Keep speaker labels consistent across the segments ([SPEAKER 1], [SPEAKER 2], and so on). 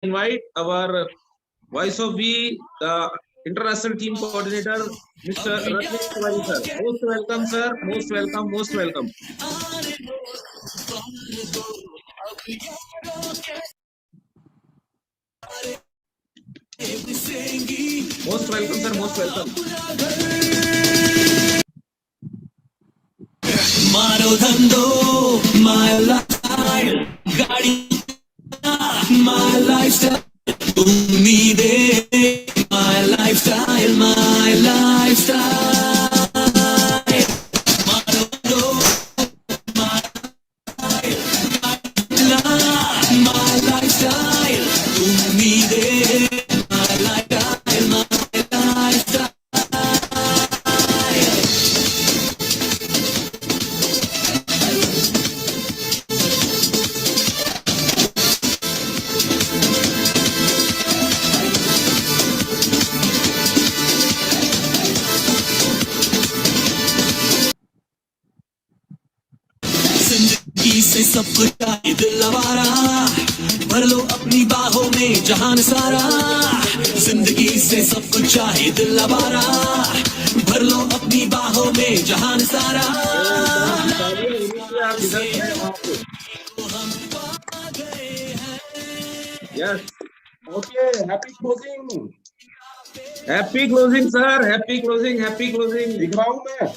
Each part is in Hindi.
[SPEAKER 1] invite our Voice of V, the international team coordinator, Mr. Ratnesh Tiwari sir. Most welcome, sir. Most welcome. Most welcome. Most welcome, sir. Most welcome.
[SPEAKER 2] मारो धंधो my lifestyle गाड़ी my lifestyle उम्मीदें my lifestyle my lifestyle मारो धंधो my lifestyle उम्मीदें my lifestyle my lifestyle जिंदगी से सब कुछ चाहिए दिल आवारा भर लो अपनी बाहों में जहान सारा जिंदगी से सब कुछ चाहिए दिल आवारा भर लो अपनी बाहों में जहान सारा
[SPEAKER 1] Yes.
[SPEAKER 3] Okay, happy closing.
[SPEAKER 1] Happy closing, sir. Happy closing. Happy closing.
[SPEAKER 3] दिख रहा हूँ मैं?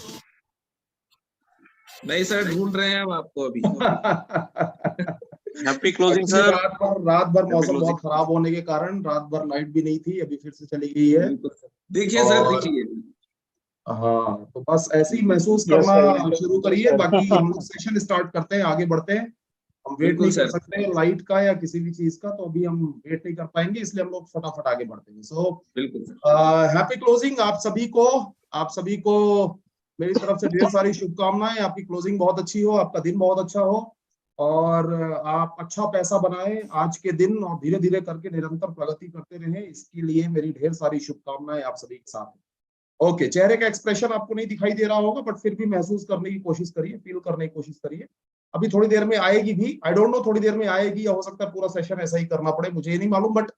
[SPEAKER 1] नहीं सर, ढूंढ रहे हैं हम आपको अभी।
[SPEAKER 4] Happy closing sir.
[SPEAKER 3] रात भर मौसम बहुत खराब होने के कारण रात भर लाइट भी नहीं थी, अभी फिर से चली गई है।
[SPEAKER 1] देखिए सर, देखिए।
[SPEAKER 3] हाँ, तो बस ऐसे ही महसूस करना शुरू करिए, बाकी हम लोग सेशन स्टार्ट करते हैं, आगे बढ़ते हैं। हम वेट नहीं कर सकते लाइट का या किसी भी चीज का, तो अभी हम वेट नहीं कर पाएंगे, इसलिए हम लोग फटाफट आगे बढ़ते हैं। सो हैप्पी क्लोजिंग आप सभी को मेरी तरफ से ढेर सारी शुभकामनाएं। आपकी क्लोजिंग बहुत अच्छी हो, आपका दिन बहुत अच्छा हो और आप अच्छा पैसा बनाएं आज के दिन और धीरे धीरे करके निरंतर प्रगति करते रहें, इसके लिए मेरी ढेर सारी शुभकामनाएं आप सभी के साथ हैं। ओके, चेहरे का एक्सप्रेशन आपको नहीं दिखाई दे रहा होगा, बट फिर भी महसूस करने की कोशिश करिए, फील करने की कोशिश करिए। अभी थोड़ी देर में आएगी भी, आई डोंट नो थोड़ी देर में आएगी या हो सकता है पूरा सेशन ऐसा ही करना पड़े, मुझे नहीं मालूम, बट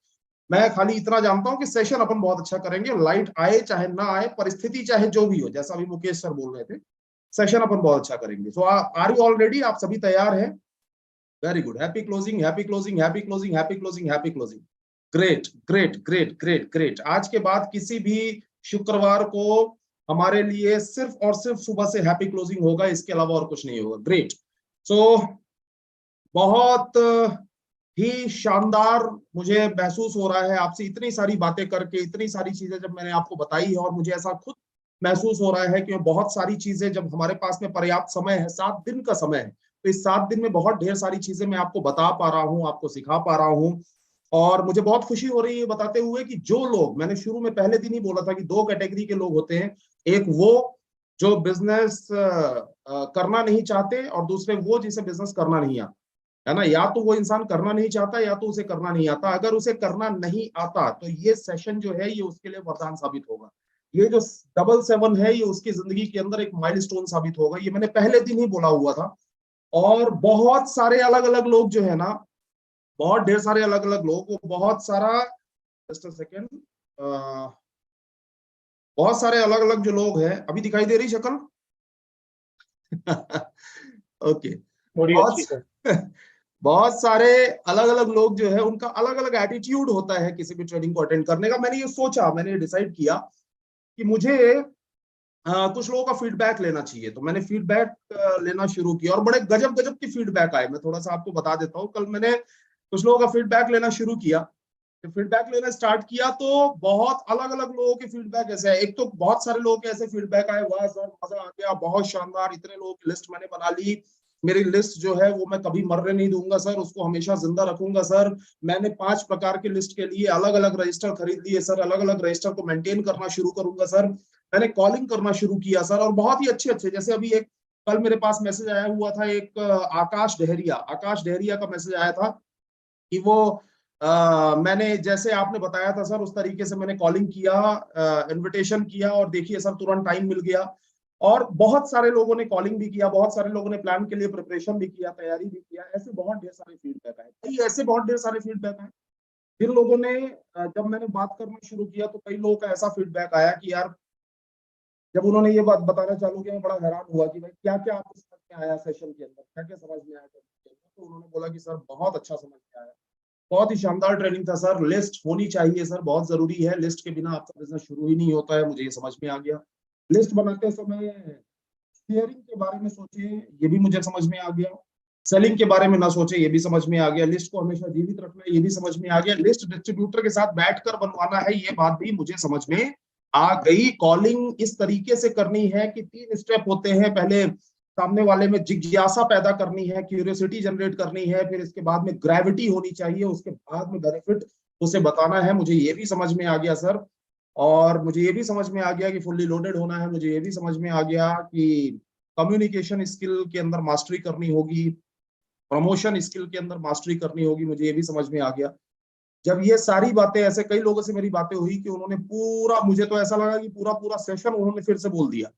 [SPEAKER 3] मैं खाली इतना जानता हूं कि सेशन अपन बहुत अच्छा करेंगे। लाइट आए चाहे ना आए, परिस्थिति चाहे जो भी हो, जैसा अभी मुकेश सर बोल रहे थे, सेशन अपन बहुत अच्छा करेंगे। सो आर यू ऑल रेडी? आप सभी तैयार हैं? Very good. Happy closing, happy closing, happy closing, happy closing, happy closing. Great great great great great. आज के बाद किसी भी शुक्रवार को हमारे लिए सिर्फ और सिर्फ सुबह से हैप्पी क्लोजिंग होगा, इसके अलावा और कुछ नहीं होगा। ग्रेट। सो बहुत ही शानदार मुझे महसूस हो रहा है आपसे इतनी सारी बातें करके, इतनी सारी चीजें जब मैंने आपको बताई है, और मुझे ऐसा खुद महसूस हो रहा है कि बहुत सारी चीजें जब हमारे पास में पर्याप्त समय है, 7 दिन का समय है, तो इस 7 दिन में बहुत ढेर सारी चीजें मैं आपको बता पा रहा हूँ, आपको सिखा पा रहा हूँ। और मुझे बहुत खुशी हो रही है बताते हुए कि जो लोग, मैंने शुरू में पहले दिन ही बोला था कि 2 कैटेगरी के लोग होते हैं, एक वो जो बिजनेस करना नहीं चाहते और दूसरे वो जिसे बिजनेस करना नहीं आता, है ना। या तो वो इंसान करना नहीं चाहता या तो उसे करना नहीं आता। अगर उसे करना नहीं आता तो ये सेशन जो है ये उसके लिए वरदान साबित होगा। ये जो 777 है ये उसकी जिंदगी के अंदर एक माइलस्टोन साबित होगा, ये मैंने पहले दिन ही बोला हुआ था। और बहुत सारे अलग अलग लोग जो है ना, बहुत ढेर सारे अलग अलग लोग, बहुत सारा, जस्ट अ सेकेंड, बहुत सारे अलग अलग जो लोग हैं, अभी दिखाई दे रही शक्ल? ओके, बहुत सारे अलग अलग लोग जो है उनका अलग अलग एटीट्यूड होता है किसी भी ट्रेनिंग को अटेंड करने का। मैंने ये सोचा, मैंने डिसाइड किया कि मुझे कुछ लोगों का फीडबैक लेना चाहिए, तो मैंने फीडबैक लेना शुरू किया और बड़े गजब गजब की फीडबैक आए। मैं थोड़ा सा आपको बता देता हूँ। कल मैंने कुछ लोगों का फीडबैक लेना शुरू किया, फीडबैक लेना स्टार्ट किया तो बहुत अलग अलग लोगों के फीडबैक ऐसे है। एक तो बहुत सारे लोगों के ऐसे फीडबैक आए, वाह सर मजा आ गया, बहुत शानदार, इतने लोगों की लिस्ट मैंने बना ली, मेरी लिस्ट जो है वो मैं कभी मरने नहीं दूंगा सर, उसको हमेशा जिंदा रखूंगा सर। मैंने 5 प्रकार की लिस्ट के लिए अलग अलग रजिस्टर खरीद लिए सर, अलग अलग रजिस्टर को मेंटेन करना शुरू करूंगा सर। मैंने कॉलिंग करना शुरू किया सर, और बहुत ही अच्छे अच्छे, जैसे अभी एक कल मेरे पास मैसेज आया हुआ था, एक आकाश डहरिया का मैसेज आया था कि वो मैंने जैसे आपने बताया था सर उस तरीके से मैंने कॉलिंग किया, इनविटेशन किया और देखिए सर तुरंत टाइम मिल गया। और बहुत सारे लोगों ने कॉलिंग भी किया, बहुत सारे लोगों ने प्लान के लिए प्रिपरेशन भी किया, तैयारी भी किया। ऐसे बहुत ढेर सारे फीडबैक आए, ऐसे बहुत ढेर सारे फीडबैक आए। जिन लोगों ने जब मैंने बात करना शुरू किया तो कई लोगों का ऐसा फीडबैक आया कि यार जब उन्होंने ये बात बताना चालू किया, मैं बड़ा हैरान हुआ कि भाई क्या क्या आपको समझ में आया सेशन के अंदर, क्या क्या समझ में आया सेशन के अंदर। तो उन्होंने बोला कि सर बहुत अच्छा समझ में आया, बहुत ही शानदार ट्रेनिंग था सर, लिस्ट होनी चाहिए सर, बहुत जरूरी है, लिस्ट के बिना आपका बिजनेस शुरू ही नहीं होता है, मुझे ये समझ में आ गया। लिस्ट बनाते समय शेयरिंग के बारे में सोचे, ये भी मुझे समझ में आ गया। सेलिंग के बारे में ना सोचे, ये भी समझ में आ गया। लिस्ट को हमेशा जीवित रखना है, ये भी समझ में आ गया। लिस्ट डिस्ट्रीब्यूटर के साथ बैठकर बनवाना है, ये बात भी मुझे समझ में आ गई। कॉलिंग इस तरीके से करनी है कि 3 स्टेप होते हैं। पहले सामने वाले में जिज्ञासा पैदा करनी है, क्यूरियोसिटी जनरेट करनी है, फिर इसके बाद में ग्रेविटी होनी चाहिए, उसके बाद में बेनिफिट उसे बताना है। मुझे ये भी समझ में आ गया सर, और मुझे ये भी समझ में आ गया कि फुल्ली लोडेड होना है। मुझे ये भी समझ में आ गया कि कम्युनिकेशन स्किल के अंदर मास्टरी करनी होगी, प्रमोशन स्किल के अंदर मास्टरी करनी होगी। मुझे ये भी समझ में आ गया। जब ये सारी बातें, ऐसे कई लोगों से मेरी बातें हुई कि उन्होंने पूरा, मुझे तो ऐसा लगा कि पूरा पूरा सेशन उन्होंने फिर से बोल दिया।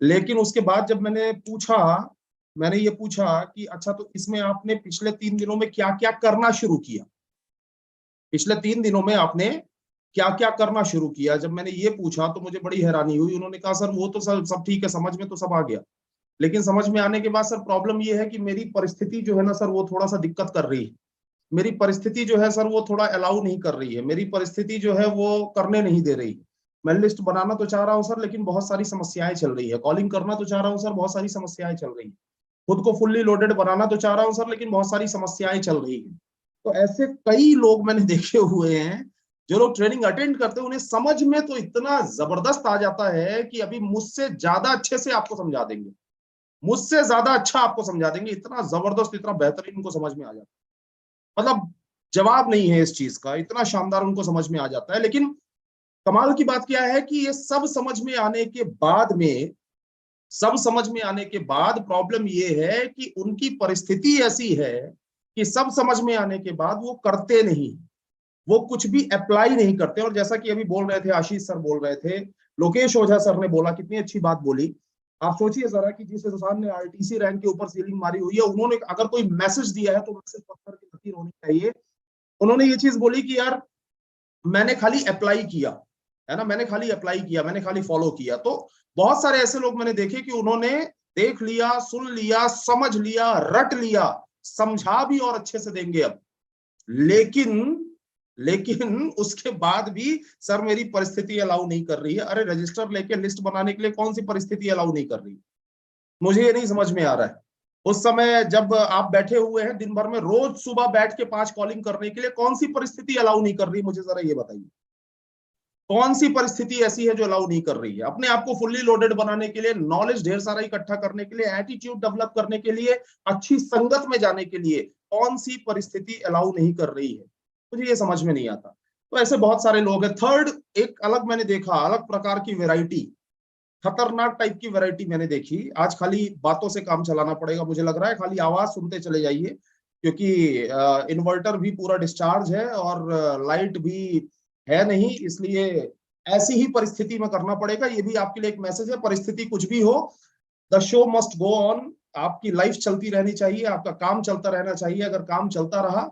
[SPEAKER 3] लेकिन उसके बाद जब मैंने ये पूछा कि अच्छा तो इसमें आपने पिछले 3 दिनों में क्या क्या करना शुरू किया, पिछले 3 दिनों में आपने क्या क्या करना शुरू किया, जब मैंने ये पूछा तो मुझे बड़ी हैरानी हुई। उन्होंने कहा सर वो तो सब ठीक है, समझ में तो सब आ गया, लेकिन समझ में आने के बाद सर प्रॉब्लम ये है कि मेरी परिस्थिति जो है ना सर, वो थोड़ा सा दिक्कत कर रही है। मेरी परिस्थिति जो है सर, वो थोड़ा अलाउ नहीं कर रही है, मेरी परिस्थिति जो है वो करने नहीं दे रही। मैं लिस्ट बनाना तो चाह रहा हूँ सर, लेकिन बहुत सारी समस्याएं चल रही है। कॉलिंग करना तो चाह रहा हूँ सर, बहुत सारी समस्याएं चल रही है। खुद को फुल्ली लोडेड बनाना तो चाह रहा हूँ सर, लेकिन बहुत सारी समस्याएं चल रही है। तो ऐसे कई लोग मैंने देखे हुए हैं, जो लोग ट्रेनिंग अटेंड करते हैं, उन्हें समझ में तो इतना जबरदस्त आ जाता है कि अभी मुझसे ज्यादा अच्छे से आपको समझा देंगे, मुझसे ज्यादा अच्छा आपको समझा देंगे, इतना जबरदस्त, इतना बेहतरीन उनको समझ में आ जाता है। मतलब जवाब नहीं है इस चीज का, इतना शानदार उनको समझ में आ जाता है। लेकिन कमाल की बात क्या है कि ये सब समझ में आने के बाद में, सब समझ में आने के बाद प्रॉब्लम ये है कि उनकी परिस्थिति ऐसी है कि सब समझ में आने के बाद वो करते नहीं, वो कुछ भी अप्लाई नहीं करते। और जैसा कि अभी बोल रहे थे, आशीष सर बोल रहे थे, लोकेश ओझा सर ने बोला, कितनी अच्छी बात बोली। आप सोचिए जरा कि जिस इंसान ने आरटीसी रैंक के ऊपर सीलिंग मारी हुई है, उन्होंने अगर कोई मैसेज दिया है तो मैसेज पत्थर की लकीर होनी चाहिए। उन्होंने ये चीज बोली कि यार मैंने खाली अप्लाई किया, है ना, मैंने खाली अप्लाई किया, मैंने खाली फॉलो किया। तो बहुत सारे ऐसे लोग मैंने देखे कि उन्होंने देख लिया, सुन लिया, समझ लिया, रट लिया, समझा भी और अच्छे से देंगे अब, लेकिन उसके बाद भी सर मेरी परिस्थिति अलाउ नहीं कर रही है। अरे रजिस्टर लेके लिस्ट बनाने के लिए कौन सी परिस्थिति अलाउ नहीं कर रही, मुझे ये नहीं समझ में आ रहा है। उस समय जब आप बैठे हुए हैं दिन भर में, रोज सुबह बैठ के 5 कॉलिंग करने के लिए, कौन सी परिस्थिति अलाउ नहीं कर रही, मुझे जरा ये बताइए, कौन सी परिस्थिति ऐसी है जो अलाउ नहीं कर रही है। अपने आप को फुल्ली लोडेड बनाने के लिए, नॉलेज ढेर सारा इकट्ठा करने के लिए, एटीट्यूड डेवलप करने के लिए, अच्छी संगत में जाने के लिए, कौन सी परिस्थिति अलाउ नहीं कर रही है, मुझे ये समझ में नहीं आता। तो ऐसे बहुत सारे लोग हैं। थर्ड, एक अलग मैंने देखा, अलग प्रकार की वैरायटी, खतरनाक टाइप की वैरायटी मैंने देखी। आज खाली बातों से काम चलाना पड़ेगा मुझे लग रहा है, खाली आवाज सुनते चले जाइए, क्योंकि इन्वर्टर भी पूरा डिस्चार्ज है और लाइट भी है नहीं, इसलिए ऐसी ही परिस्थिति में करना पड़ेगा। ये भी आपके लिए एक मैसेज है, परिस्थिति कुछ भी हो, the show must go on. आपकी लाइफ चलती रहनी चाहिए, आपका काम चलता रहना चाहिए। अगर काम चलता रहा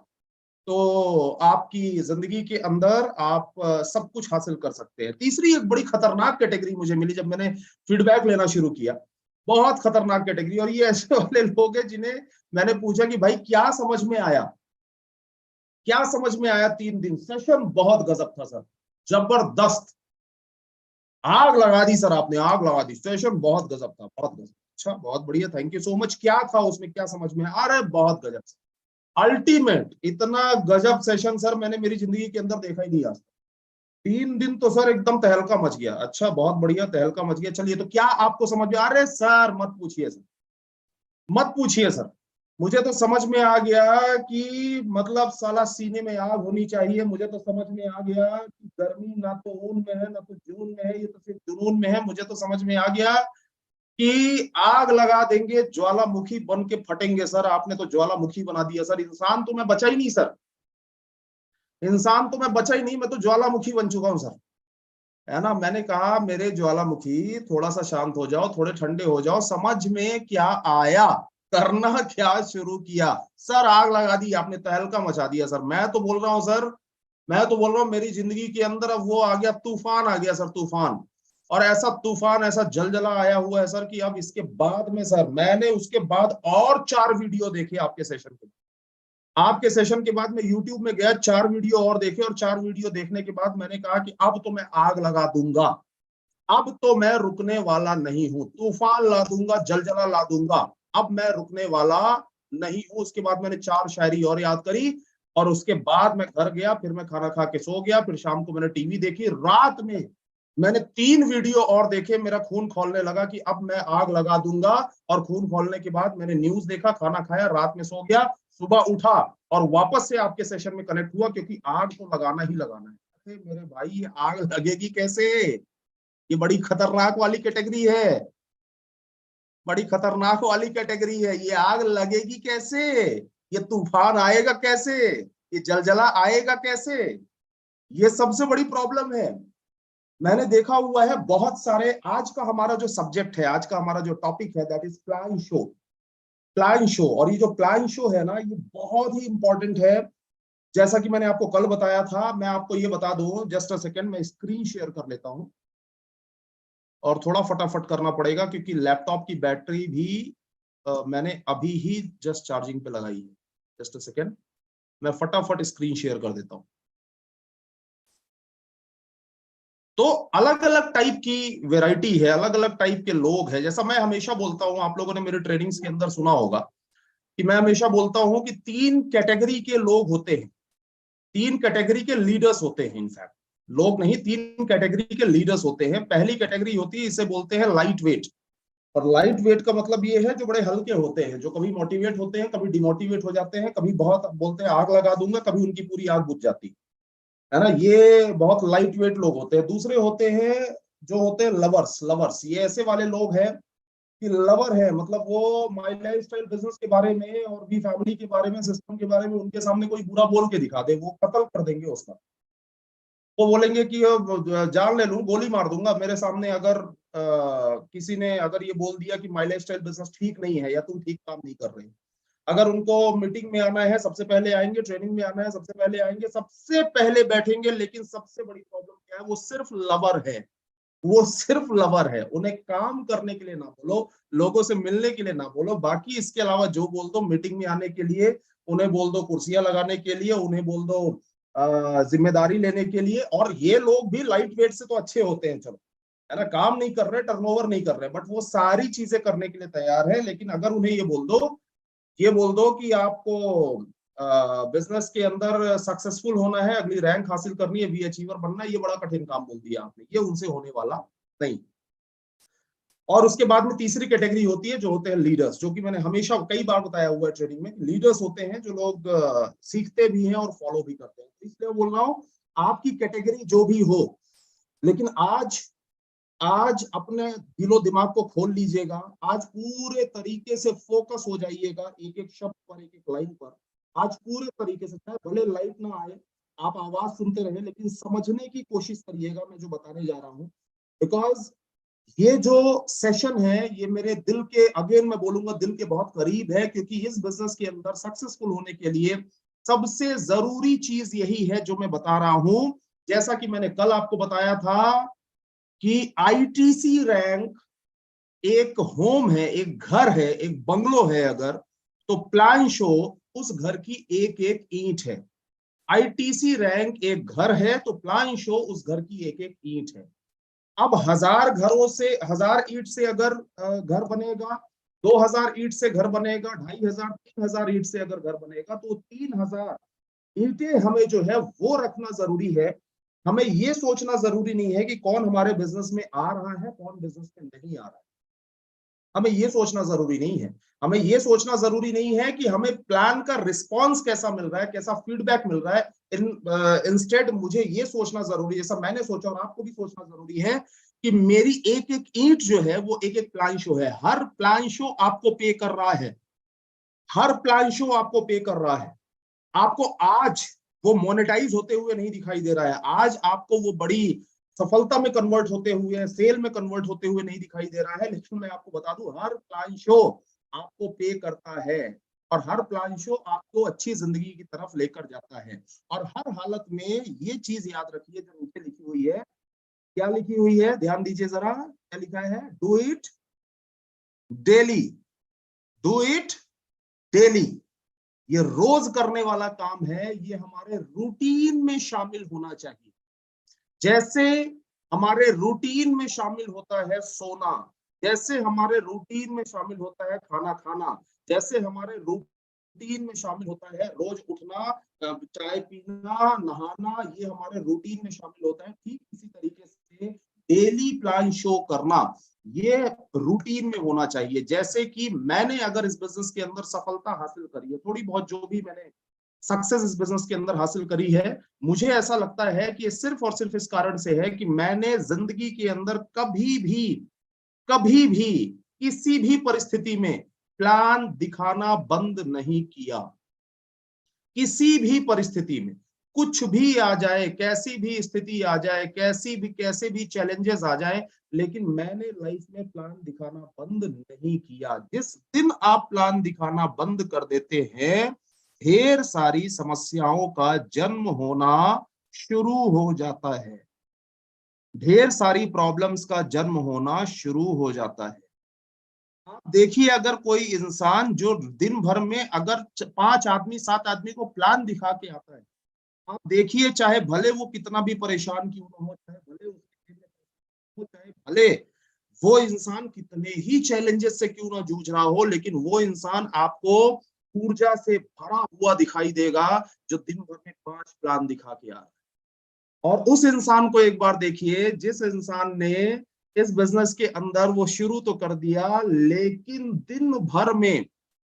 [SPEAKER 3] तो आपकी जिंदगी के अंदर आप सब कुछ हासिल कर सकते हैं। तीसरी एक बड़ी खतरनाक कैटेगरी मुझे मिली जब मैंने फीडबैक लेना शुरू किया, बहुत खतरनाक कैटेगरी। और ये ऐसे वाले लोग हैं जिन्हें मैंने पूछा कि भाई क्या समझ में आया, क्या समझ में आया 3 दिन सेशन बहुत गजब था सर, जबरदस्त, आग लगा दी सर आपने, आग लगा दी, सेशन बहुत गजब था, बहुत गजब। अच्छा, बहुत बढ़िया, थैंक यू सो मच। क्या था उसमें, क्या समझ में आ रहा है? बहुत गजब, अल्टीमेट, इतना गजब सेशन सर मैंने मेरी जिंदगी के अंदर देखा ही नहीं आज। 3 दिन तो सर एकदम तहलका मच गया। अच्छा, बहुत बढ़िया, तहलका मच गया। चलिए, तो क्या आपको समझ में आ रहा है? सर मत पूछिए सर, मत पूछिए सर, मुझे तो समझ में आ गया कि मतलब साला सीने में आग होनी चाहिए। मुझे तो समझ में आ गया कि गर्मी ना तो ऊन में है ना तो जून में है, ये तो सिर्फ जुनून में है। मुझे तो समझ में आ गया कि आग लगा देंगे, ज्वालामुखी बन के फटेंगे सर। आपने तो ज्वालामुखी बना दिया सर, इंसान तो मैं बचा ही नहीं सर, इंसान तो मैं बचा ही नहीं, मैं तो ज्वालामुखी बन चुका हूं सर, है ना। मैंने कहा मेरे ज्वालामुखी थोड़ा सा शांत हो जाओ, थोड़े ठंडे हो जाओ, समझ में क्या आया, करना क्या शुरू किया सर, आग लगा दी आपने, तहलका मचा दिया सर। मैं तो बोल रहा हूं सर, मैं तो बोल रहा हूँ मेरी जिंदगी के अंदर अब वो आ गया, तूफान आ गया सर, तूफान। और ऐसा तूफान, ऐसा जलजला आया हुआ है सर कि अब इसके बाद में सर, मैंने उसके बाद और 4 वीडियो देखे आपके सेशन के। आपके सेशन के बाद मैं YouTube में गया, 4 वीडियो और देखे, और 4 वीडियो देखने के बाद मैंने कहा कि अब तो मैं आग लगा दूंगा, अब तो मैं रुकने वाला नहीं हूं, तूफान ला दूंगा, जलजला ला दूंगा, अब मैं रुकने वाला नहीं हूं। उसके बाद मैंने 4 शायरी और याद करी, और उसके बाद मैं घर गया, फिर मैं खाना खा के सो गया, फिर शाम को मैंने टीवी देखी, रात में मैंने 3 वीडियो और देखे, मेरा खून खौलने लगा कि अब मैं आग लगा दूंगा। और खून खौलने के बाद मैंने न्यूज देखा, खाना खाया, रात में सो गया, सुबह उठा और वापस से आपके सेशन में कनेक्ट हुआ, क्योंकि आग तो लगाना ही लगाना है। अरे मेरे भाई, ये आग लगेगी कैसे? ये बड़ी खतरनाक वाली कैटेगरी है, बड़ी खतरनाक वाली कैटेगरी है। ये आग लगेगी कैसे? ये तूफान आएगा कैसे? ये जलजला आएगा कैसे? ये सबसे बड़ी प्रॉब्लम है। मैंने देखा हुआ है बहुत सारे, आज का हमारा जो सब्जेक्ट है, आज का हमारा जो टॉपिक है, that is plan show. Plan show, और ये जो प्लान शो है ना, ये बहुत ही इंपॉर्टेंट है। जैसा कि मैंने आपको कल बताया था, मैं आपको ये बता दूं, जस्ट अ सेकंड, मैं स्क्रीन शेयर कर लेता हूं, और थोड़ा फटाफट करना पड़ेगा क्योंकि लैपटॉप की बैटरी भी मैंने अभी ही जस्ट चार्जिंग पे लगाई है। जस्ट अ सेकंड, मैं फटाफट स्क्रीन शेयर कर देता हूं। तो अलग अलग टाइप की वैरायटी है, अलग अलग टाइप के लोग हैं। जैसा मैं हमेशा बोलता हूं, आप लोगों ने मेरे ट्रेनिंग्स के अंदर सुना होगा कि मैं हमेशा बोलता हूं कि 3 कैटेगरी के लोग होते हैं, 3 कैटेगरी के लीडर्स होते हैं। इनफैक्ट लोग नहीं, 3 कैटेगरी के लीडर्स होते हैं। पहली कैटेगरी होती है, इसे बोलते हैं लाइट वेट। और लाइट वेट का मतलब ये है जो बड़े हल्के होते हैं, जो कभी मोटिवेट होते हैं, कभी डिमोटिवेट हो जाते हैं, कभी बहुत बोलते हैं आग लगा दूंगा, कभी उनकी पूरी आग बुझ जाती है ना। ये बहुत लाइट वेट लोग होते हैं। दूसरे होते हैं जो होते हैं लवर्स। लवर्स ये ऐसे वाले लोग हैं कि लवर है, मतलब वो माय लाइफस्टाइल बिजनेस के बारे में और भी फैमिली के बारे में, सिस्टम के बारे में उनके सामने कोई बुरा बोल के दिखा दे, वो कत्ल कर देंगे उसका। वो बोलेंगे कि जान ले लूं, गोली मार दूंगा मेरे सामने अगर किसी ने अगर ये बोल दिया कि माय लाइफस्टाइल बिजनेस ठीक नहीं है या तुम ठीक काम नहीं कर रहे। अगर उनको मीटिंग में आना है सबसे पहले आएंगे, ट्रेनिंग में आना है सबसे पहले आएंगे, सबसे पहले बैठेंगे। लेकिन सबसे बड़ी प्रॉब्लम क्या है, वो सिर्फ लवर है, वो सिर्फ लवर है। उन्हें काम करने के लिए ना बोलो, लोगों से मिलने के लिए ना बोलो, बाकी इसके अलावा जो बोल दो, मीटिंग में आने के लिए उन्हें बोल दो, कुर्सियां लगाने के लिए उन्हें बोल दो, जिम्मेदारी लेने के लिए। और ये लोग भी लाइट वेट से तो अच्छे होते हैं, चलो है ना, काम नहीं कर रहे, टर्नओवर नहीं कर रहे, बट वो सारी चीजें करने के लिए तैयार है। लेकिन अगर उन्हें ये बोल दो कि आपको बिजनेस के अंदर सक्सेसफुल होना है, अगली रैंक हासिल करनी है, वी अचीवर बनना है, ये बड़ा कठिन काम बोल दिया आपने, ये उनसे होने वाला नहीं। और उसके बाद में तीसरी कैटेगरी होती है जो होते हैं लीडर्स, जो कि मैंने हमेशा कई बार बताया हुआ है ट्रेनिंग में। लीडर्स होते हैं जो लोग सीखते भी हैं और फॉलो भी करते हैं। इसलिए बोल रहा हूँ, आपकी कैटेगरी जो भी हो, लेकिन आज आज अपने दिलो दिमाग को खोल लीजिएगा, आज पूरे तरीके से फोकस हो जाइएगा एक एक शब्द पर, एक एक लाइन पर। आज पूरे तरीके से, चाहे भले लाइट ना आए, आप आवाज सुनते रहे, लेकिन समझने की कोशिश करिएगा मैं जो बताने जा रहा हूँ। बिकॉज ये जो सेशन है, ये मेरे दिल के, अगेन मैं बोलूंगा, दिल के बहुत करीब है। क्योंकि इस बिजनेस के अंदर सक्सेसफुल होने के लिए सबसे जरूरी चीज यही है जो मैं बता रहा हूं। जैसा कि मैंने कल आपको बताया था कि आईटीसी रैंक एक होम है, एक घर है, एक बंगलो है अगर, तो प्लान शो उस घर की एक एक ईंट है। आईटीसी रैंक एक घर है तो प्लान शो उस घर की एक एक ईंट है। अब 1000 घरों से, 1000 ईंट से अगर घर बनेगा, 2000 ईंट से घर बनेगा, 2500, 3000 ईंट से अगर घर बनेगा, तो 3000 ईंटें हमें जो है वो रखना जरूरी है। हमें ये सोचना जरूरी नहीं है कि कौन हमारे बिजनेस में आ रहा है, कौन बिजनेस में नहीं आ रहा है। हमें ये सोचना जरूरी नहीं है। हमें ये सोचना जरूरी नहीं है कि हमें प्लान का रिस्पांस कैसा मिल रहा है, कैसा फीडबैक मिल रहा है। इंस्टेड मुझे ये सोचना जरूरी है, जैसा मैंने सोचा और आपको भी सोचना जरूरी है, कि मेरी एक एक ईंट जो है वो एक एक प्लान शो है। हर प्लान शो आपको पे कर रहा है, हर प्लान शो आपको पे कर रहा है। आपको आज वो मोनेटाइज होते हुए नहीं दिखाई दे रहा है, आज आपको वो बड़ी सफलता में कन्वर्ट होते हुए, सेल में कन्वर्ट होते हुए नहीं दिखाई दे रहा है। लेकिन मैं आपको बता दूं, हर प्लान शो आपको पे करता है। और हर प्लान शो आपको अच्छी जिंदगी की तरफ लेकर जाता है। और हर हालत में ये चीज याद रखिए जो नीचे लिखी हुई है, क्या लिखी हुई है, ध्यान दीजिए जरा, क्या लिखा है, do it daily, do it daily. ये रोज करने वाला काम है, ये हमारे रूटीन में शामिल होना चाहिए। जैसे हमारे रूटीन में शामिल होता है सोना, जैसे हमारे रूटीन में शामिल होता है खाना खाना, जैसे हमारे रूटीन में शामिल होता है रोज उठना, चाय पीना, नहाना, ये हमारे रूटीन में शामिल होता है। ठीक इसी तरीके से डेली प्लान शो करना ये रूटीन में होना चाहिए। जैसे कि मैंने अगर इस बिजनेस के अंदर सफलता हासिल करी है, थोड़ी बहुत जो भी मैंने सक्सेस इस बिजनेस के अंदर हासिल करी है, मुझे ऐसा लगता है कि सिर्फ और सिर्फ इस कारण से है कि मैंने जिंदगी के अंदर कभी भी किसी भी परिस्थिति में प्लान दिखाना बंद नहीं किया। किसी भी परिस्थिति में कुछ भी आ जाए, कैसी भी स्थिति आ जाए, कैसे भी चैलेंजेस आ जाए, लेकिन मैंने लाइफ में प्लान दिखाना बंद नहीं किया। जिस दिन आप प्लान दिखाना बंद कर देते हैं, ढेर सारी समस्याओं का जन्म होना शुरू हो जाता है, ढेर सारी प्रॉब्लम्स का जन्म होना शुरू हो जाता है। आप देखिए, अगर कोई इंसान जो दिन भर में अगर 5 आदमी 7 आदमी को प्लान दिखा के आता है, आप देखिए, चाहे भले वो कितना भी परेशान क्यों ना हो, चाहे भले वो इंसान कितने ही चैलेंजेस से क्यों ना जूझ रहा हो, लेकिन वो इंसान आपको ऊर्जा से भरा हुआ दिखाई देगा जो दिन भर में 5 प्लान दिखा के आ रहा है। और उस इंसान को एक बार देखिए, जिस इंसान ने इस बिजनेस के अंदर वो शुरू तो कर दिया, लेकिन दिन भर में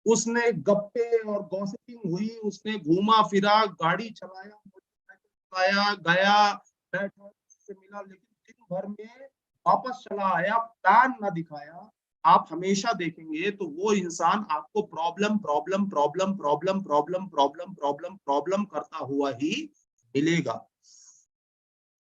[SPEAKER 3] उसने गप्पे और गॉसिपिंग हुई, उसने घूमा फिरा, गाड़ी चलाया, मोटरसाइकिल चलाया, गया बैठा से मिला, लेकिन दिन भर में वापस चला आया, प्लान ना दिखाया। आप हमेशा देखेंगे तो वो इंसान आपको problem problem problem problem problem problem problem problem करता हुआ ही मिलेगा।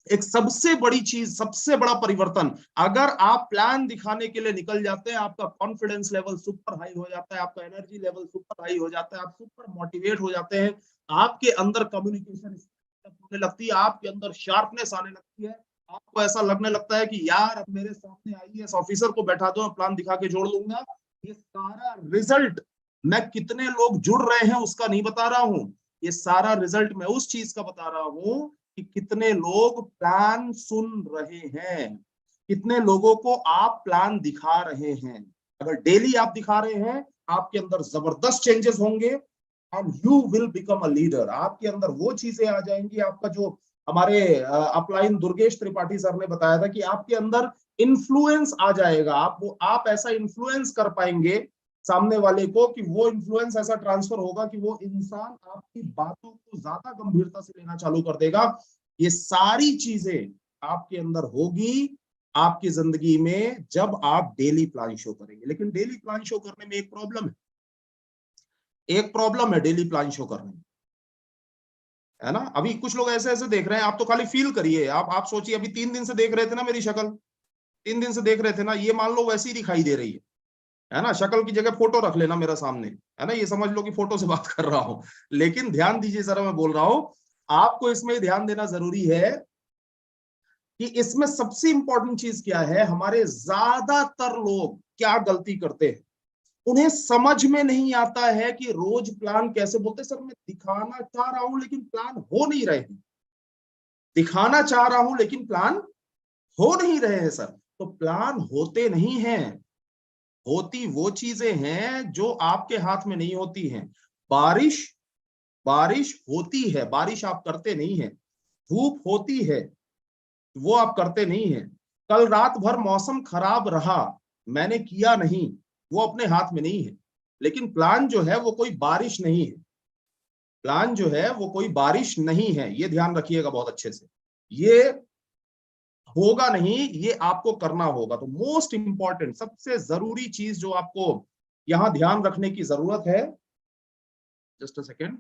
[SPEAKER 3] एक सबसे बड़ी चीज, सबसे बड़ा परिवर्तन, अगर आप प्लान दिखाने के लिए निकल जाते हैं, आपका कॉन्फिडेंस लेवल सुपर हाई हो जाता है, आपका एनर्जी लेवल सुपर हाई हो जाता है, आप सुपर मोटिवेट हो जाते हैं, आपके अंदर कम्युनिकेशन होने लगती है, आपके अंदर शार्पनेस आने लगती है, आपको ऐसा लगने लगता है कि यार अब मेरे सामने आईएएस ऑफिसर को बैठा दो, प्लान दिखा के जोड़ लूंगा। ये सारा रिजल्ट मैं कितने लोग जुड़ रहे हैं उसका नहीं बता रहा हूं, ये सारा रिजल्ट मैं उस चीज का बता रहा हूं कि कितने लोग प्लान सुन रहे हैं, कितने लोगों को आप प्लान दिखा रहे हैं। अगर डेली आप दिखा रहे हैं, आपके अंदर जबरदस्त चेंजेस होंगे and you will become a leader. आपके अंदर वो चीजें आ जाएंगी, आपका जो हमारे अपलाइन दुर्गेश त्रिपाठी सर ने बताया था कि आपके अंदर इन्फ्लुएंस आ जाएगा, आप ऐसा इन्फ्लुएंस कर पाएंगे सामने वाले को कि वो इन्फ्लुएंस ऐसा ट्रांसफर होगा कि वो इंसान आपकी बातों को ज्यादा गंभीरता से लेना चालू कर देगा। ये सारी चीजें आपके अंदर होगी आपकी जिंदगी में जब आप डेली प्लान शो करेंगे। लेकिन डेली प्लान शो करने में एक प्रॉब्लम है डेली प्लान शो करने में, है ना। अभी कुछ लोग ऐसे ऐसे देख रहे हैं, आप तो खाली फील करिए, आप सोचिए, अभी 3 दिन से देख रहे थे ना मेरी शक्ल, 3 दिन से देख रहे थे ना, ये मान लो वैसी ही दिखाई दे रही है ना। शक्ल की जगह फोटो रख लेना मेरा सामने, है ना, ये समझ लो कि फोटो से बात कर रहा हूं। लेकिन ध्यान दीजिए जरा, मैं बोल रहा हूं, आपको इसमें ध्यान देना जरूरी है कि इसमें सबसे इंपॉर्टेंट चीज क्या है। हमारे ज्यादातर लोग क्या गलती करते हैं, उन्हें समझ में नहीं आता है कि रोज प्लान कैसे, बोलते सर मैं दिखाना चाह रहा हूं लेकिन प्लान हो नहीं रहे हैं, दिखाना चाह रहा हूं लेकिन प्लान हो नहीं रहे हैं सर। तो प्लान होते नहीं हैं, होती वो चीजें हैं जो आपके हाथ में नहीं होती हैं। बारिश होती है, बारिश आप करते नहीं है। धूप होती है, वो आप करते नहीं है। कल रात भर मौसम खराब रहा, मैंने किया नहीं, वो अपने हाथ में नहीं है। लेकिन प्लान जो है वो कोई बारिश नहीं है, प्लान जो है वो कोई बारिश नहीं है, ये ध्यान रखिएगा बहुत अच्छे से। ये होगा नहीं, ये आपको करना होगा। तो मोस्ट इंपॉर्टेंट, सबसे जरूरी चीज जो आपको यहां ध्यान रखने की जरूरत है, just a second,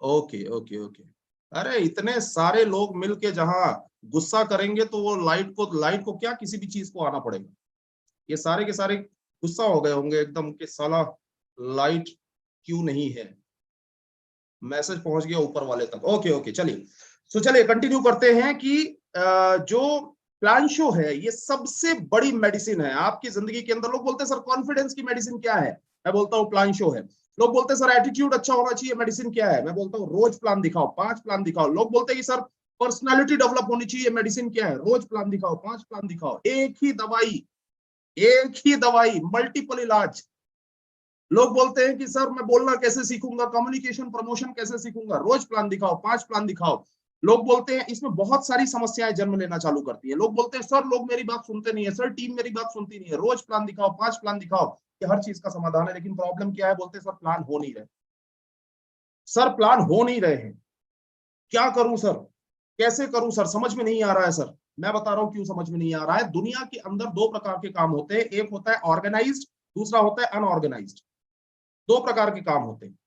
[SPEAKER 3] okay okay okay. अरे इतने सारे लोग मिलके जहां गुस्सा करेंगे तो वो लाइट को क्या किसी भी चीज को आना पड़ेगा। ये सारे के सारे गुस्सा हो गए होंगे एकदम कि साला लाइट क्यों नहीं है। मैसेज पहुंच गया ऊपर वाले तक। ओके ओके, चलिए। तो चलिए कंटिन्यू करते हैं कि जो प्लान शो है ये सबसे बड़ी मेडिसिन है आपकी जिंदगी के अंदर। लोग बोलते हैं सर कॉन्फिडेंस की मेडिसिन क्या है, मैं बोलता हूँ प्लान शो है। लोग बोलते हैं सर एटीट्यूड अच्छा होना चाहिए, मेडिसिन क्या है, मैं बोलता हूँ रोज प्लान दिखाओ, 5 प्लान दिखाओ। लोग बोलते हैं कि सर पर्सनालिटी डेवलप होनी चाहिए, मेडिसिन क्या है, रोज प्लान दिखाओ, 5 प्लान दिखाओ। एक ही दवाई मल्टीपल इलाज। लोग बोलते हैं कि सर मैं बोलना कैसे सीखूंगा, कम्युनिकेशन प्रमोशन कैसे सीखूंगा, रोज प्लान दिखाओ, 5 प्लान दिखाओ। लोग बोलते हैं इसमें बहुत सारी समस्याएं जन्म लेना चालू करती है। लोग बोलते हैं सर लोग मेरी बात सुनते नहीं है, सर टीम मेरी बात सुनती नहीं है, रोज प्लान दिखाओ, 5 प्लान दिखाओ, कि हर चीज का समाधान है। लेकिन प्रॉब्लम क्या है, बोलते हैं सर प्लान हो नहीं रहे, सर प्लान हो नहीं रहे हैं, क्या करूं सर, कैसे करूं सर, समझ में नहीं आ रहा है सर। मैं बता रहा हूं क्यों समझ में नहीं आ रहा है। दुनिया के अंदर 2 प्रकार के काम होते हैं, एक होता है ऑर्गेनाइज्ड, दूसरा होता है अनऑर्गेनाइज्ड। 2 प्रकार के काम होते हैं,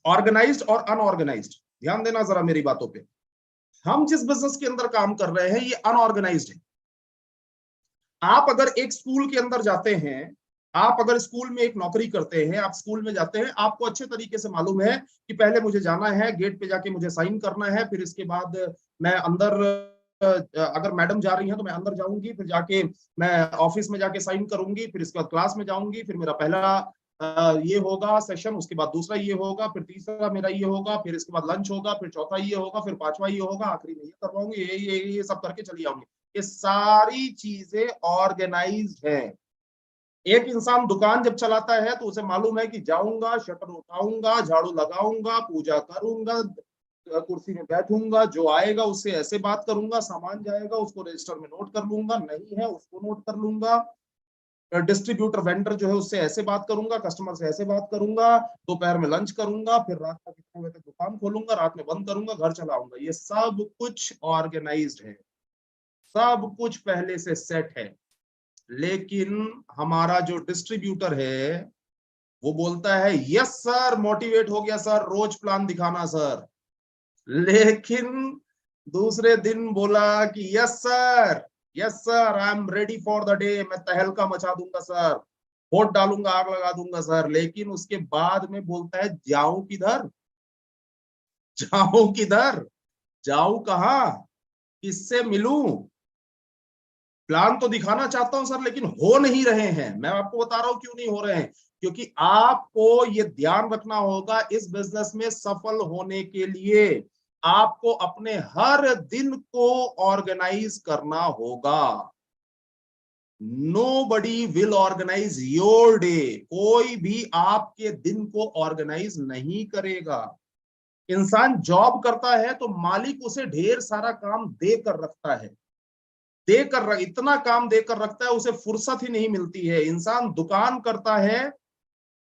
[SPEAKER 3] ऑर्गेनाइज्ड और अनऑर्गेनाइज्ड। ध्यान देना जरा मेरी बातों पे। हम जिस बिजनेस के अंदर काम कर रहे हैं ये अनऑर्गेनाइज्ड है। आप अगर एक स्कूल के अंदर जाते हैं, आप अगर स्कूल में एक नौकरी करते हैं, आप स्कूल में जाते हैं, आपको अच्छे तरीके से मालूम है कि पहले मुझे जाना है, गेट पे जाके मुझे साइन करना है, फिर इसके बाद मैं अंदर, अगर मैडम जा रही हैं तो मैं अंदर जाऊंगी, फिर जाके मैं ऑफिस में जाके साइन करूंगी, फिर इसके बाद क्लास में जाऊंगी, फिर मेरा पहला ये होगा सेशन, उसके बाद दूसरा ये होगा, फिर तीसरा मेरा ये होगा, फिर इसके बाद लंच होगा, फिर चौथा ये होगा, फिर 5वां ये होगा, आखिरी में ये करवाऊंगी, ये सब करके चली आऊंगी। ये सारी चीजें ऑर्गेनाइज्ड है। एक इंसान दुकान जब चलाता है तो उसे मालूम है कि जाऊंगा, शटर उठाऊंगा, झाड़ू लगाऊंगा, पूजा करूंगा, कुर्सी में बैठूंगा, जो आएगा उससे ऐसे बात करूंगा, सामान जाएगा उसको रजिस्टर में नोट कर लूंगा, नहीं है उसको नोट कर लूंगा, डिस्ट्रीब्यूटर वेंडर जो है उससे ऐसे बात करूंगा, कस्टमर से ऐसे बात करूंगा, दोपहर में लंच करूंगा, फिर रात का कितने बजे तक दुकान खोलूंगा, रात में बंद करूंगा, घर चलाऊंगा। ये सब कुछ ऑर्गेनाइज्ड है, सब कुछ पहले से सेट है। लेकिन हमारा जो डिस्ट्रीब्यूटर है वो बोलता है यस सर, मोटिवेट हो गया सर, रोज प्लान दिखाना सर। लेकिन दूसरे दिन बोला कि yes sir, yes sir, I am ready for the day, मैं तहलका मचा दूंगा सर, वोट डालूंगा, आग लगा दूंगा सर। लेकिन उसके बाद में बोलता है जाऊं किधर, जाऊं किधर, जाऊं कहां, किससे मिलूं। प्लान तो दिखाना चाहता हूं सर लेकिन हो नहीं रहे हैं। मैं आपको बता रहा हूं क्यों नहीं हो रहे हैं, क्योंकि आपको ये ध्यान रखना होगा इस बिजनेस में सफल होने के लिए आपको अपने हर दिन को ऑर्गेनाइज करना होगा। Nobody will organise your day, कोई भी आपके दिन को ऑर्गेनाइज नहीं करेगा। इंसान जॉब करता है तो मालिक उसे ढेर सारा काम देकर रखता है, इतना काम देकर रखता है उसे फुर्सत ही नहीं मिलती है। इंसान दुकान करता है,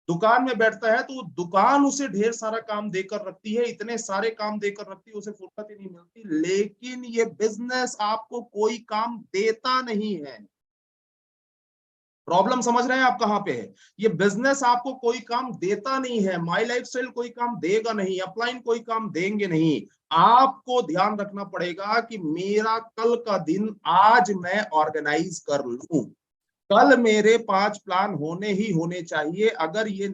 [SPEAKER 3] दुकान में बैठता है तो दुकान उसे ढेर सारा काम देकर रखती है, इतने सारे काम देकर रखती है उसे फुर्सत ही नहीं मिलती। लेकिन ये बिजनेस आपको कोई काम देता नहीं है। प्रॉब्लम समझ रहे हैं आप कहां पे है। ये बिजनेस आपको कोई काम देता नहीं है, माई लाइफस्टाइल कोई काम देगा नहीं, अपलाइन कोई काम देंगे नहीं। आपको ध्यान रखना पड़ेगा कि मेरा कल का दिन आज मैं ऑर्गेनाइज कर लूं, कल मेरे 5 प्लान होने ही होने चाहिए। अगर ये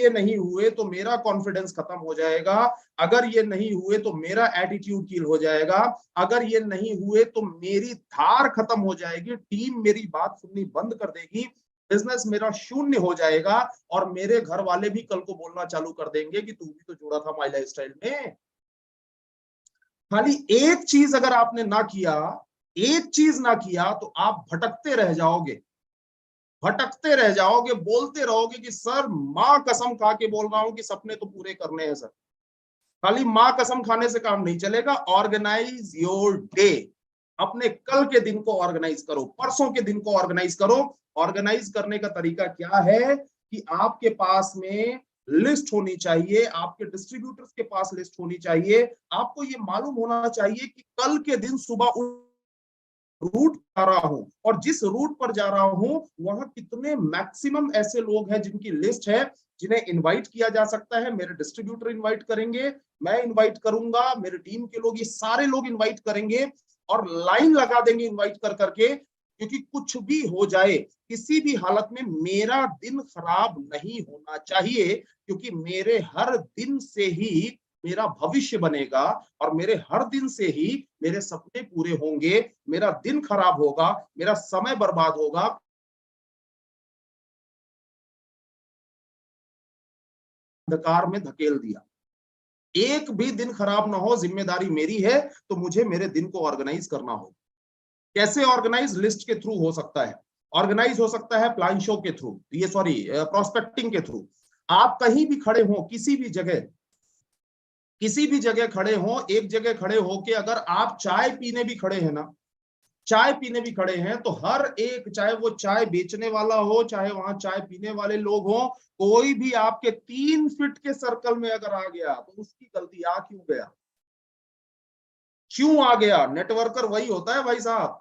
[SPEAKER 3] नहीं हुए तो मेरा कॉन्फिडेंस खत्म हो जाएगा, अगर ये नहीं हुए तो मेरा एटीट्यूड किल हो जाएगा, अगर ये नहीं हुए तो मेरी धार खत्म हो जाएगी, टीम मेरी बात सुननी बंद कर देगी, बिजनेस मेरा शून्य हो जाएगा और मेरे घर वाले भी कल को बोलना चालू कर देंगे कि तू भी तो जुड़ा था माई लाइफस्टाइल में। खाली एक चीज अगर आपने ना किया, एक चीज ना किया तो आप भटकते रह जाओगे, बोलते रहोगे कि सर मां कसम खा के बोल रहा हूं कि सपने तो पूरे करने हैं सर। खाली मां कसम खाने से काम नहीं चलेगा। ऑर्गेनाइज योर डे, अपने कल के दिन को ऑर्गेनाइज करो, परसों के दिन को ऑर्गेनाइज करो। ऑर्गेनाइज करने का तरीका क्या है कि आपके पास में लिस्ट होनी चाहिए, आपके डिस्ट्रीब्यूटर्स के पास लिस्ट होनी चाहिए। आपको ये मालूम होना चाहिए कि कल के दिन सुबह रूट जा रहा हूं और जिस रूट पर जा रहा हूं वहां कितने मैक्सिमम ऐसे लोग हैं जिनकी लिस्ट है, जिन्हें इनवाइट किया जा सकता है। मेरे डिस्ट्रीब्यूटर इनवाइट करेंगे, मैं इनवाइट करूंगा, मेरे टीम के लोग, ये सारे लोग इनवाइट करेंगे और लाइन लगा देंगे इनवाइट कर करके। क्योंकि कुछ भी हो जाए, किसी भी हालत में मेरा दिन खराब नहीं होना चाहिए, क्योंकि मेरे हर दिन से ही मेरा भविष्य बनेगा और मेरे हर दिन से ही मेरे सपने पूरे होंगे। मेरा दिन खराब होगा, मेरा समय बर्बाद होगा, अंधकार में धकेल दिया। एक भी दिन खराब ना हो, जिम्मेदारी मेरी है, तो मुझे मेरे दिन को ऑर्गेनाइज करना होगा। कैसे ऑर्गेनाइज? लिस्ट के थ्रू हो सकता है, ऑर्गेनाइज हो सकता है प्लान शो के थ्रू, ये सॉरी प्रोस्पेक्टिंग के थ्रू। आप कहीं भी खड़े हो, किसी भी जगह खड़े हो, एक जगह खड़े हो के अगर आप चाय पीने भी खड़े हैं ना, चाय पीने भी खड़े हैं, तो हर एक, चाहे वो चाय बेचने वाला हो, चाहे वहां चाय पीने वाले लोग हो, कोई भी आपके 3 फीट के सर्कल में अगर आ गया तो उसकी गलती। आ क्यों गया? क्यों आ गया? नेटवर्कर वही होता है भाई साहब।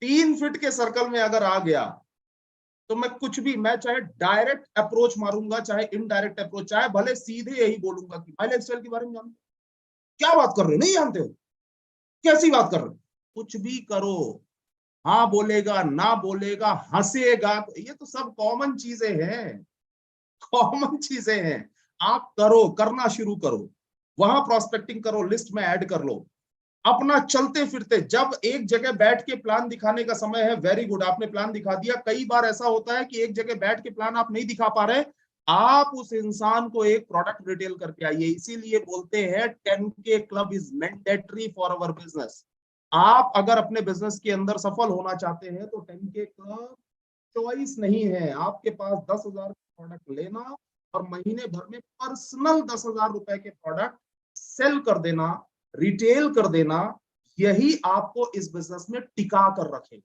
[SPEAKER 3] 3 फीट के सर्कल में अगर आ गया तो मैं कुछ भी, मैं चाहे डायरेक्ट अप्रोच मारूंगा, चाहे इनडायरेक्ट अप्रोच, चाहे भले सीधे यही बोलूंगा कि भाई लाइफस्टाइल के बारे में जानते हो? क्या बात कर रहे हो? नहीं जानते हो? कैसी बात कर रहे हो? कुछ भी करो, हाँ बोलेगा, ना बोलेगा, हंसेगा, ये तो सब कॉमन चीजें हैं, कॉमन चीजें हैं। आप करो, करना शुरू करो, वहां प्रोस्पेक्टिंग करो, लिस्ट में ऐड कर लो। अपना चलते फिरते, जब एक जगह बैठ के प्लान दिखाने का समय है, वेरी गुड, आपने प्लान दिखा दिया। कई बार ऐसा होता है कि एक जगह बैठ के प्लान आप नहीं दिखा पा रहे, आप उस इंसान को एक प्रोडक्ट रिटेल करके आइए। इसीलिए बोलते हैं 10K club is mandatory for our business. आप अगर अपने बिजनेस के अंदर सफल होना चाहते हैं तो 10K क्लब चॉइस नहीं है। आपके पास 10,000 प्रोडक्ट लेना और महीने भर में पर्सनल 10,000 रुपए के प्रोडक्ट सेल कर देना, रिटेल कर देना, यही आपको इस बिजनेस में टिका कर रखेगा।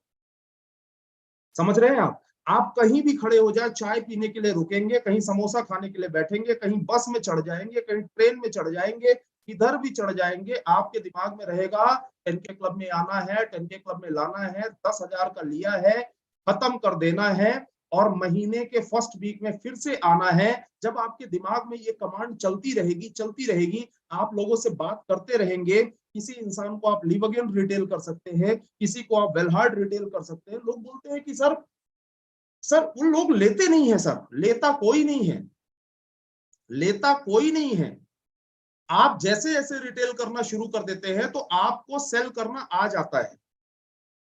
[SPEAKER 3] समझ रहे हैं आप कहीं भी खड़े हो जाए, चाय पीने के लिए रुकेंगे, कहीं समोसा खाने के लिए बैठेंगे, कहीं बस में चढ़ जाएंगे, कहीं ट्रेन में चढ़ जाएंगे, इधर भी चढ़ जाएंगे, आपके दिमाग में रहेगा 10K क्लब में आना है, 10K क्लब में लाना है, 10,000 का लिया है, खत्म कर देना है और महीने के फर्स्ट वीक में फिर से आना है। जब आपके दिमाग में ये कमांड चलती रहेगी, आप लोगों से बात करते रहेंगे। किसी इंसान को आप लिव अगेन रिटेल कर सकते हैं, किसी को आप वेलहार्ड रिटेल कर सकते हैं। लोग बोलते हैं कि सर उन लोग लेते नहीं है। सर, लेता कोई नहीं है, लेता कोई नहीं है। आप जैसे जैसे रिटेल करना शुरू कर देते हैं तो आपको सेल करना आ जाता है।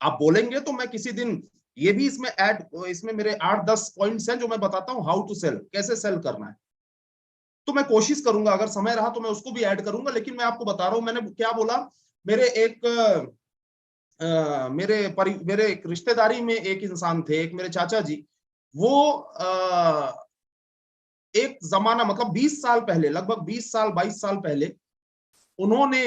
[SPEAKER 3] आप बोलेंगे तो मैं किसी दिन ये भी इसमें मेरे 8-10 पॉइंट्स हैं जो मैं बताता हूं, हाउ टू सेल, कैसे सेल करना है। तो मैं कोशिश करूंगा, अगर समय रहा तो मैं उसको भी ऐड करूंगा। लेकिन मैं आपको बता रहा हूं, मैंने क्या बोला, मेरे एक रिश्तेदारी में एक इंसान थे, एक मेरे चाचा जी। वो एक जमाना, मतलब 20 साल पहले, लगभग 20 साल 22 साल पहले, उन्होंने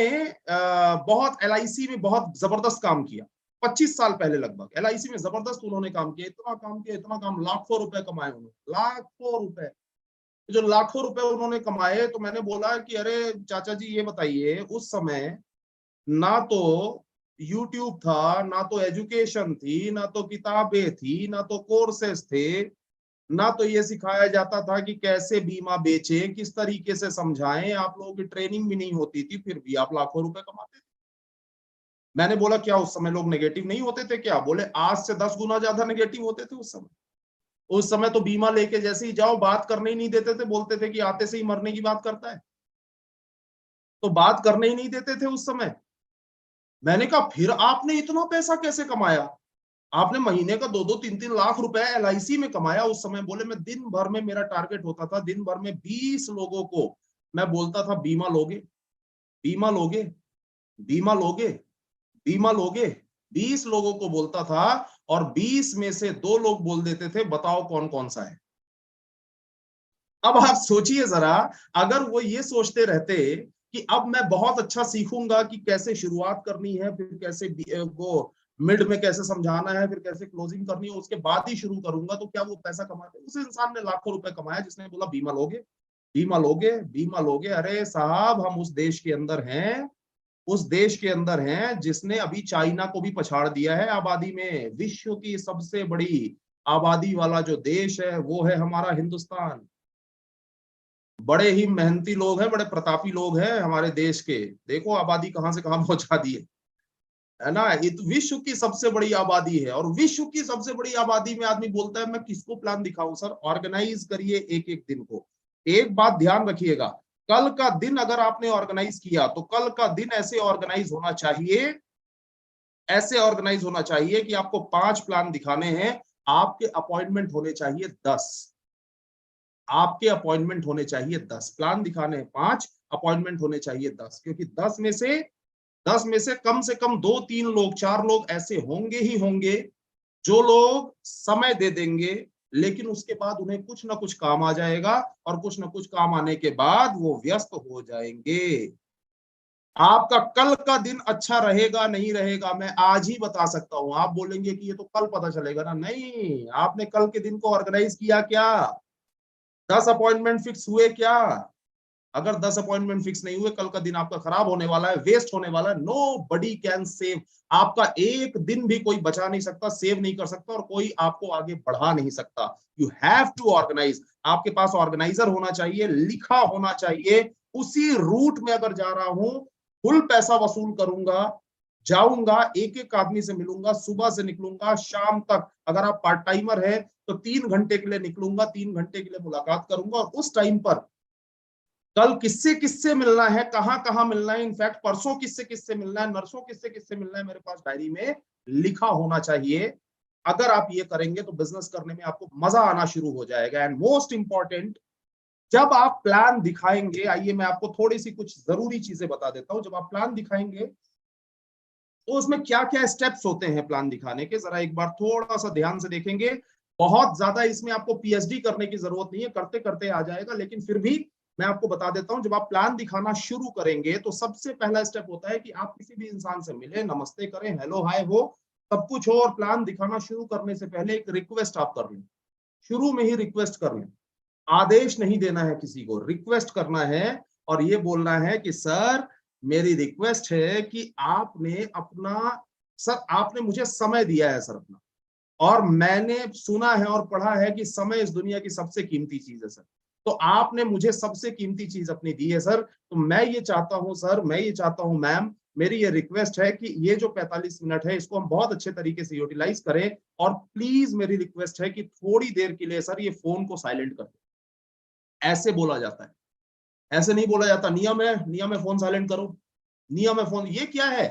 [SPEAKER 3] बहुत LIC में बहुत जबरदस्त काम किया। 25 साल पहले लगभग LIC में जबरदस्त उन्होंने काम किया, इतना काम, लाखों रुपए कमाए उन्होंने, लाखों रुपए। जो लाखों रुपए उन्होंने कमाए, तो मैंने बोला कि अरे चाचा जी ये बताइए, उस समय ना तो YouTube था, ना तो एजुकेशन थी, ना तो किताबें थी, ना तो कोर्सेस थे, ना तो ये सिखाया जाता था कि कैसे बीमा बेचें, किस तरीके से समझाएं, आप लोगों की ट्रेनिंग भी नहीं होती थी, फिर भी आप लाखों रुपए कमाते थे। मैंने बोला क्या उस समय लोग नेगेटिव नहीं होते थे क्या? बोले आज से 10 गुना ज्यादा नेगेटिव होते थे उस समय। उस समय तो बीमा लेके जैसे ही जाओ, बात करने ही नहीं देते थे, बोलते थे कि आते से ही मरने की बात करता है, तो बात करने ही नहीं देते थे उस समय। मैंने कहा फिर आपने इतना पैसा कैसे कमाया? आपने महीने का 2-2 3-3 लाख रुपए LIC में कमाया उस समय। बोले मैं दिन भर में, मेरा टारगेट होता था दिन भर में 20 लोगों को मैं बोलता था बीमा लोगे, बीमा लोगे, बीमा लोगे, बीमा लोगे। 20 लोगों को बोलता था और 20 में से 2 लोग बोल देते थे बताओ कौन कौन सा है। अब आप सोचिए जरा, अगर वो ये सोचते रहते कि अब मैं बहुत अच्छा सीखूंगा कि कैसे शुरुआत करनी है, फिर कैसे वो मिड में कैसे समझाना है, फिर कैसे क्लोजिंग करनी है, उसके बाद ही शुरू करूंगा, तो क्या वो पैसा कमाते? उस इंसान ने लाखों रुपए कमाया जिसने बोला बीमा लोगे, बीमा लोगे, बीमा लोगे। अरे साहब, हम उस देश के अंदर हैं, उस देश के अंदर हैं जिसने अभी चाइना को भी पछाड़ दिया है आबादी में। विश्व की सबसे बड़ी आबादी वाला जो देश है वो है हमारा हिंदुस्तान। बड़े ही मेहनती लोग हैं, बड़े प्रतापी लोग हैं हमारे देश के। देखो आबादी कहां से कहां पहुंचा दी है। है ना, ये तो विश्व की सबसे बड़ी आबादी है, और विश्व की सबसे बड़ी आबादी में आदमी बोलता है मैं किसको प्लान दिखाऊं सर। ऑर्गेनाइज करिए एक एक दिन को। एक बात ध्यान रखिएगा, कल का दिन अगर आपने ऑर्गेनाइज किया तो कल का दिन ऐसे ऑर्गेनाइज होना चाहिए, ऐसे ऑर्गेनाइज होना चाहिए कि आपको 5 प्लान दिखाने हैं, आपके अपॉइंटमेंट होने चाहिए 10। आपके अपॉइंटमेंट होने चाहिए 10, प्लान दिखाने हैं 5, अपॉइंटमेंट होने चाहिए 10, क्योंकि 10 में से कम 2-3 लोग 4 लोग ऐसे होंगे ही होंगे जो लोग समय दे देंगे, लेकिन उसके बाद उन्हें कुछ ना कुछ काम आ जाएगा, और कुछ ना कुछ काम आने के बाद वो व्यस्त हो जाएंगे। आपका कल का दिन अच्छा रहेगा नहीं रहेगा मैं आज ही बता सकता हूं। आप बोलेंगे कि ये तो कल पता चलेगा ना, नहीं, आपने कल के दिन को ऑर्गेनाइज किया क्या? 10 अपॉइंटमेंट फिक्स हुए क्या? अगर 10 अपॉइंटमेंट फिक्स नहीं हुए, कल का दिन आपका खराब होने वाला है, वेस्ट होने वाला है। नो बडी कैन सेव, आपका एक दिन भी कोई बचा नहीं सकता, सेव नहीं कर सकता, और कोई आपको आगे बढ़ा नहीं सकता। You have to organise. आपके पास ऑर्गेनाइजर होना चाहिए, लिखा होना चाहिए। उसी रूट में अगर जा रहा हूं, फुल पैसा वसूल करूंगा, जाऊंगा, एक एक आदमी से मिलूंगा, सुबह से निकलूंगा शाम तक। अगर आप पार्ट टाइमर है तो 3 घंटे के लिए निकलूंगा, 3 घंटे के लिए मुलाकात करूंगा, और उस टाइम पर कल किससे किससे मिलना है, कहां कहां मिलना है, इनफैक्ट परसों किससे किससे मिलना है, नर्सों किससे किससे मिलना है, मेरे पास डायरी में लिखा होना चाहिए। अगर आप ये करेंगे तो बिजनेस करने में आपको मजा आना शुरू हो जाएगा। एंड मोस्ट इंपॉर्टेंट, जब आप प्लान दिखाएंगे, आइए मैं आपको थोड़ी सी कुछ जरूरी चीजें बता देता हूं। जब आप प्लान दिखाएंगे तो उसमें क्या क्या स्टेप्स होते हैं प्लान दिखाने के, जरा एक बार थोड़ा सा ध्यान से देखेंगे। बहुत ज्यादा इसमें आपको पीएचडी करने की जरूरत नहीं है, करते करते आ जाएगा, लेकिन फिर भी मैं आपको बता देता हूं। जब आप प्लान दिखाना शुरू करेंगे तो सबसे पहला स्टेप होता है कि आप किसी भी इंसान से मिले, नमस्ते करें, हेलो हाय हो, सब कुछ हो, और प्लान दिखाना शुरू करने से पहले एक रिक्वेस्ट आप कर लें। शुरू में ही रिक्वेस्ट कर लें, आदेश नहीं देना है किसी को, रिक्वेस्ट करना है, और ये बोलना है कि सर मेरी रिक्वेस्ट है कि आपने अपना, सर आपने मुझे समय दिया है सर अपना, और मैंने सुना है और पढ़ा है कि समय इस दुनिया की सबसे कीमती चीज है सर। तो आपने मुझे सबसे कीमती चीज अपनी दी है सर, तो मैं ये चाहता हूं सर, मैं ये चाहता हूं मैम, मेरी ये रिक्वेस्ट है कि ये जो 45 मिनट है इसको हम बहुत अच्छे तरीके से यूटिलाइज करें, और प्लीज मेरी रिक्वेस्ट है कि थोड़ी देर के लिए सर ये फोन को साइलेंट कर दें। ऐसे बोला जाता है, ऐसे नहीं बोला जाता। नियम है फोन साइलेंट करो, नियम है फोन, ये क्या है,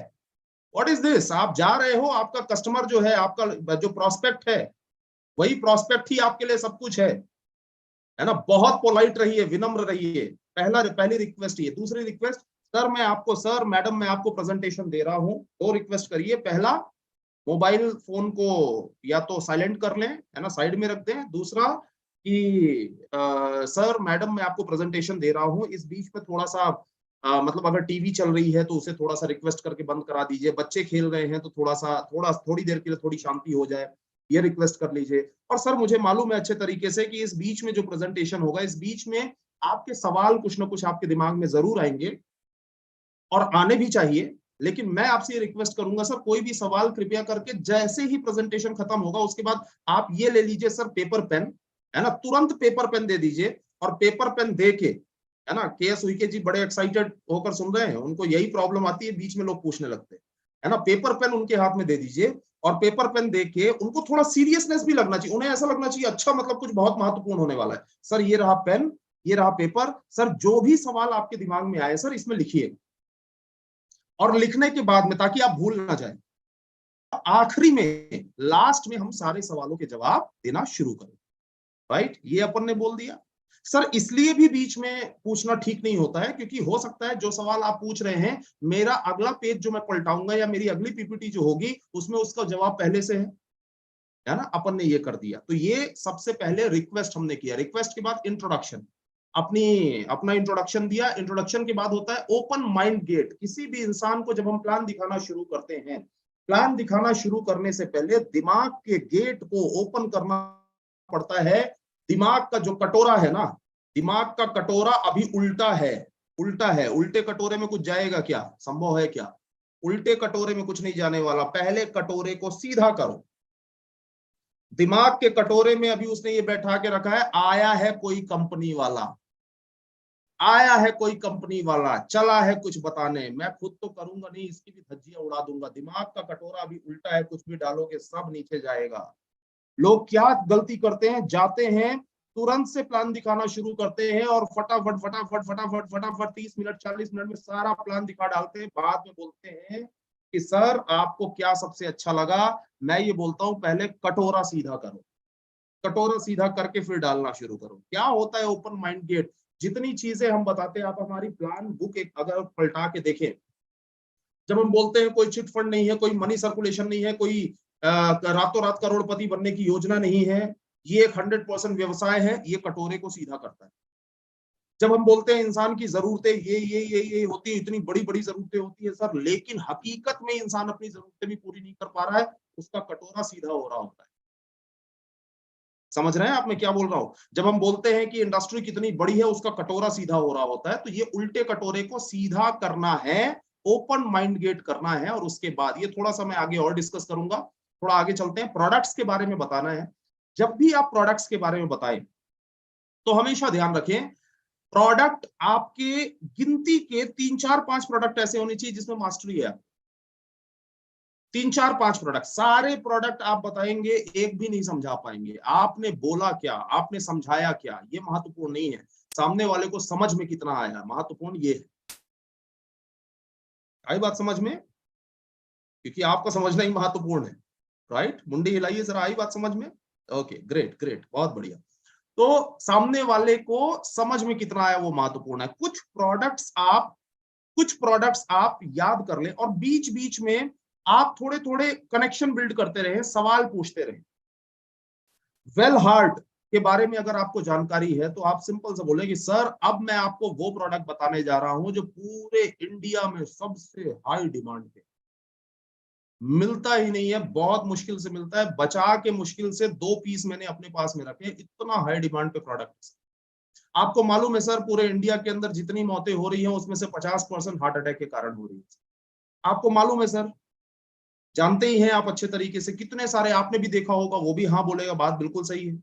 [SPEAKER 3] व्हाट इज दिस? आप जा रहे हो, आपका कस्टमर जो है, आपका जो प्रोस्पेक्ट है, वही प्रोस्पेक्ट ही आपके लिए सब कुछ है ना। बहुत पोलाइट रहिए, विनम्र रहिए, पहली रिक्वेस्ट ये। दूसरी रिक्वेस्ट, सर मैं आपको, सर मैडम मैं आपको प्रेजेंटेशन दे रहा हूं, दो रिक्वेस्ट करिए। पहला, मोबाइल फोन को या तो साइलेंट कर लें, है ना, साइड में रख दें। दूसरा कि सर मैडम मैं आपको प्रेजेंटेशन दे रहा हूं, इस बीच में थोड़ा सा मतलब अगर टीवी चल रही है तो उसे थोड़ा सा रिक्वेस्ट करके बंद करा दीजिए, बच्चे खेल रहे हैं तो थोड़ी देर के लिए थोड़ी शांति हो जाए, ये रिक्वेस्ट कर लीजिए। और सर मुझे मालूम है अच्छे तरीके से कि इस बीच में जो प्रेजेंटेशन होगा, इस बीच में आपके सवाल कुछ ना कुछ आपके दिमाग में जरूर आएंगे, और आने भी चाहिए, लेकिन मैं आपसे ये रिक्वेस्ट करूंगा सर कोई भी सवाल कृपया करके जैसे ही प्रेजेंटेशन खत्म होगा उसके बाद आप ये ले लीजिए सर पेपर पेन, है ना, तुरंत पेपर पेन दे दीजिए। और पेपर पेन दे के, है ना, के.एस. उइके जी बड़े एक्साइटेड होकर सुन रहे हैं, उनको यही प्रॉब्लम आती है, बीच में लोग पूछने लगते हैं, है ना। पेपर पेन उनके हाथ में दे दीजिए, और पेपर पेन दे के उनको थोड़ा सीरियसनेस भी लगना चाहिए, उन्हें ऐसा लगना चाहिए अच्छा मतलब कुछ बहुत महत्वपूर्ण होने वाला है। सर ये रहा पेन, ये रहा पेपर, सर जो भी सवाल आपके दिमाग में आए सर इसमें लिखिए, और लिखने के बाद में, ताकि आप भूल ना जाए, आखिरी में, लास्ट में हम सारे सवालों के जवाब देना शुरू करें। राइट, ये अपन ने बोल दिया। सर इसलिए भी बीच में पूछना ठीक नहीं होता है क्योंकि हो सकता है जो सवाल आप पूछ रहे हैं, मेरा अगला पेज जो मैं पलटाऊंगा या मेरी अगली पीपीटी जो होगी उसमें उसका जवाब पहले से है ना। अपन ने ये कर दिया, तो ये सबसे पहले रिक्वेस्ट हमने किया। रिक्वेस्ट के बाद इंट्रोडक्शन, अपना इंट्रोडक्शन दिया। इंट्रोडक्शन के बाद होता है ओपन माइंड गेट। किसी भी इंसान को जब हम प्लान दिखाना शुरू करते हैं, प्लान दिखाना शुरू करने से पहले दिमाग के गेट को ओपन करना पड़ता है। दिमाग का जो कटोरा है ना, दिमाग का कटोरा अभी उल्टा है, उल्टे कटोरे में कुछ जाएगा क्या? संभव है क्या? उल्टे कटोरे में कुछ नहीं जाने वाला। पहले कटोरे को सीधा करो। दिमाग के कटोरे में अभी उसने ये बैठा के रखा है, आया है कोई कंपनी वाला, आया है कोई कंपनी वाला, चला है कुछ बताने, मैं खुद तो करूंगा नहीं, इसकी भी धज्जियां उड़ा दूंगा, दिमाग का कटोरा भी उल्टा है, कुछ भी डालोगे सब नीचे जाएगा। लोग क्या गलती करते हैं, जाते हैं तुरंत से प्लान दिखाना शुरू करते हैं और फटाफट फटाफट फटाफट फटाफट 30 मिनट 40 मिनट में सारा प्लान दिखा डालते हैं। बाद में बोलते हैं कि सर आपको क्या सबसे अच्छा लगा। मैं ये बोलता हूं पहले कटोरा सीधा करो, कटोरा सीधा करके फिर डालना शुरू करो। क्या होता है ओपन माइंड गेट, जितनी चीजें हम बताते हैं, आप हमारी प्लान बुक एक अगर पलटा के देखें, जब हम बोलते हैं कोई चिट फंड नहीं है, कोई मनी सर्कुलेशन नहीं है, कोई रातों रात करोड़पति बनने की योजना नहीं है, ये एक 100% व्यवसाय है, ये कटोरे को सीधा करता है। जब हम बोलते हैं इंसान की जरूरतें ये होती है, इतनी बड़ी बड़ी जरूरतें होती है सर, लेकिन हकीकत में इंसान अपनी जरूरतें भी पूरी नहीं कर पा रहा है, उसका कटोरा सीधा हो रहा होता है। समझ रहे हैं आप मैं क्या बोल रहा हूं? जब हम बोलते हैं कि इंडस्ट्री कितनी बड़ी है, उसका कटोरा सीधा हो रहा होता है, तो ये उल्टे कटोरे को सीधा करना है, ओपन माइंड गेट करना है। और उसके बाद ये थोड़ा सा मैं आगे और डिस्कस करूंगा, थोड़ा आगे चलते हैं, प्रोडक्ट्स के बारे में बताना है। जब भी आप प्रोडक्ट्स के बारे में बताएं तो हमेशा ध्यान रखें, प्रोडक्ट आपके गिनती के 3-4-5 प्रोडक्ट ऐसे होने चाहिए जिसमें मास्टरी है। 3-4-5 प्रोडक्ट, सारे प्रोडक्ट आप बताएंगे एक भी नहीं समझा पाएंगे। आपने बोला क्या, आपने समझाया क्या, ये महत्वपूर्ण नहीं है, सामने वाले को समझ में कितना आया, महत्वपूर्ण ये है। आई बात समझ में? क्योंकि आपका समझना ही महत्वपूर्ण है, राइट? मुंडी हिलाइए जरा, आई बात समझ में? ओके, ग्रेट ग्रेट, बहुत बढ़िया। तो सामने वाले को समझ में कितना आया वो महत्वपूर्ण है। कुछ प्रोडक्ट्स आप याद कर लें और बीच बीच में आप थोड़े थोड़े कनेक्शन बिल्ड करते रहे, सवाल पूछते रहे। वेल हार्ट के बारे में अगर आपको जानकारी है तो आप सिंपल से बोले कि सर अब मैं आपको वो प्रोडक्ट बताने जा रहा हूं जो पूरे इंडिया में सबसे हाई डिमांड पे, मिलता ही नहीं है, बहुत मुश्किल से मिलता है, बचा के मुश्किल से 2 पीस मैंने अपने पास में रखे, इतना हाई डिमांड पे प्रोडक्ट। आपको मालूम है सर पूरे इंडिया के अंदर जितनी मौतें हो रही हैं उसमें से 50% हार्ट अटैक के कारण हो रही है। आपको मालूम है सर, जानते ही हैं आप अच्छे तरीके से, कितने सारे आपने भी देखा होगा, वो भी हाँ बोलेगा, बात बिल्कुल सही है।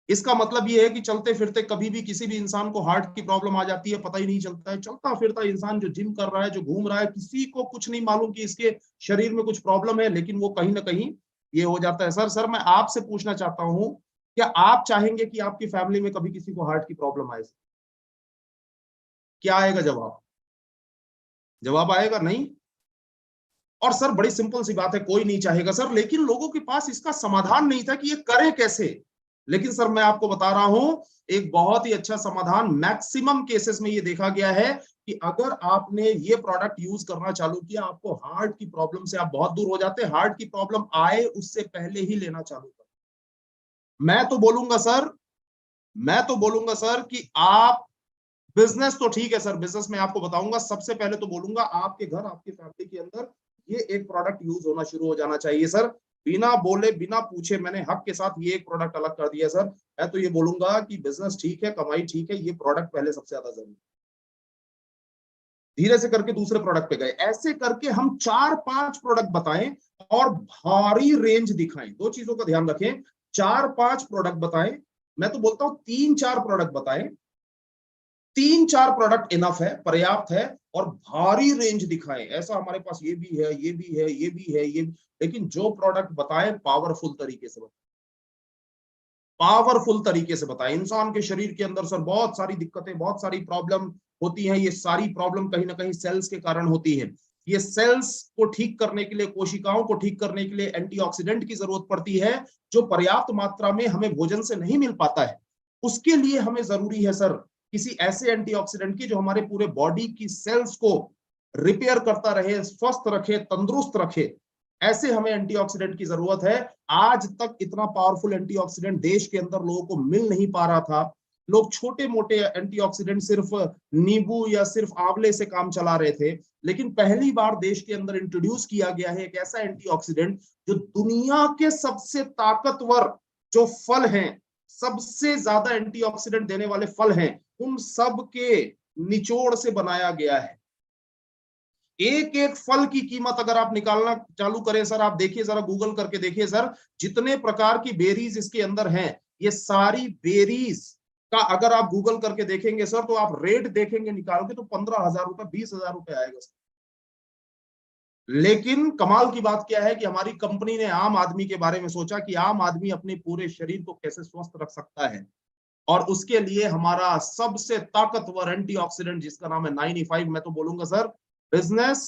[SPEAKER 3] इसका मतलब ये है कि चलते फिरते कभी भी किसी भी इंसान को हार्ट की प्रॉब्लम आ जाती है, पता ही नहीं चलता है। चलता फिरता इंसान जो जिम कर रहा है, जो घूम रहा है, किसी को कुछ नहीं मालूम कि इसके शरीर में कुछ प्रॉब्लम है, लेकिन वो कहीं ना कहीं ये हो जाता है। सर मैं आपसे पूछना चाहता हूं, क्या आप चाहेंगे कि आपकी फैमिली में कभी किसी को हार्ट की प्रॉब्लम आए? क्या आएगा जवाब? जवाब आएगा नहीं। और सर बड़ी सिंपल सी बात है, कोई नहीं चाहेगा सर, लेकिन लोगों के पास इसका समाधान नहीं था कि ये करें कैसे। लेकिन सर मैं आपको बता रहा हूं एक बहुत ही अच्छा समाधान, मैक्सिमम केसेस में ये देखा गया है कि अगर आपने ये प्रोडक्ट यूज करना चालू किया, आपको हार्ट की प्रॉब्लम से आप बहुत दूर हो जाते। हार्ट की प्रॉब्लम आए उससे पहले ही लेना चालू कर। मैं तो बोलूंगा सर कि आप बिजनेस तो ठीक है सर, बिजनेस में आपको बताऊंगा, सबसे पहले तो बोलूंगा आपके घर, आपकी फैमिली के अंदर ये एक प्रोडक्ट यूज होना शुरू हो जाना चाहिए सर। बिना बोले बिना पूछे मैंने हक के साथ ये एक प्रोडक्ट अलग कर दिया सर। मैं तो ये बोलूंगा कि बिजनेस ठीक है, कमाई ठीक है, ये प्रोडक्ट पहले सबसे ज्यादा जरूरी। धीरे से करके दूसरे प्रोडक्ट पे गए, ऐसे करके हम 4-5 प्रोडक्ट बताएं और भारी रेंज दिखाएं। 2 चीजों का ध्यान रखें, 4-5 प्रोडक्ट बताएं, मैं तो बोलता हूं 3-4 प्रोडक्ट बताएं, 3-4 प्रोडक्ट इनफ है, पर्याप्त है, और भारी रेंज दिखाएं। ऐसा हमारे पास ये भी है, ये भी है, ये भी है, ये भी, लेकिन जो प्रोडक्ट बताएं पावरफुल तरीके से बताएं, पावरफुल तरीके से बताएं। इंसान के शरीर के अंदर सर बहुत सारी दिक्कतें, बहुत सारी प्रॉब्लम होती हैं, ये सारी प्रॉब्लम कहीं ना कहीं सेल्स के कारण होती है। ये सेल्स को ठीक करने के लिए, कोशिकाओं को ठीक करने के लिए एंटीऑक्सीडेंट की जरूरत पड़ती है, जो पर्याप्त मात्रा में हमें भोजन से नहीं मिल पाता है। उसके लिए हमें जरूरी है सर किसी ऐसे एंटीऑक्सीडेंट की जो हमारे पूरे बॉडी की सेल्स को रिपेयर करता रहे, स्वस्थ रखे, तंदुरुस्त रखे। ऐसे हमें एंटीऑक्सीडेंट की जरूरत है। आज तक इतना पावरफुल एंटीऑक्सीडेंट देश के अंदर लोगों को मिल नहीं पा रहा था। लोग छोटे मोटे एंटीऑक्सीडेंट सिर्फ नींबू या सिर्फ आंवले से काम चला रहे थे, लेकिन पहली बार देश के अंदर इंट्रोड्यूस किया गया है एक ऐसा एंटीऑक्सीडेंट जो दुनिया के सबसे ताकतवर जो फल हैं, सबसे ज्यादा एंटीऑक्सीडेंट देने वाले फल हैं, उन सब के निचोड़ से बनाया गया है। एक एक फल की कीमत अगर आप निकालना चालू करें सर, आप देखिए जरा, गूगल करके देखिए सर, जितने प्रकार की बेरीज इसके अंदर हैं, ये सारी बेरीज का अगर आप गूगल करके देखेंगे सर, तो आप रेट देखेंगे निकालोगे तो 15,000 रुपए 20,000 रुपए आएगा सर। लेकिन कमाल की बात क्या है कि हमारी कंपनी ने आम आदमी के बारे में सोचा कि आम आदमी अपने पूरे शरीर को कैसे स्वस्थ रख सकता है, और उसके लिए हमारा सबसे ताकतवर एंटीऑक्सीडेंट जिसका नाम है 9E5। मैं तो बोलूंगा सर, बिजनेस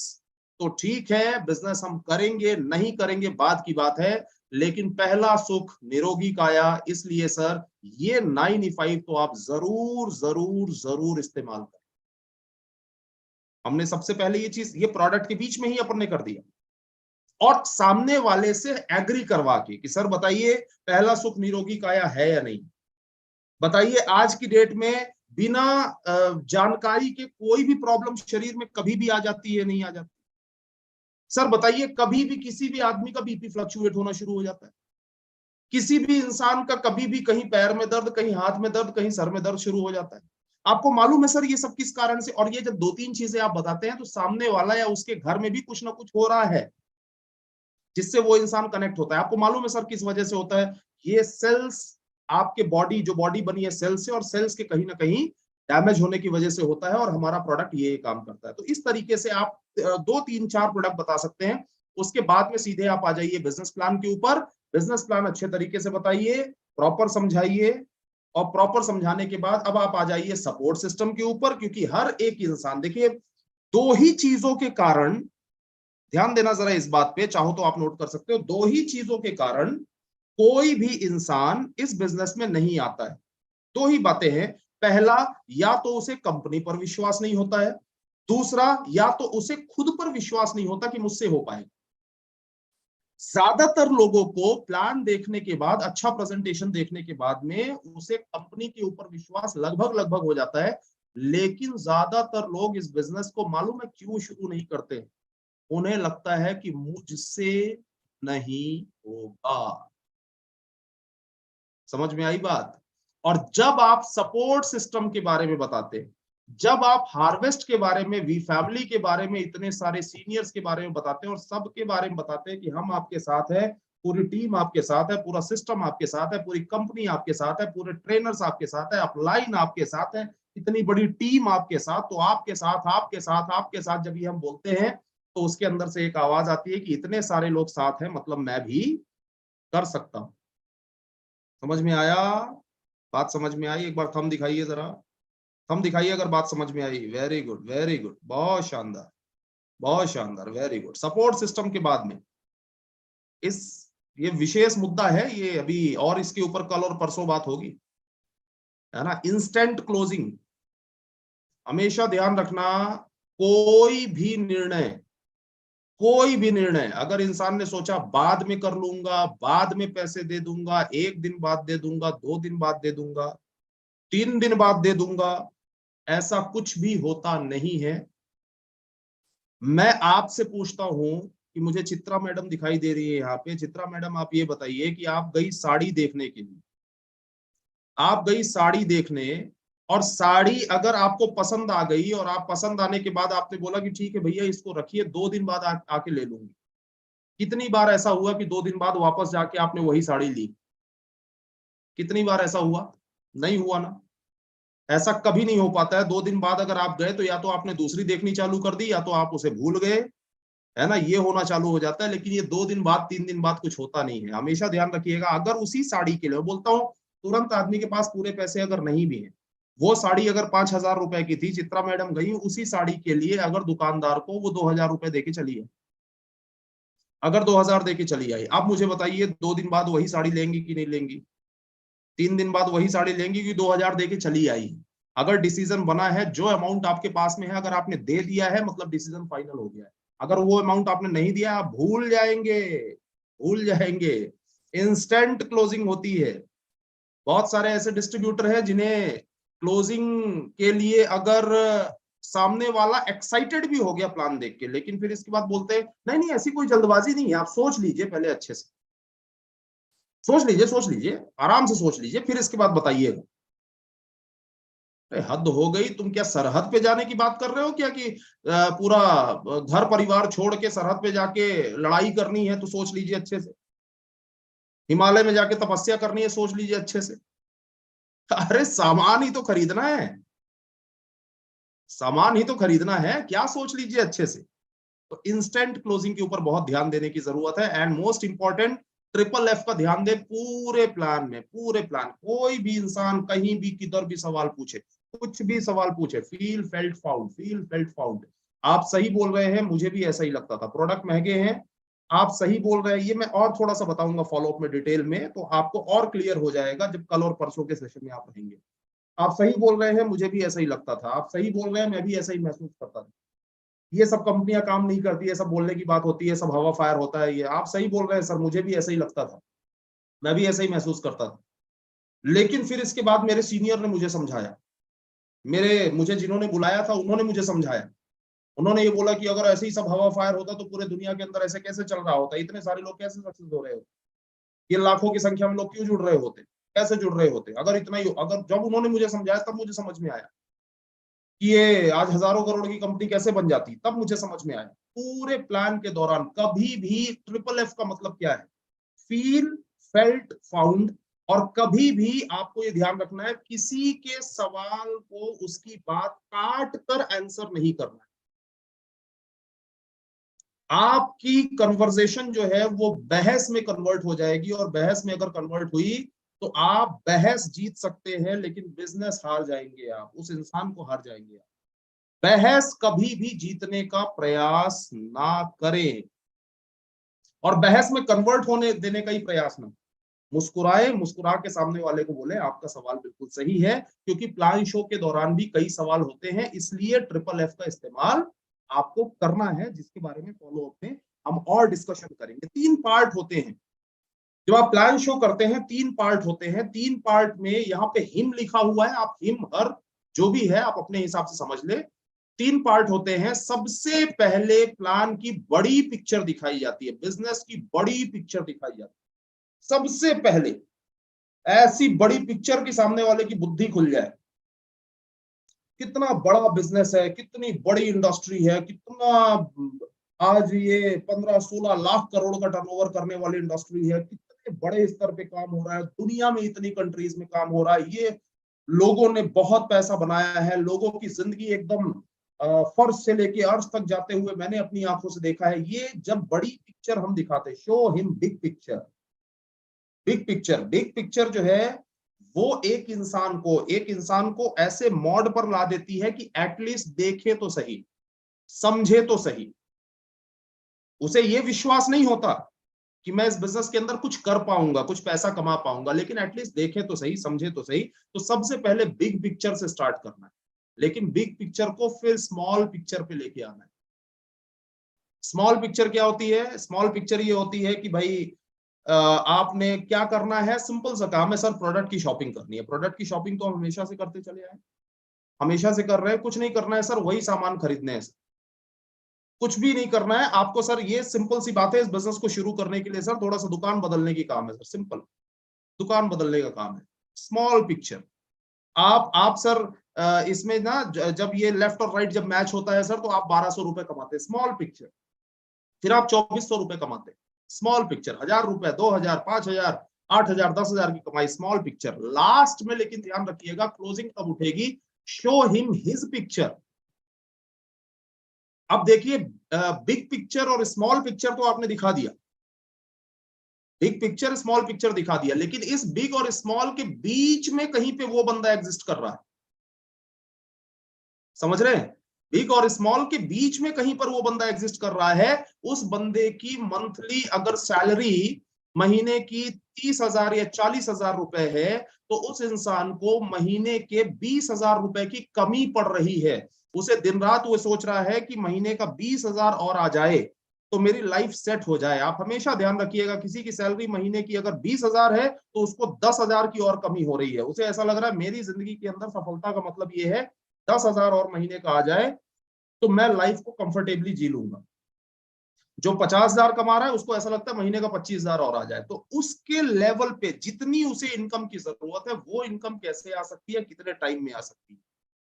[SPEAKER 3] तो ठीक है, बिजनेस हम करेंगे नहीं करेंगे बाद की बात है, लेकिन पहला सुख निरोगी काया, इसलिए सर ये 9E5 तो आप जरूर जरूर जरूर इस्तेमाल करें। हमने सबसे पहले ये चीज, ये प्रोडक्ट के बीच में ही अपन ने कर दिया, और सामने वाले से एग्री करवा के कि सर बताइए पहला सुख निरोगी काया है या नहीं। बताइए आज की डेट में बिना जानकारी के कोई भी प्रॉब्लम शरीर में कभी भी आ जाती है, नहीं आ जाती? सर बताइए कभी भी किसी भी आदमी का बीपी फ्लक्चुएट होना शुरू हो जाता है, किसी भी इंसान का कभी भी कहीं पैर में दर्द, कहीं हाथ में दर्द, कहीं सर में दर्द शुरू हो जाता है। आपको मालूम है सर ये सब किस कारण से? और ये जब 2-3 चीजें आप बताते हैं तो सामने वाला या उसके घर में भी कुछ ना कुछ हो रहा है जिससे वो इंसान कनेक्ट होता है। आपको मालूम है सर किस वजह से होता है? ये सेल्स, आपके बॉडी, जो बॉडी बनी है सेल्स से, और सेल्स के कहीं ना कहीं डैमेज होने की वजह से होता है, और हमारा प्रोडक्ट ये काम करता है। तो इस तरीके से आप 2-3-4 प्रोडक्ट बता सकते हैं। उसके बाद में सीधे आप आ जाइए बिजनेस प्लान के ऊपर। बिजनेस प्लान अच्छे तरीके से बताइए, प्रॉपर समझाइए, और प्रॉपर समझाने के बाद अब आप आ जाइए सपोर्ट सिस्टम के ऊपर, क्योंकि हर एक इंसान, देखिए 2 ही चीजों के कारण, ध्यान देना जरा इस बात पे, चाहो तो आप नोट कर सकते हो, 2 ही चीजों के कारण कोई भी इंसान इस बिजनेस में नहीं आता है। 2 ही बातें हैं। पहला, या तो उसे कंपनी पर विश्वास नहीं होता है, दूसरा या तो उसे खुद पर विश्वास नहीं होता कि मुझसे हो पाएगा। ज्यादातर लोगों को प्लान देखने के बाद, अच्छा प्रेजेंटेशन देखने के बाद में उसे कंपनी के ऊपर विश्वास लगभग लगभग हो जाता है, लेकिन ज्यादातर लोग इस बिजनेस को मालूम है क्यों शुरू नहीं करते? उन्हें लगता है कि मुझसे नहीं होगा। समझ में आई बात? और जब आप सपोर्ट सिस्टम के बारे में बताते हैं, जब आप हार्वेस्ट के बारे में, वी फैमिली के बारे में, इतने सारे सीनियर्स के बारे में बताते हैं, और सबके बारे में बताते हैं कि हम आपके साथ है, पूरी टीम आपके साथ है, पूरा सिस्टम आपके साथ है, पूरी कंपनी आपके साथ है, पूरे ट्रेनर्स आपके साथ है, अपलाइन आपके साथ है, इतनी बड़ी टीम आपके साथ, तो आपके साथ आपके साथ आपके साथ जब ये हम बोलते हैं तो उसके अंदर से एक आवाज आती है कि इतने सारे लोग साथ हैं, मतलब मैं भी कर सकता हूं। समझ में आया? बात समझ में आई? एक बार थंब दिखाइए जरा, थंब दिखाइए अगर बात समझ में आई। वेरी गुड, वेरी गुड, बहुत शानदार, बहुत शानदार, वेरी गुड। सपोर्ट सिस्टम के बाद में ये विशेष मुद्दा है ये, अभी और इसके ऊपर कल और परसों बात होगी, है ना। इंस्टेंट क्लोजिंग, हमेशा ध्यान रखना, कोई भी निर्णय अगर इंसान ने सोचा बाद में कर लूंगा, बाद में पैसे दे दूंगा, 1 दिन बाद दे दूंगा, 2 दिन बाद दे दूंगा, 3 दिन बाद दे दूंगा, ऐसा कुछ भी होता नहीं है। मैं आपसे पूछता हूं कि मुझे चित्रा मैडम दिखाई दे रही है यहाँ पे। चित्रा मैडम, आप ये बताइए कि आप गई साड़ी देखने के लिए, आप गई साड़ी देखने, और साड़ी अगर आपको पसंद आ गई, और आप पसंद आने के बाद आपने बोला कि ठीक है भैया इसको रखिए, 2 दिन बाद आके ले लूंगी। कितनी बार ऐसा हुआ कि 2 दिन बाद वापस जाके आपने वही साड़ी ली? कितनी बार ऐसा हुआ? नहीं हुआ ना। ऐसा कभी नहीं हो पाता है। 2 दिन बाद अगर आप गए तो या तो आपने दूसरी देखनी चालू कर दी, या तो आप उसे भूल गए, है ना, ये होना चालू हो जाता है। लेकिन ये 2 दिन बाद, 3 दिन बाद कुछ होता नहीं है। हमेशा ध्यान रखिएगा, अगर उसी साड़ी के लिए, बोलता हूँ तुरंत आदमी के पास पूरे पैसे अगर नहीं भी है, वो साड़ी अगर 5,000 रुपए की थी, चित्रा मैडम गई उसी साड़ी के लिए, अगर दुकानदार को वो 2,000 रुपए देके चली है, अगर 2,000 देके चली आई, आप मुझे बताइए 2 दिन बाद वही साड़ी लेंगी कि नहीं लेंगी? 3 दिन बाद वही साड़ी लेंगी कि 2,000 देके चली आई? अगर डिसीजन बना है, जो अमाउंट आपके पास में है अगर आपने दे दिया है, मतलब डिसीजन फाइनल हो गया है। अगर वो अमाउंट आपने नहीं दिया, आप भूल जाएंगे, भूल जाएंगे। इंस्टेंट क्लोजिंग होती है। बहुत सारे ऐसे डिस्ट्रीब्यूटर हैं जिन्हें क्लोजिंग के लिए, अगर सामने वाला एक्साइटेड भी हो गया प्लान देख के, लेकिन फिर इसके बाद बोलते हैं नहीं नहीं ऐसी कोई जल्दबाजी नहीं है, आप सोच लीजिए पहले, अच्छे से सोच लीजिए, आराम से सोच लीजिए, फिर इसके बाद बताइएगा। हद हो गई, तुम क्या सरहद पे जाने की बात कर रहे हो क्या कि पूरा घर परिवार छोड़ के सरहद पे जाके लड़ाई करनी है? तो सोच लीजिए अच्छे से। हिमालय में जाके तपस्या करनी है? सोच लीजिए अच्छे से। अरे सामान ही तो खरीदना है, सामान ही तो खरीदना है, क्या सोच लीजिए अच्छे से। तो इंस्टेंट क्लोजिंग के ऊपर बहुत ध्यान देने की जरूरत है। And most important, triple F का ध्यान दे पूरे प्लान में, पूरे प्लान। कोई भी इंसान कहीं भी किधर भी सवाल पूछे, कुछ भी सवाल पूछे, feel felt found, feel felt found. आप सही बोल रहे हैं, मुझे भी ऐसा ही लगता था, प्रोडक्ट महंगे हैं, आप सही बोल रहे हैं। ये मैं और थोड़ा सा बताऊंगा फॉलोअप में डिटेल में, तो आपको और क्लियर हो जाएगा जब कल और परसों के सेशन में आप रहेंगे। आप सही बोल रहे हैं, मुझे भी ऐसा ही लगता था, आप सही बोल रहे हैं, मैं भी ऐसा ही महसूस करता था। ये सब कंपनियां काम नहीं करती है, सब बोलने की बात होती है, सब हवा फायर होता है, ये आप सही बोल रहे हैं सर, मुझे भी ऐसा ही लगता था, मैं भी ऐसा ही महसूस करता था। लेकिन फिर इसके बाद मेरे सीनियर ने मुझे समझाया, मुझे जिन्होंने बुलाया था उन्होंने मुझे समझाया। उन्होंने ये बोला कि अगर ऐसे ही सब हवा फायर होता तो पूरे दुनिया के अंदर ऐसे कैसे चल रहा होता, इतने सारे लोग कैसे सक्सेस हो रहे होते, ये लाखों की संख्या में लोग क्यों जुड़ रहे होते, कैसे जुड़ रहे होते, अगर इतना ही, अगर जब उन्होंने मुझे समझाया तब मुझे समझ में आया कि ये आज हजारों करोड़ की कंपनी कैसे बन जाती, तब मुझे समझ में आया। पूरे प्लान के दौरान कभी भी, ट्रिपल एफ का मतलब क्या है, फील फेल्ट फाउंड। और कभी भी आपको ये ध्यान रखना है, किसी के सवाल को उसकी बात काट कर आंसर नहीं करना है। आपकी कन्वर्सेशन जो है वो बहस में कन्वर्ट हो जाएगी, और बहस में अगर कन्वर्ट हुई तो आप बहस जीत सकते हैं लेकिन बिजनेस हार जाएंगे, आप उस इंसान को हार जाएंगे। आप बहस कभी भी जीतने का प्रयास ना करें, और बहस में कन्वर्ट होने देने का ही प्रयास ना। मुस्कुराए, मुस्कुरा के सामने वाले को बोले आपका सवाल बिल्कुल सही है, क्योंकि प्लान शो के दौरान भी कई सवाल होते हैं, इसलिए ट्रिपल एफ का इस्तेमाल आपको करना है, जिसके बारे में फॉलो अप में हम और डिस्कशन करेंगे। 3 पार्ट होते हैं जब आप प्लान शो करते हैं, 3 पार्ट होते हैं। 3 पार्ट में यहाँ पे हिम लिखा हुआ है, आप हिम हर जो भी है आप अपने हिसाब से समझ ले। 3 पार्ट होते हैं। सबसे पहले प्लान की बड़ी पिक्चर दिखाई जाती है, बिजनेस की बड़ी पिक्चर दिखाई जाती है सबसे पहले। ऐसी बड़ी पिक्चर की सामने वाले की बुद्धि खुल जाए, कितना बड़ा बिजनेस है, कितनी बड़ी इंडस्ट्री है, कितना आज ये 15-16 लाख करोड़ का टर्नओवर करने वाली इंडस्ट्री है, कितने बड़े स्तर पे काम हो रहा है, दुनिया में इतनी कंट्रीज में काम हो रहा है, ये लोगों ने बहुत पैसा बनाया है, लोगों की जिंदगी एकदम फर्श से लेके अर्श तक जाते हुए मैंने अपनी आंखों से देखा है। ये जब बड़ी पिक्चर हम दिखाते, show him big picture, big picture, big picture जो है वो एक इंसान को ऐसे मोड पर ला देती है कि एटलीस्ट देखे तो सही, समझे तो सही। उसे ये विश्वास नहीं होता कि मैं इस बिजनेस के अंदर कुछ कर पाऊंगा, कुछ पैसा कमा पाऊंगा, लेकिन एटलीस्ट देखे तो सही, समझे तो सही। तो सबसे पहले बिग पिक्चर से स्टार्ट करना है, लेकिन बिग पिक्चर को फिर स्मॉल पिक्चर पे लेके आना है। स्मॉल पिक्चर क्या होती है? स्मॉल पिक्चर ये होती है कि भाई आपने क्या करना है, सिंपल सा काम है सर, प्रोडक्ट की शॉपिंग करनी है। प्रोडक्ट की शॉपिंग तो हम हमेशा से करते चले आए, हमेशा से कर रहे हैं, कुछ नहीं करना है सर, वही सामान खरीदने हैं, कुछ भी नहीं करना है आपको सर। ये सिंपल सी बात है, इस बिजनेस को शुरू करने के लिए सर थोड़ा सा दुकान बदलने की काम है सर, सिंपल दुकान बदलने का काम है। Small picture. आप सर इसमें ना जब ये लेफ्ट और राइट जब मैच होता है सर, तो आप 1200 रुपए कमाते हैं, स्मॉल पिक्चर। फिर आप 2400 रुपए कमाते, स्मॉल पिक्चर। 1000 रुपए, 2000, 5000, 8000, 10,000 की कमाई, स्मॉल पिक्चर। लास्ट में लेकिन ध्यान रखिएगा, क्लोजिंग कब उठेगी? Show him his picture. अब देखिए, बिग पिक्चर और स्मॉल पिक्चर तो आपने दिखा दिया, बिग पिक्चर स्मॉल पिक्चर दिखा दिया, लेकिन इस बिग और स्मॉल के बीच में कहीं पे वो बंदा एग्जिस्ट कर रहा है, समझ रहे हैं? बिग और स्मॉल के बीच में कहीं पर वो बंदा एग्जिस्ट कर रहा है। उस बंदे की मंथली अगर सैलरी महीने की 30,000 या 40,000 रुपए है, तो उस इंसान को महीने के 20,000 रुपए की कमी पड़ रही है। उसे दिन रात वो सोच रहा है कि महीने का 20,000 और आ जाए तो मेरी लाइफ सेट हो जाए। आप हमेशा ध्यान रखिएगा, किसी की सैलरी महीने की अगर 20,000 है तो उसको 10,000 की और कमी हो रही है। उसे ऐसा लग रहा है मेरी जिंदगी के अंदर सफलता का मतलब ये है 10,000 और महीने का आ जाए तो मैं लाइफ को कंफर्टेबली जी लूंगा। जो 50,000 कमा रहा है उसको ऐसा लगता है महीने का 25,000 और आ जाए। तो उसके लेवल पे जितनी उसे इनकम की जरूरत है, वो इनकम कैसे आ सकती है, कितने टाइम में आ सकती है,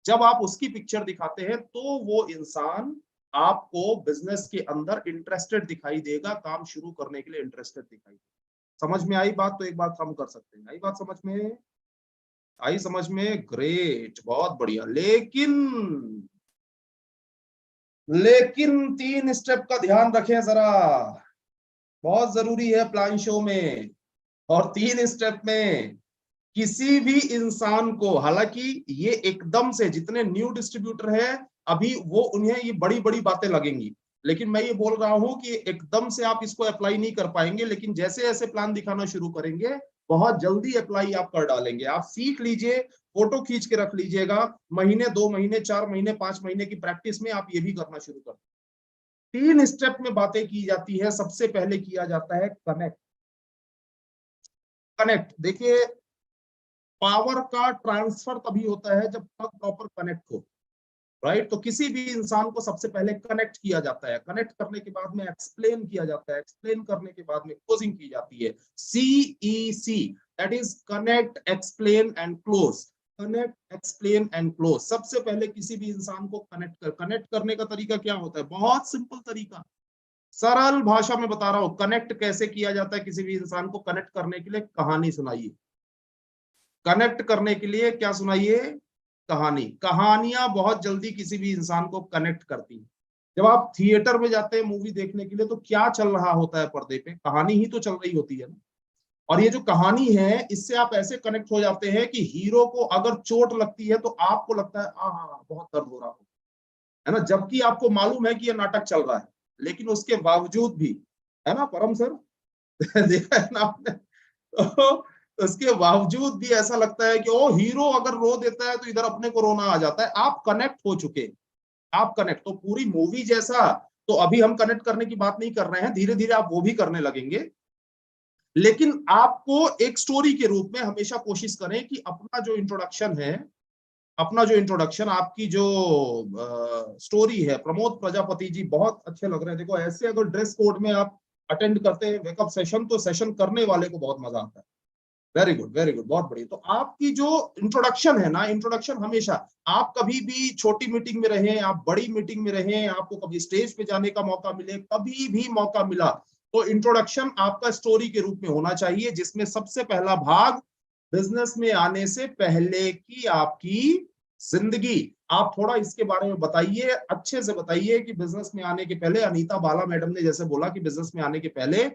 [SPEAKER 3] जब आप उसकी पिक्चर दिखाते हैं तो वो इंसान आपको बिजनेस के अंदर इंटरेस्टेड दिखाई देगा, काम शुरू करने के लिए इंटरेस्टेड दिखाई देगा। समझ में आई बात? तो एक बात हम कर सकते हैं, आई बात समझ में? आई समझ में? ग्रेट, बहुत बढ़िया। लेकिन 3 स्टेप का ध्यान रखें जरा, बहुत जरूरी है प्लान शो में। और 3 स्टेप में किसी भी इंसान को, हालांकि ये एकदम से जितने न्यू डिस्ट्रीब्यूटर है अभी वो उन्हें ये बड़ी बड़ी बातें लगेंगी, लेकिन मैं ये बोल रहा हूं कि एकदम से आप इसको अप्लाई नहीं कर पाएंगे, लेकिन जैसे जैसे प्लान दिखाना शुरू करेंगे बहुत जल्दी अप्लाई आप कर डालेंगे। आप सीख लीजिए, फोटो खींच के रख लीजिएगा, महीने 2 महीने 4 महीने 5 महीने की प्रैक्टिस में आप ये भी करना शुरू कर। 3 स्टेप में बातें की जाती है। सबसे पहले किया जाता है कनेक्ट। कनेक्ट देखिए, पावर का ट्रांसफर तभी होता है जब तक प्रॉपर कनेक्ट हो, राइट? तो किसी भी इंसान को सबसे पहले कनेक्ट किया जाता है, कनेक्ट करने के बाद में एक्सप्लेन किया जाता है, एक्सप्लेन करने के बाद में क्लोजिंग की जाती है। CEC, that is connect, explain and close. Connect, explain and close. सबसे पहले किसी भी इंसान को कनेक्ट करने का तरीका क्या होता है? बहुत सिंपल तरीका, सरल भाषा में बता रहा हूं। कनेक्ट कैसे किया जाता है? किसी भी इंसान को कनेक्ट करने के लिए कहानी सुनाइए। कनेक्ट करने के लिए क्या सुनाइए? कहानी। कहानियां बहुत जल्दी किसी भी इंसान को कनेक्ट करती हैं। जब आप थिएटर में जाते हैं मूवी देखने के लिए तो क्या चल रहा होता है पर्दे पे? कहानी ही तो चल रही होती है ना। और ये जो कहानी है इससे आप ऐसे कनेक्ट हो जाते हैं कि हीरो को अगर चोट लगती है तो आपको लगता है हाँ बहुत दर्द हो रहा है ना, जबकि आपको मालूम है कि ये नाटक चल रहा है, लेकिन उसके बावजूद भी, है ना परम सर? देखा है ना आपने? तो उसके बावजूद भी ऐसा लगता है कि ओ हीरो अगर रो देता है तो इधर अपने को रोना आ जाता है। आप कनेक्ट हो चुके, आप कनेक्ट। तो पूरी मूवी जैसा तो अभी हम कनेक्ट करने की बात नहीं कर रहे हैं, धीरे धीरे आप वो भी करने लगेंगे, लेकिन आपको एक स्टोरी के रूप में हमेशा कोशिश करें कि अपना जो इंट्रोडक्शन है, अपना जो इंट्रोडक्शन, आपकी जो स्टोरी है। प्रमोद प्रजापति जी बहुत अच्छे लग रहे हैं। देखो ऐसे अगर ड्रेस कोड में आप अटेंड करते हैं वेकअप सेशन तो सेशन करने वाले को बहुत मजा आता है। वेरी गुड, वेरी गुड, बहुत बढ़िया। तो आपकी जो इंट्रोडक्शन है ना, इंट्रोडक्शन हमेशा, आप कभी भी छोटी मीटिंग में रहें, आप बड़ी मीटिंग में रहें, आपको कभी स्टेज पे जाने का मौका मिले, कभी भी मौका मिला, तो इंट्रोडक्शन आपका स्टोरी के रूप में होना चाहिए, जिसमें सबसे पहला भाग बिजनेस में आने से पहले की आपकी जिंदगी। आप थोड़ा इसके बारे में बताइए, अच्छे से बताइए कि बिजनेस में आने के पहले, अनीता बाला मैडम ने जैसे बोला कि बिजनेस में आने के पहले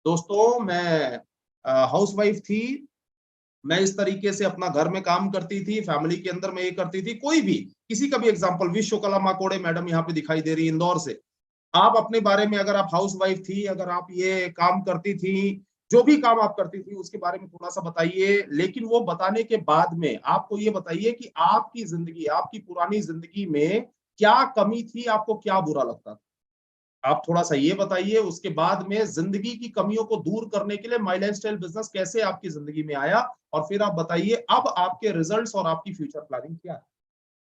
[SPEAKER 3] दोस्तों मैं हाउसवाइफ थी, मैं इस तरीके से अपना घर में काम करती थी, फैमिली के अंदर मैं ये करती थी। कोई भी किसी का भी एग्जांपल, विश्वकला माकोड़े मैडम यहाँ पे दिखाई दे रही है इंदौर से। आप अपने बारे में, अगर आप हाउसवाइफ थी, अगर आप ये काम करती थी, जो भी काम आप करती थी उसके बारे में थोड़ा सा बताइए। लेकिन वो बताने के बाद में आपको ये बताइए कि आपकी जिंदगी, आपकी पुरानी जिंदगी में क्या कमी थी, आपको क्या बुरा लगता था, आप थोड़ा सा ये बताइए। उसके बाद में जिंदगी की कमियों को दूर करने के लिए माई लाइफस्टाइल बिजनेस कैसे आपकी जिंदगी में आया, और फिर आप बताइए अब आपके रिजल्ट्स और आपकी फ्यूचर प्लानिंग क्या है।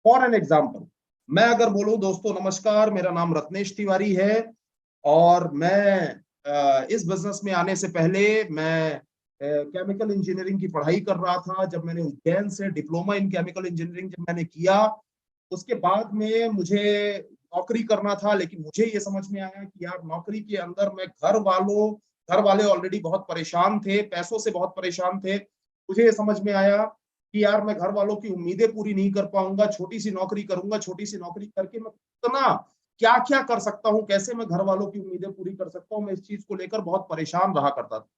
[SPEAKER 3] फॉर एन एग्जाम्पल, मैं अगर बोलूं दोस्तों नमस्कार, मेरा नाम रत्नेश तिवारी है और मैं इस बिजनेस में आने से पहले मैं केमिकल इंजीनियरिंग की पढ़ाई कर रहा था। जब मैंने उज्जैन से डिप्लोमा इन केमिकल इंजीनियरिंग जब मैंने किया, उसके बाद में मुझे नौकरी करना था, लेकिन मुझे ये समझ में आया कि यार नौकरी के अंदर मैं घर वाले ऑलरेडी बहुत परेशान थे, पैसों से बहुत परेशान थे। मुझे ये समझ में आया कि यार मैं घर वालों की उम्मीदें पूरी नहीं कर पाऊंगा, छोटी सी नौकरी करूंगा, छोटी सी नौकरी करके मैं कितना क्या क्या कर सकता हूँ, कैसे मैं घर वालों की उम्मीदें पूरी कर सकता हूँ। मैं इस चीज को लेकर बहुत परेशान रहा करता था,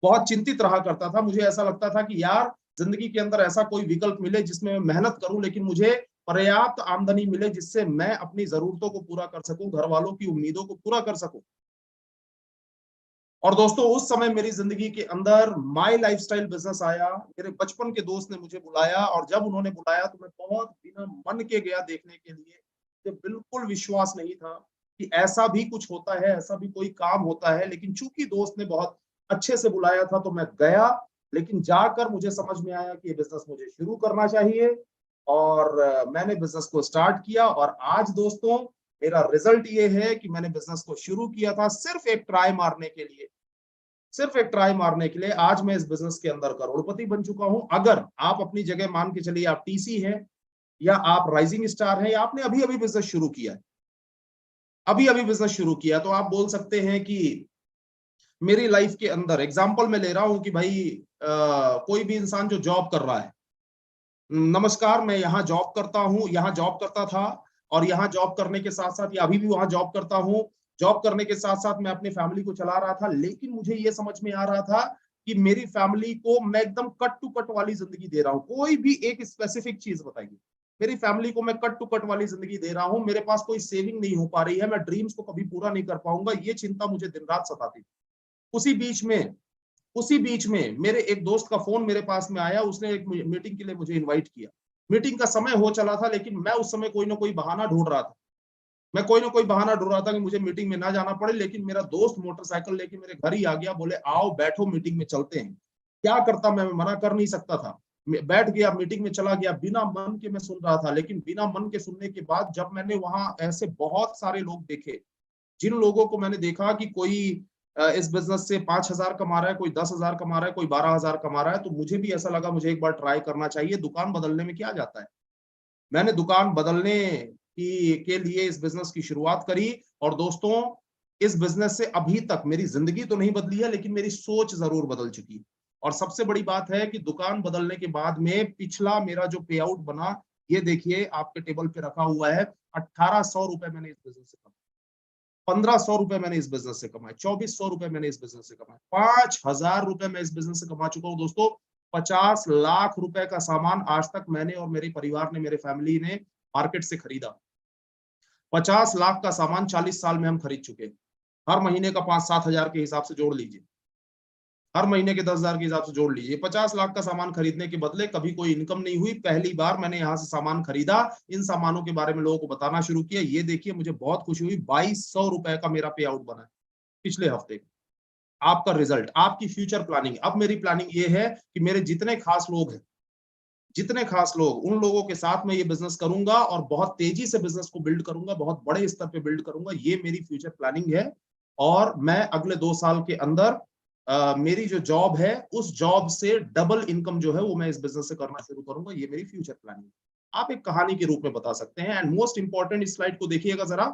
[SPEAKER 3] बहुत चिंतित रहा करता था। मुझे ऐसा लगता था कि यार जिंदगी के अंदर ऐसा कोई विकल्प मिले जिसमें मैं मेहनत करूं, लेकिन मुझे पर्याप्त आमदनी मिले जिससे मैं अपनी जरूरतों को पूरा कर सकूं, घर वालों की उम्मीदों को पूरा कर सकूं। और दोस्तों उस समय मेरी जिंदगी के अंदर माई लाइफस्टाइल बिजनेस आया। मेरे बचपन के दोस्त ने मुझे बुलाया, और जब उन्होंने बुलाया तो मैं बहुत बिना मन के गया देखने के लिए। मुझे बिल्कुल विश्वास नहीं था कि ऐसा भी कुछ होता है, ऐसा भी कोई काम होता है, लेकिन चूंकि दोस्त ने बहुत अच्छे से बुलाया था तो मैं गया। लेकिन जाकर मुझे समझ में आया कि ये बिजनेस मुझे शुरू करना चाहिए, और मैंने बिजनेस को स्टार्ट किया। और आज दोस्तों मेरा रिजल्ट ये है कि मैंने बिजनेस को शुरू किया था सिर्फ एक ट्राई मारने के लिए, सिर्फ एक ट्राई मारने के लिए। आज मैं इस बिजनेस के अंदर करोड़पति बन चुका हूं। अगर आप अपनी जगह मान के चलिए, आप टीसी हैं या आप राइजिंग स्टार हैं, या आपने अभी अभी बिजनेस शुरू किया है, अभी अभी बिजनेस शुरू किया, तो आप बोल सकते हैं कि मेरी लाइफ के अंदर एग्जाम्पल मैं ले रहा हूं कि भाई कोई भी इंसान जो जॉब कर रहा है, नमस्कार, मैं यहाँ जॉब करता हूँ, यहाँ जॉब करता था और यहाँ जॉब करने के साथ साथ या अभी भी वहां जॉब करता हूँ। जॉब करने के साथ साथ मैं अपनी फैमिली को चला रहा था, लेकिन मुझे ये समझ में आ रहा था कि मेरी फैमिली को मैं एकदम कट टू कट वाली जिंदगी दे रहा हूँ। कोई भी एक स्पेसिफिक चीज बताइए, मेरी फैमिली को मैं कट टू कट वाली जिंदगी दे रहा हूँ, मेरे पास कोई सेविंग नहीं हो पा रही है, मैं ड्रीम्स को कभी पूरा नहीं कर पाऊंगा, ये चिंता मुझे दिन रात सताती थी। उसी बीच में मेरे एक दोस्त का फोन मेरे पास में आया, उसने एक मीटिंग के लिए मुझे इनवाइट किया। मीटिंग का समय हो चला था, लेकिन मैं उस समय कोई ना कोई बहाना ढूंढ रहा था। मैं कोई ना कोई बहाना ढूंढ रहा था कि मुझे मीटिंग में ना जाना पड़े, लेकिन मेरा दोस्त मोटरसाइकिल लेके मेरे घर ही आ गया, बोले आओ बैठो मीटिंग में चलते हैं। क्या करता मैं मना कर नहीं सकता था। बैठ गया, मीटिंग में चला गया, बिना मन के मैं सुन रहा था। लेकिन बिना मन के सुनने के बाद जब मैंने वहां ऐसे बहुत सारे लोग देखे, जिन लोगों को मैंने देखा कि कोई इस बिजनेस से 5,000 कमा रहा है, कोई 10,000 कमा रहा है, कोई 12,000 कमा रहा है, तो मुझे भी ऐसा लगा मुझे एक बार ट्राई करना चाहिए। दुकान बदलने में क्या जाता है। मैंने दुकान बदलने के लिए इस बिजनेस की शुरुआत करी। और दोस्तों, इस बिजनेस से अभी तक मेरी जिंदगी तो नहीं बदली है, लेकिन मेरी सोच जरूर बदल चुकी है। और सबसे बड़ी बात है कि दुकान बदलने के बाद में पिछला मेरा जो पे आउट बना, ये देखिए आपके टेबल पे रखा हुआ है। 1,800 रुपए मैंने इस बिजनेस से कमाए, 1,500 रुपए मैंने इस बिजनेस से कमाए, 2,400 रुपए मैंने इस बिजनेस से कमाए, 5,000 रुपए मैं इस बिजनेस से कमा चुका हूँ दोस्तों। 50 लाख रुपए का सामान आज तक मैंने और मेरे परिवार ने, मेरे फैमिली ने मार्केट से खरीदा। 50 लाख का सामान 40 साल में हम खरीद चुके हैं। हर महीने का 5-7 हजार के हिसाब से जोड़ लीजिए, हर महीने के 10,000 के हिसाब से जोड़ लीजिए। 50 लाख का सामान खरीदने के बदले कभी कोई इनकम नहीं हुई। पहली बार मैंने यहाँ से सामान खरीदा, इन सामानों के बारे में लोगों को बताना शुरू किया। ये देखिए, मुझे बहुत खुशी हुई, 2,200 रुपए का मेरा पे आउट बना है पिछले हफ्ते। आपका रिजल्ट, आपकी फ्यूचर प्लानिंग। अब मेरी प्लानिंग ये है कि मेरे जितने खास लोग हैं, जितने खास लोग, उन लोगों के साथ मैं ये बिजनेस करूंगा और बहुत तेजी से बिजनेस को बिल्ड करूंगा, बहुत बड़े स्तर पे बिल्ड करूंगा। ये मेरी फ्यूचर प्लानिंग है। और मैं अगले 2 साल के अंदर मेरी जो जॉब है, उस जॉब से डबल इनकम जो है वो मैं इस बिजनेस से करना शुरू करूंगा। ये मेरी फ्यूचर प्लानिंग है। आप एक कहानी के रूप में बता सकते हैं। एंड मोस्ट इंपॉर्टेंट, इस स्लाइड को देखिएगा जरा,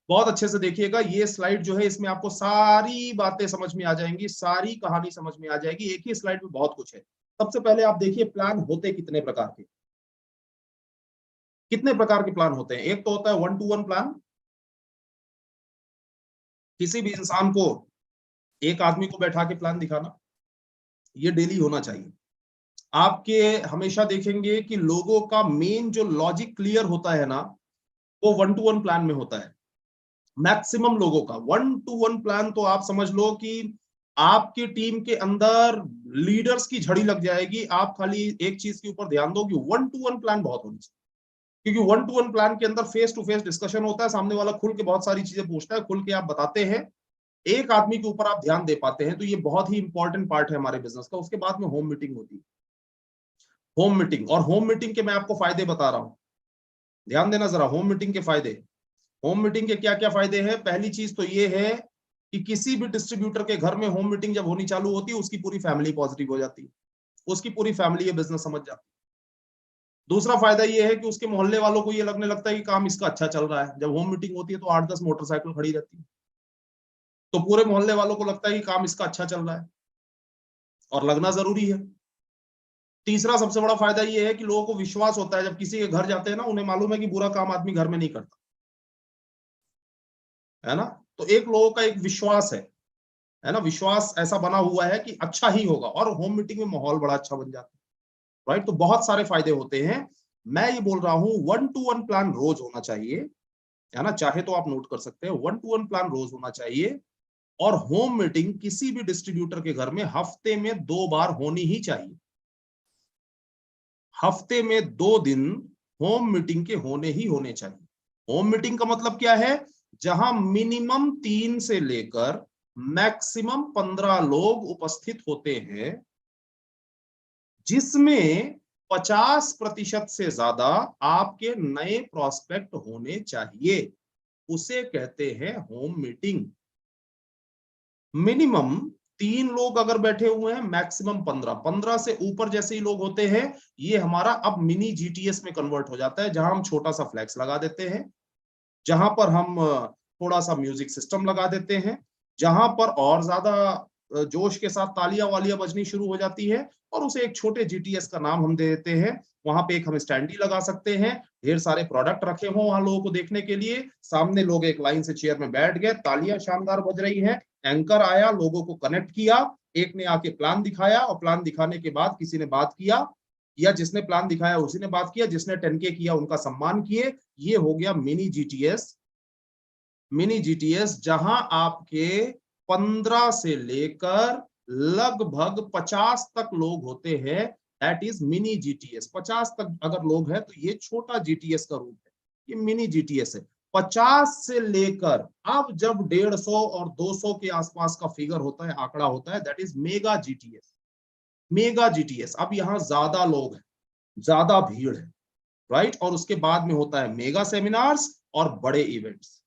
[SPEAKER 3] बहुत अच्छे से देखिएगा। ये स्लाइड जो है, इसमें आपको सारी बातें समझ में आ जाएंगी, सारी कहानी समझ में आ जाएगी। एक ही स्लाइड में बहुत कुछ है। सबसे पहले आप देखिए, प्लान होते कितने प्रकार के, कितने प्रकार के प्लान होते हैं। एक तो होता है 1-to-1 प्लान। किसी भी इंसान को, एक आदमी को बैठा के प्लान दिखाना, ये डेली होना चाहिए। आपके हमेशा देखेंगे कि लोगों का मेन जो लॉजिक क्लियर होता है ना, वो 1-to-1 प्लान में होता है। मैक्सिमम लोगों का 1-to-1 प्लान, तो आप समझ लो कि आपकी टीम के अंदर लीडर्स की झड़ी लग जाएगी। आप खाली एक चीज के ऊपर ध्यान दो कि 1-to-1 प्लान बहुत होनी चाहिए। क्योंकि 1-to-1 प्लान के अंदर फेस टू फेस डिस्कशन होता है, सामने वाला खुल के बहुत सारी चीजें पूछता है, खुल के आप बताते हैं, एक आदमी के ऊपर आप ध्यान दे पाते हैं। तो ये बहुत ही इंपॉर्टेंट पार्ट है हमारे बिजनेस का। उसके बाद में होम मीटिंग होती है। होम मीटिंग, और होम मीटिंग के मैं आपको फायदे बता रहा हूं, ध्यान देना जरा। होम मीटिंग के फायदे, होम मीटिंग के क्या क्या फायदे हैं। पहली चीज तो ये है कि किसी भी डिस्ट्रीब्यूटर के घर में होम मीटिंग जब होनी चालू होती है, उसकी पूरी फैमिली पॉजिटिव हो जाती है, उसकी पूरी फैमिली ये बिजनेस समझ जाती है। दूसरा फायदा ये है कि उसके मोहल्ले वालों को ये लगने लगता है कि काम इसका अच्छा चल रहा है। जब होम मीटिंग होती है तो 8-10 मोटरसाइकिल खड़ी रहती है, तो पूरे मोहल्ले वालों को लगता है कि काम इसका अच्छा चल रहा है, और लगना जरूरी है। तीसरा सबसे बड़ा फायदा ये है कि लोगों को विश्वास होता है, जब किसी के घर जाते हैं ना, उन्हें मालूम है कि बुरा काम आदमी घर में नहीं करता, है ना। तो एक लोगों का एक विश्वास है ना, विश्वास ऐसा बना हुआ है कि अच्छा ही होगा, और होम मीटिंग में माहौल बड़ा अच्छा बन जाता है, राइट। तो बहुत सारे फायदे होते हैं। मैं ये बोल रहा हूं 1-to-1 प्लान रोज होना चाहिए, है ना। चाहे तो आप नोट कर सकते हैं, 1-to-1 प्लान रोज होना चाहिए। और होम मीटिंग किसी भी डिस्ट्रीब्यूटर के घर में हफ्ते में 2 बार होनी ही चाहिए। हफ्ते में 2 दिन होम मीटिंग के होने ही होने चाहिए। होम मीटिंग का मतलब क्या है, जहां मिनिमम 3 से लेकर मैक्सिमम 15 लोग उपस्थित होते हैं, जिसमें 50% से ज्यादा आपके नए प्रोस्पेक्ट होने चाहिए। उसे कहते हैं होम मीटिंग। मिनिमम 3 लोग अगर बैठे हुए हैं, मैक्सिमम 15 से ऊपर जैसे ही लोग होते हैं, ये हमारा अब मिनी जीटीएस में कन्वर्ट हो जाता है, जहां हम छोटा सा फ्लैक्स लगा देते हैं, जहां पर हम थोड़ा सा म्यूजिक सिस्टम लगा देते हैं, जहां पर और ज्यादा जोश के साथ तालियां वालियां बजनी शुरू हो जाती है और उसे एक छोटे जीटीएस का नाम हम दे देते हैं। वहां पे एक हम स्टैंडी लगा सकते हैं, ढेर सारे प्रोडक्ट रखे हों वहां लोगों को देखने के लिए, सामने लोग एक लाइन से चेयर में बैठ गए, तालियां शानदार बज रही हैं, एंकर आया, लोगों को कनेक्ट किया, एक ने आके प्लान दिखाया और प्लान दिखाने के बाद किसी ने बात किया, या जिसने प्लान दिखाया उसी ने बात किया, जिसने 10K किया उनका सम्मान किए। ये हो गया मिनी जीटीएस। मिनी जीटीएस जहां आपके 15 से लेकर लगभग 50 तक लोग होते हैं, दैट इज मिनी जीटीएस। 50 तक अगर लोग हैं तो ये छोटा जीटीएस का रूप है, ये मिनी जीटीएस है। 50 से लेकर अब जब 150 और 200 के आसपास का फिगर होता है, आंकड़ा होता है, that is mega GTS. Mega GTS, अब यहां ज्यादा लोग हैं, ज्यादा भीड़ है, राइट। और उसके बाद में होता है मेगा सेमिनार्स और बड़े इवेंट्स।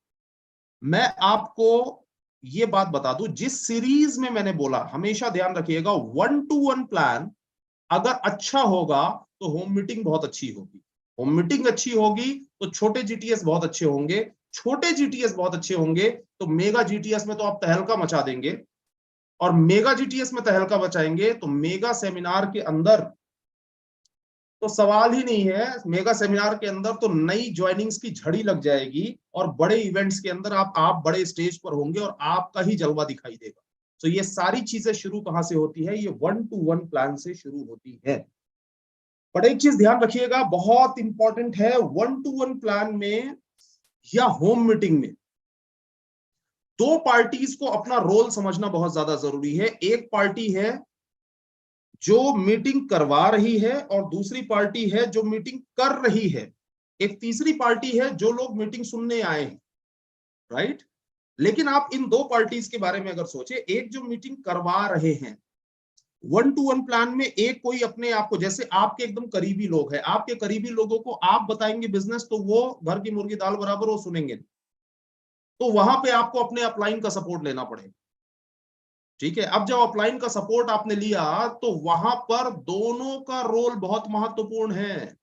[SPEAKER 3] मैं आपको ये बात बता दूं, जिस सीरीज में मैंने बोला, हमेशा ध्यान रखिएगा, 1-to-1 प्लान अगर अच्छा होगा तो होम मीटिंग बहुत अच्छी होगी, होम मीटिंग अच्छी होगी तो छोटे जीटीएस बहुत अच्छे होंगे, छोटे जीटीएस बहुत अच्छे होंगे तो मेगा जीटीएस में तो आप तहलका मचा देंगे, और मेगा जीटीएस में तहलका मचाएंगे तो मेगा सेमिनार के अंदर तो सवाल ही नहीं है, मेगा सेमिनार के अंदर तो नई ज्वाइनिंग्स की झड़ी लग जाएगी, और बड़े इवेंट्स के अंदर आप बड़े स्टेज पर होंगे और आपका ही जलवा दिखाई देगा। तो ये सारी चीजें शुरू कहां से होती है? ये 1-to-1 प्लान से शुरू होती है। पर एक चीज ध्यान रखिएगा, बहुत इंपॉर्टेंट है, 1-to-1 प्लान में या होम मीटिंग में दो पार्टीज को अपना रोल समझना बहुत ज्यादा जरूरी है। एक पार्टी है जो मीटिंग करवा रही है और दूसरी पार्टी है जो मीटिंग कर रही है, एक तीसरी पार्टी है जो लोग मीटिंग सुनने आए हैं, राइट। लेकिन आप इन दो पार्टीज के बारे में अगर सोचे, एक जो मीटिंग करवा रहे हैं 1-to-1 प्लान में, एक कोई अपने आप को, जैसे आपके एकदम करीबी लोग हैं, आपके करीबी लोगों को आप बताएंगे बिजनेस तो वो घर की मुर्गी दाल बराबर वो सुनेंगे, तो वहां पे आपको अपने अपलाइन का सपोर्ट लेना पड़ेगा, ठीक है। अब जब अपलाइन का सपोर्ट आपने लिया तो वहां पर दोनों का रोल बहुत महत्वपूर्ण है,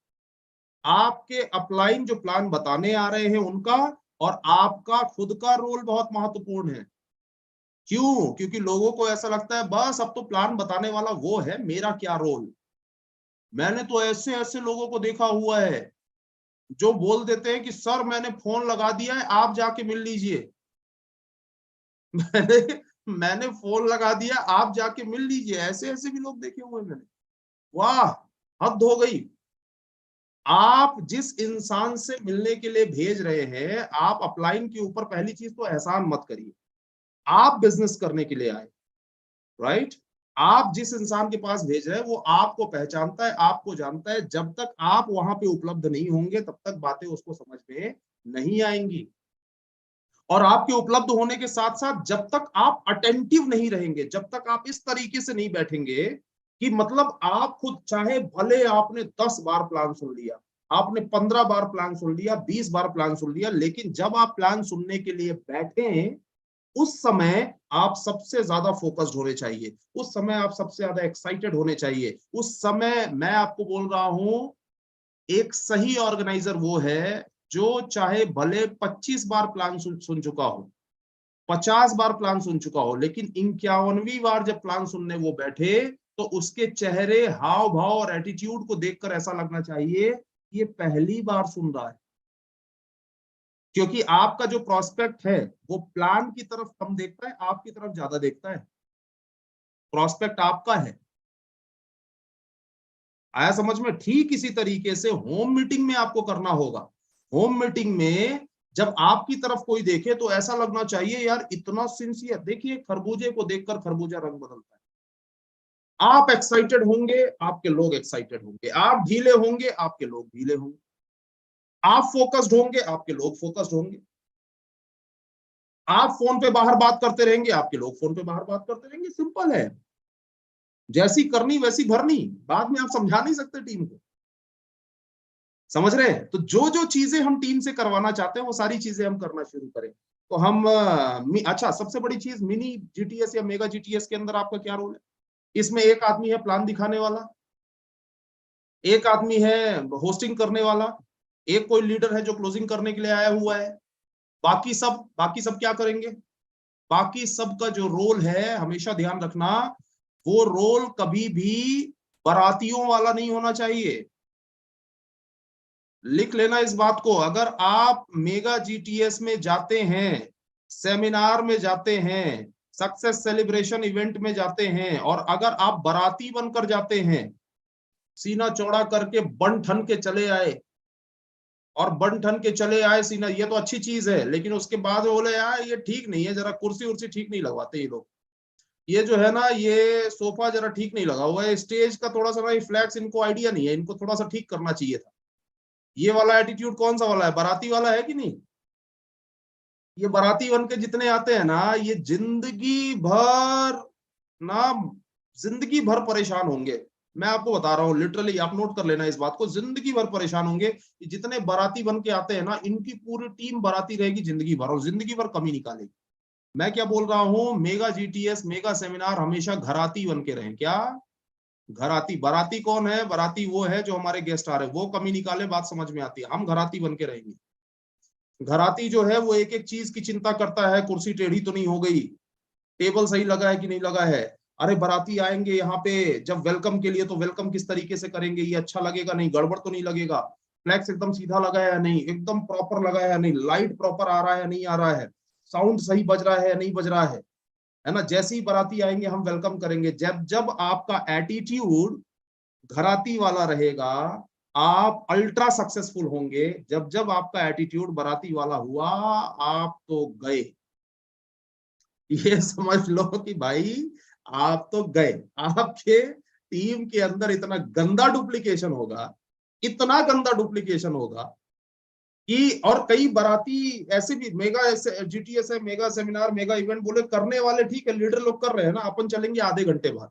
[SPEAKER 3] आपके अपलाइन जो प्लान बताने आ रहे हैं उनका, और आपका खुद का रोल बहुत महत्वपूर्ण है। क्यों? क्योंकि लोगों को ऐसा लगता है बस अब तो प्लान बताने वाला वो है, मेरा क्या रोल। मैंने तो ऐसे ऐसे लोगों को देखा हुआ है जो बोल देते हैं कि सर मैंने फोन लगा दिया है, आप जाके मिल लीजिए। मैंने फोन लगा दिया, आप जाके मिल लीजिए। ऐसे ऐसे भी लोग देखे हुए मैंने। वाह, हद हो गई। आप जिस इंसान से मिलने के लिए भेज रहे हैं, आप अपलाइन के ऊपर पहली चीज तो एहसान मत करिए। आप बिजनेस करने के लिए आए, राइट। आप जिस इंसान के पास भेज रहे हैं वो आपको पहचानता है, आपको जानता है। जब तक आप वहां पे उपलब्ध नहीं होंगे तब तक बातें उसको समझ में नहीं आएंगी। और आपके उपलब्ध होने के साथ साथ जब तक आप अटेंटिव नहीं रहेंगे, जब तक आप इस तरीके से नहीं बैठेंगे कि मतलब आप खुद, चाहे भले आपने 10 बार प्लान सुन लिया, आपने 15 बार प्लान सुन लिया, 20 बार प्लान सुन लिया, लेकिन जब आप प्लान सुनने के लिए बैठे उस समय आप सबसे ज्यादा फोकस्ड होने चाहिए, उस समय आप सबसे ज्यादा एक्साइटेड होने चाहिए। उस समय मैं आपको बोल रहा हूं, एक सही ऑर्गेनाइजर वो है जो चाहे भले 25 बार प्लान सुन चुका हो, 50 बार प्लान सुन चुका हो, लेकिन 51वीं बार जब प्लान सुनने वो बैठे तो उसके चेहरे, हाव भाव और एटीट्यूड को देखकर ऐसा लगना चाहिए ये पहली बार सुन रहा है। क्योंकि आपका जो प्रोस्पेक्ट है वो प्लान की तरफ कम देखता है, आपकी तरफ ज्यादा देखता है। प्रोस्पेक्ट आपका है, आया समझ में? ठीक इसी तरीके से होम मीटिंग में आपको करना होगा। होम मीटिंग में जब आपकी तरफ कोई देखे तो ऐसा लगना चाहिए यार इतना सिंसियर। देखिए, खरबूजे को देखकर खरबूजा रंग बदलता है। आप एक्साइटेड होंगे, आपके लोग एक्साइटेड होंगे। आप ढीले होंगे, आपके लोग ढीले होंगे। आप फोकस्ड होंगे, आपके लोग फोकस्ड होंगे। आप फोन पे बाहर बात करते रहेंगे, आपके लोग फोन पे बाहर बात करते रहेंगे। सिंपल है, जैसी करनी वैसी भरनी। बाद में आप समझा नहीं सकते टीम को, समझ रहे हैं? तो जो जो चीजें हम टीम से करवाना चाहते हैं वो सारी चीजें हम करना शुरू करें। तो हम अच्छा, सबसे बड़ी चीज मिनी जीटीएस या मेगा जीटीएस के अंदर आपका क्या रोल है? इसमें एक आदमी है प्लान दिखाने वाला, एक आदमी है होस्टिंग करने वाला, एक कोई लीडर है जो क्लोजिंग करने के लिए आया हुआ है। बाकी सब क्या करेंगे? बाकी सबका जो रोल है हमेशा ध्यान रखना, वो रोल कभी भी बारातियों वाला नहीं होना चाहिए। लिख लेना इस बात को। अगर आप मेगा जीटीएस में जाते हैं, सेमिनार में जाते हैं, सक्सेस सेलिब्रेशन इवेंट में जाते हैं, और अगर आप बाराती बनकर जाते हैं, सीना चौड़ा करके बन ठन के चले आए, और बन ठन के चले आए सीना, ये तो अच्छी चीज है, लेकिन उसके बाद बोले यार ये ठीक नहीं है, जरा कुर्सी उर्सी ठीक नहीं लगवाते ये लोग, ये जो है ना ये सोफा जरा ठीक नहीं लगा हुआ है, स्टेज का थोड़ा सा ना फ्लैक्स इनको आइडिया नहीं है, इनको थोड़ा सा ठीक करना चाहिए था। ये वाला एटीट्यूड कौन सा वाला है? बाराती वाला है कि नहीं? ये बाराती बन के जितने आते हैं ना, ये जिंदगी भर ना, जिंदगी भर परेशान होंगे। मैं आपको बता रहा हूँ लिटरली, आप नोट कर लेना इस बात को, जिंदगी भर परेशान होंगे। जितने बाराती बन के आते हैं ना, इनकी पूरी टीम बाराती रहेगी जिंदगी भर, और जिंदगी भर कमी निकालेगी। मैं क्या बोल रहा हूँ, मेगा जीटीएस, मेगा सेमिनार हमेशा घराती बन के रहे। क्या घराती? बाराती कौन है? बाराती वो है जो हमारे गेस्ट आ रहे हैं, वो कमी निकाले, बात समझ में आती है। हम घराती बन के रहेंगे। घराती जो है वो एक एक चीज की चिंता करता है, कुर्सी टेढ़ी तो नहीं हो गई, टेबल सही लगा है कि नहीं लगा है। अरे बाराती आएंगे यहाँ पे जब वेलकम के लिए, तो वेलकम किस तरीके से करेंगे, ये अच्छा लगेगा नहीं, गड़बड़ तो नहीं लगेगा, फ्लैक्स एकदम सीधा लगा है या नहीं, एकदम प्रॉपर लगा है या नहीं, लाइट प्रॉपर आ रहा है या नहीं आ रहा है, साउंड सही बज रहा है या नहीं बज रहा है ना। जैसे ही बाराती आएंगे हम वेलकम करेंगे। जब जब आपका एटीट्यूड घराती वाला रहेगा, आप अल्ट्रा सक्सेसफुल होंगे। जब जब आपका एटीट्यूड बाराती वाला हुआ, आप तो गए। ये समझ लो कि भाई आप तो गए। आपके टीम के अंदर इतना गंदा डुप्लीकेशन होगा, इतना गंदा डुप्लीकेशन होगा कि, और कई बाराती ऐसे भी, मेगा जीटीएस है, मेगा सेमिनार, मेगा इवेंट बोले करने वाले ठीक है, लीडर लोग कर रहे हैं ना, अपन चलेंगे आधे घंटे बाद,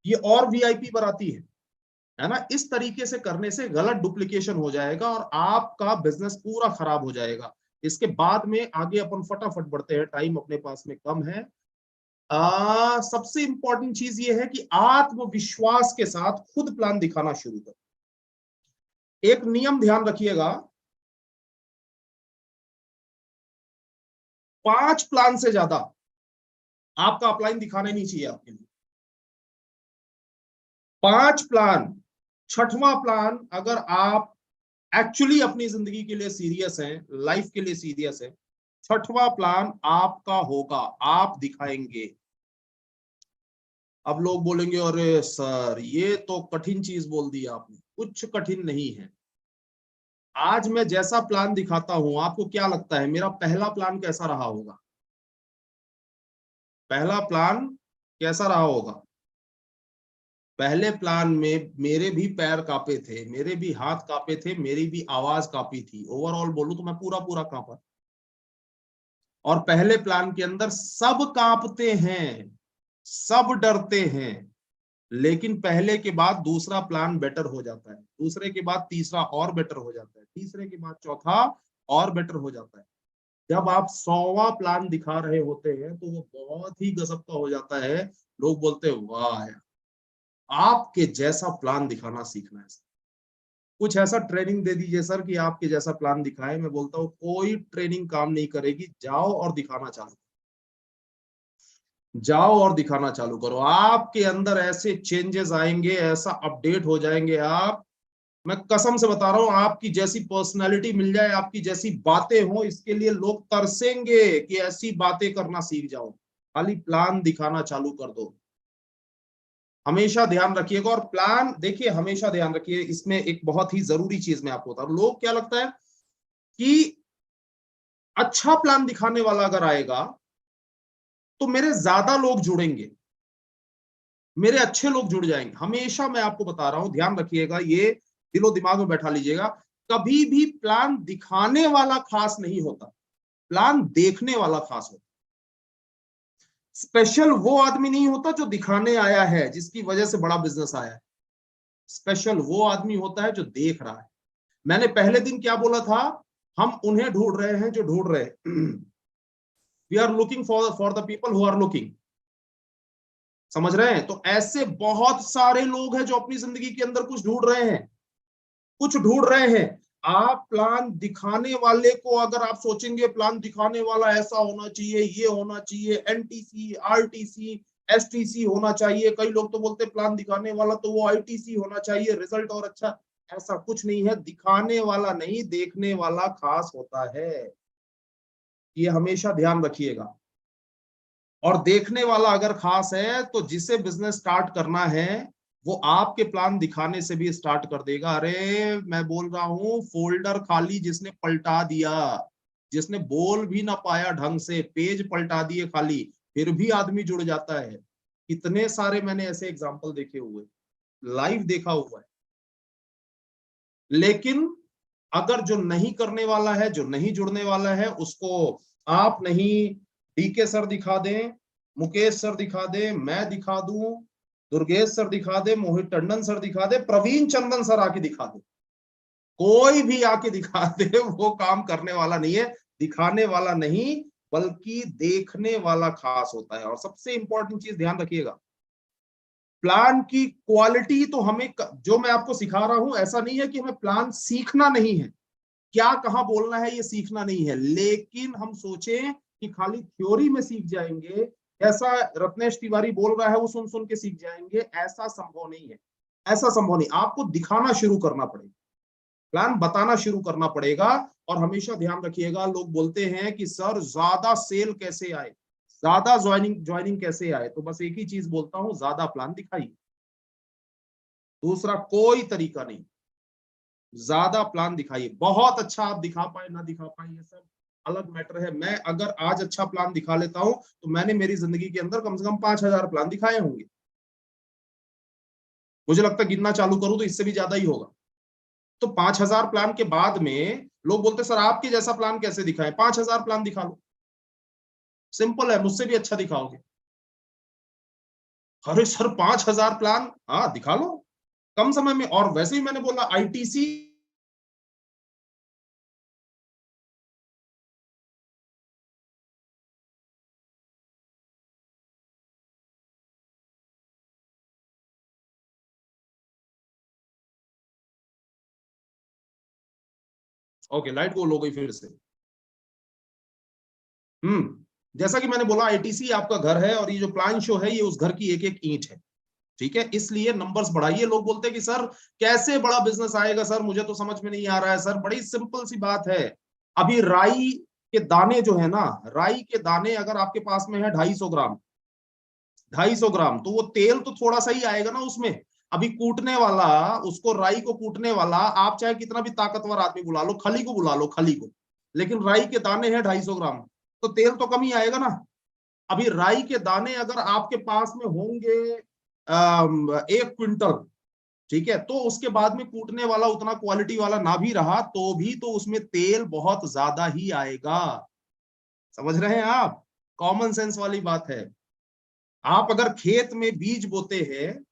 [SPEAKER 3] ये और वीआईपी बाराती है ना। इस तरीके से करने से गलत डुप्लीकेशन हो जाएगा और आपका बिजनेस पूरा खराब हो जाएगा। इसके बाद में आगे अपन फटाफट बढ़ते हैं, टाइम अपने पास में कम है। सबसे इंपॉर्टेंट चीज ये है कि आत्मविश्वास के साथ खुद प्लान दिखाना शुरू करो। एक नियम ध्यान रखिएगा, 5 प्लान से ज्यादा आपका अपलाइन दिखाने नहीं चाहिए आपके लिए। 5 प्लान, 6वां प्लान, अगर आप एक्चुअली अपनी जिंदगी के लिए सीरियस हैं, लाइफ के लिए सीरियस है, 6वां प्लान आपका होगा, आप दिखाएंगे। अब लोग बोलेंगे अरे सर ये तो कठिन चीज बोल दी आपने। कुछ कठिन नहीं है। आज मैं जैसा प्लान दिखाता हूं, आपको क्या लगता है मेरा पहला प्लान कैसा रहा होगा? पहला प्लान कैसा रहा होगा? पहले प्लान में मेरे भी पैर कांपे थे, मेरे भी हाथ कांपे थे, मेरी भी आवाज कांपी थी। ओवरऑल बोलूं तो मैं पूरा पूरा कांपा। और पहले प्लान के अंदर सब कांपते हैं, सब डरते हैं, लेकिन पहले के बाद दूसरा प्लान बेटर हो जाता है, दूसरे के बाद तीसरा और बेटर हो जाता है, तीसरे के बाद चौथा और बेटर हो जाता है। जब आप 100वां प्लान दिखा रहे होते हैं तो वो बहुत ही गजब का हो जाता है। लोग बोलते हैं वाह यार, आपके जैसा प्लान दिखाना सीखना है। कुछ ऐसा ट्रेनिंग दे दीजिए सर कि आपके जैसा प्लान दिखाए। मैं बोलता हूँ कोई ट्रेनिंग काम नहीं करेगी। जाओ और दिखाना चालू, जाओ और दिखाना चालू करो। आपके अंदर ऐसे चेंजेस आएंगे, ऐसा अपडेट हो जाएंगे आप, मैं कसम से बता रहा हूं। आपकी जैसी पर्सनालिटी मिल जाए, आपकी जैसी बातें हो, इसके लिए लोग तरसेंगे कि ऐसी बातें करना सीख जाओ। खाली प्लान दिखाना चालू कर दो। हमेशा ध्यान रखिएगा। और प्लान देखिए, हमेशा ध्यान रखिए, इसमें एक बहुत ही जरूरी चीज मैं आपको बता रहा हूं। लोग क्या लगता है कि अच्छा प्लान दिखाने वाला अगर आएगा तो मेरे ज्यादा लोग जुड़ेंगे, मेरे अच्छे लोग जुड़ जाएंगे। हमेशा मैं आपको बता रहा हूं, ध्यान रखिएगा, ये दिलो दिमाग में बैठा लीजिएगा। कभी भी प्लान दिखाने वाला खास नहीं होता, प्लान देखने वाला खास होता। स्पेशल वो आदमी नहीं होता जो दिखाने आया है, जिसकी वजह से बड़ा बिजनेस आया है। स्पेशल वो आदमी होता है जो देख रहा है। मैंने पहले दिन क्या बोला था? हम उन्हें ढूंढ रहे हैं जो ढूंढ रहे हैं। We are looking for the people who are looking. समझ रहे हैं? तो ऐसे बहुत सारे लोग हैं जो अपनी जिंदगी के अंदर कुछ ढूंढ रहे हैं, कुछ ढूंढ रहे हैं। आप प्लान दिखाने वाले को अगर आप सोचेंगे प्लान दिखाने वाला ऐसा होना चाहिए, ये होना चाहिए, एनटीसी, आरटीसी, एसटीसी होना चाहिए, कई लोग तो बोलते प्लान दिखाने वाला तो वो आईटीसी होना चाहिए, रिजल्ट और अच्छा, ऐसा कुछ नहीं है। दिखाने वाला नहीं, देखने वाला खास होता है, ये हमेशा ध्यान रखिएगा। और देखने वाला अगर खास है तो जिसे बिजनेस स्टार्ट करना है वो आपके प्लान दिखाने से भी स्टार्ट कर देगा। अरे मैं बोल रहा हूं, फोल्डर खाली जिसने पलटा दिया, जिसने बोल भी ना पाया ढंग से, पेज पलटा दिए खाली, फिर भी आदमी जुड़ जाता है। कितने सारे मैंने ऐसे एग्जांपल देखे हुए, लाइव देखा हुआ है। लेकिन अगर जो नहीं करने वाला है, जो नहीं जुड़ने वाला है, उसको आप नहीं डीके सर दिखा दें, मुकेश सर दिखा दे, मैं दिखा दूं, दुर्गेश सर दिखा दे, मोहित टंडन सर दिखा दे, प्रवीण चंदन सर आके दिखा दे, कोई भी आके दिखा दे, वो काम करने वाला नहीं है। दिखाने वाला नहीं बल्कि देखने वाला खास होता है। और सबसे इंपॉर्टेंट चीज ध्यान रखिएगा, प्लान की क्वालिटी तो हमें, जो मैं आपको सिखा रहा हूं ऐसा नहीं है कि हमें प्लान सीखना नहीं है, क्या कहां बोलना है ये सीखना नहीं है, लेकिन हम सोचें कि खाली थ्योरी में सीख जाएंगे, ऐसा रत्नेश तिवारी बोल रहा है वो सुन सुन के सीख जाएंगे, ऐसा संभव नहीं है। ऐसा संभव नहीं, आपको दिखाना शुरू करना पड़ेगा, प्लान बताना शुरू करना पड़ेगा। और हमेशा ध्यान रखिएगा, लोग बोलते हैं कि सर ज्यादा सेल कैसे आए, ज्यादा ज्वाइनिंग कैसे आए, तो बस एक ही चीज बोलता हूं, ज्यादा प्लान दिखाइए, दूसरा कोई तरीका नहीं। ज्यादा प्लान दिखाइए, बहुत अच्छा आप दिखा पाए ना दिखा पाए ये सब अलग मैटर है। मैं अगर आज अच्छा प्लान दिखा लेता हूं तो मैंने मेरी जिंदगी के अंदर कम से कम 5000 प्लान दिखाए होंगे, मुझे लगता है गिनना चालू करूं तो इससे भी ज्यादा ही होगा। तो 5000 प्लान के बाद में लोग बोलते सर आपके जैसा प्लान कैसे दिखाएं, 5000 प्लान दिखा लो, सिंपल है, मुझसे भी अच्छा दिखाओगे। अरे सर 5000 प्लान, हाँ दिखा लो कम समय में। और वैसे ही मैंने बोला आईटीसी, ओके लाइट गोल हो गई फिर से। जैसा कि मैंने बोला आईटीसी आपका घर है और ये जो प्लान शो है ये उस घर की एक एक ईंट है, ठीक है। इसलिए नंबर्स बढ़ाइए। लोग बोलते हैं कि सर कैसे बड़ा बिजनेस आएगा सर, मुझे तो समझ में नहीं आ रहा है सर। बड़ी सिंपल सी बात है, अभी राई के दाने जो है ना, राई के दाने अगर आपके पास में है 250 ग्राम, 250 ग्राम, तो वो तेल तो थोड़ा सा ही आएगा ना उसमें। अभी कूटने वाला, उसको राई को कूटने वाला आप चाहे कितना भी ताकतवर आदमी बुला लो, खली को बुला लो, खली को, लेकिन राई के दाने हैं 250 ग्राम, तो तेल तो कम ही आएगा ना। अभी राई के दाने अगर आपके पास में होंगे 1 क्विंटल, ठीक है, तो उसके बाद में कूटने वाला उतना क्वालिटी वाला ना भी रहा तो भी तो उसमें तेल बहुत ज्यादा ही आएगा। समझ रहे हैं आप, कॉमन सेंस वाली बात है। आप अगर खेत में बीज बोते हैं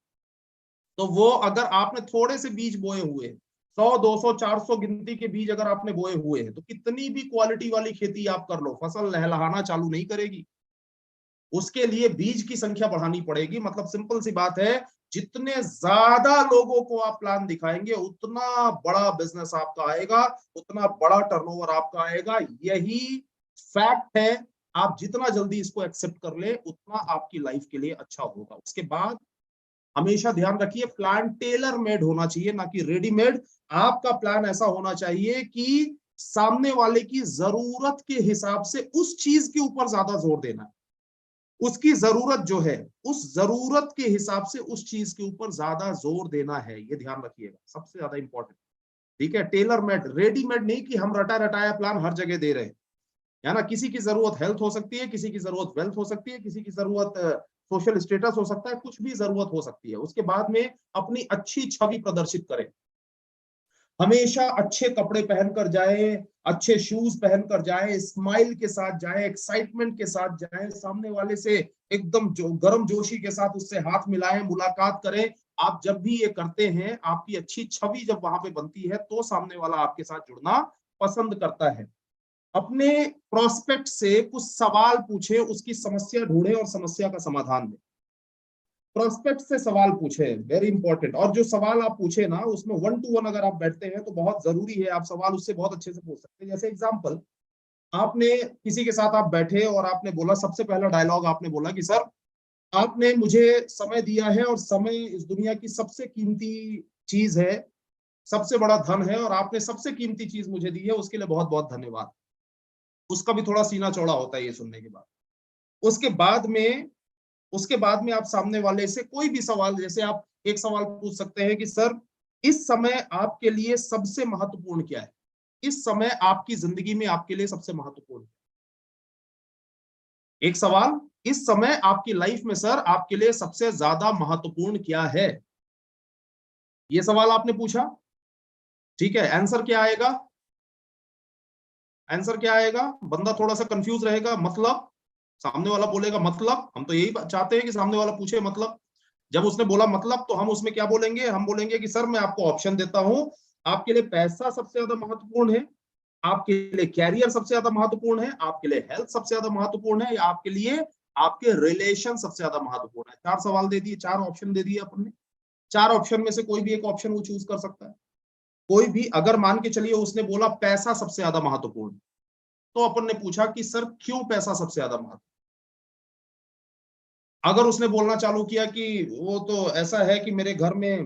[SPEAKER 3] तो वो अगर आपने थोड़े से बीज बोए हुए, 100 200 400 गिनती के बीज अगर आपने बोए हुए हैं, तो कितनी भी क्वालिटी वाली खेती आप कर लो, फसल लहलहाना चालू नहीं करेगी। उसके लिए बीज की संख्या बढ़ानी पड़ेगी। मतलब सिंपल सी बात है, जितने ज्यादा लोगों को आप प्लान दिखाएंगे उतना बड़ा बिजनेस आपका आएगा, उतना बड़ा टर्नओवर आपका आएगा। यही फैक्ट है। आप जितना जल्दी इसको एक्सेप्ट कर ले उतना आपकी लाइफ के लिए अच्छा होगा। उसके बाद हमेशा ध्यान रखिए, प्लान टेलर मेड होना चाहिए, ना कि रेडीमेड। आपका प्लान ऐसा होना चाहिए कि सामने वाले की जरूरत के हिसाब से उस चीज के ऊपर ज्यादा जोर देना है, उसकी जरूरत जो है उस जरूरत के हिसाब से उस चीज के ऊपर ज्यादा जोर देना है, ये ध्यान रखिएगा, सबसे ज्यादा इंपॉर्टेंट, ठीक है। टेलर मेड, रेडीमेड नहीं कि हम रटा रटाया प्लान हर जगह दे रहे हैं, है ना। किसी की जरूरत हेल्थ हो सकती है, किसी की जरूरत वेल्थ हो सकती है, किसी की जरूरत सोशल स्टेटस हो सकता है, कुछ भी जरूरत हो सकती है। उसके बाद में अपनी अच्छी छवि प्रदर्शित करें, हमेशा अच्छे कपड़े पहनकर जाए, अच्छे शूज पहनकर जाए, स्माइल के साथ जाए, एक्साइटमेंट के साथ जाए, सामने वाले से एकदम गर्म जोशी के साथ उससे हाथ मिलाएं, मुलाकात करें। आप जब भी ये करते हैं, आपकी अच्छी छवि जब वहां पे बनती है तो सामने वाला आपके साथ जुड़ना पसंद करता है। अपने प्रोस्पेक्ट से कुछ सवाल पूछे, उसकी समस्या ढूंढे और समस्या का समाधान दें। प्रोस्पेक्ट से सवाल पूछे, वेरी इंपॉर्टेंट। और जो सवाल आप पूछे ना उसमें 1 to 1 अगर आप बैठते हैं तो बहुत जरूरी है, आप सवाल उससे बहुत अच्छे से पूछ सकते हैं। जैसे एग्जांपल, आपने किसी के साथ आप बैठे और आपने बोला, सबसे पहला डायलॉग आपने बोला कि सर आपने मुझे समय दिया है और समय इस दुनिया की सबसे कीमती चीज है, सबसे बड़ा धन है, और आपने सबसे कीमती चीज मुझे दी है, उसके लिए बहुत बहुत धन्यवाद। उसका भी थोड़ा सीना चौड़ा होता है ये सुनने के बाद। उसके बाद में आप सामने वाले से कोई भी सवाल, जैसे आप एक सवाल पूछ सकते हैं कि सर इस समय आपके लिए सबसे महत्वपूर्ण क्या है, इस समय आपकी जिंदगी में आपके लिए सबसे महत्वपूर्ण। एक सवाल, इस समय आपकी लाइफ में सर आपके लिए सबसे ज्यादा महत्वपूर्ण क्या है, ये सवाल आपने पूछा। ठीक है, आंसर क्या आएगा? आंसर क्या आएगा? बंदा थोड़ा सा कंफ्यूज रहेगा, मतलब सामने वाला बोलेगा मतलब, हम तो यही चाहते हैं कि सामने वाला पूछे मतलब। जब उसने बोला मतलब तो हम उसमें क्या बोलेंगे? हम बोलेंगे कि सर मैं आपको ऑप्शन देता हूं, आपके लिए पैसा सबसे ज्यादा महत्वपूर्ण है, आपके लिए कैरियर सबसे ज्यादा महत्वपूर्ण है, आपके लिए हेल्थ सबसे ज्यादा महत्वपूर्ण है, या आपके लिए आपके रिलेशन सबसे ज्यादा महत्वपूर्ण है। 4 सवाल दे दिए, 4 ऑप्शन दे दिए अपन ने। 4 ऑप्शन में से कोई भी एक ऑप्शन वो चूज कर सकता है। कोई भी, अगर मान के चलिए उसने बोला पैसा सबसे ज्यादा महत्वपूर्ण, तो अपन ने पूछा कि सर क्यों पैसा सबसे ज्यादा महत्वपूर्ण। अगर उसने बोलना चालू किया कि वो तो ऐसा है कि मेरे घर में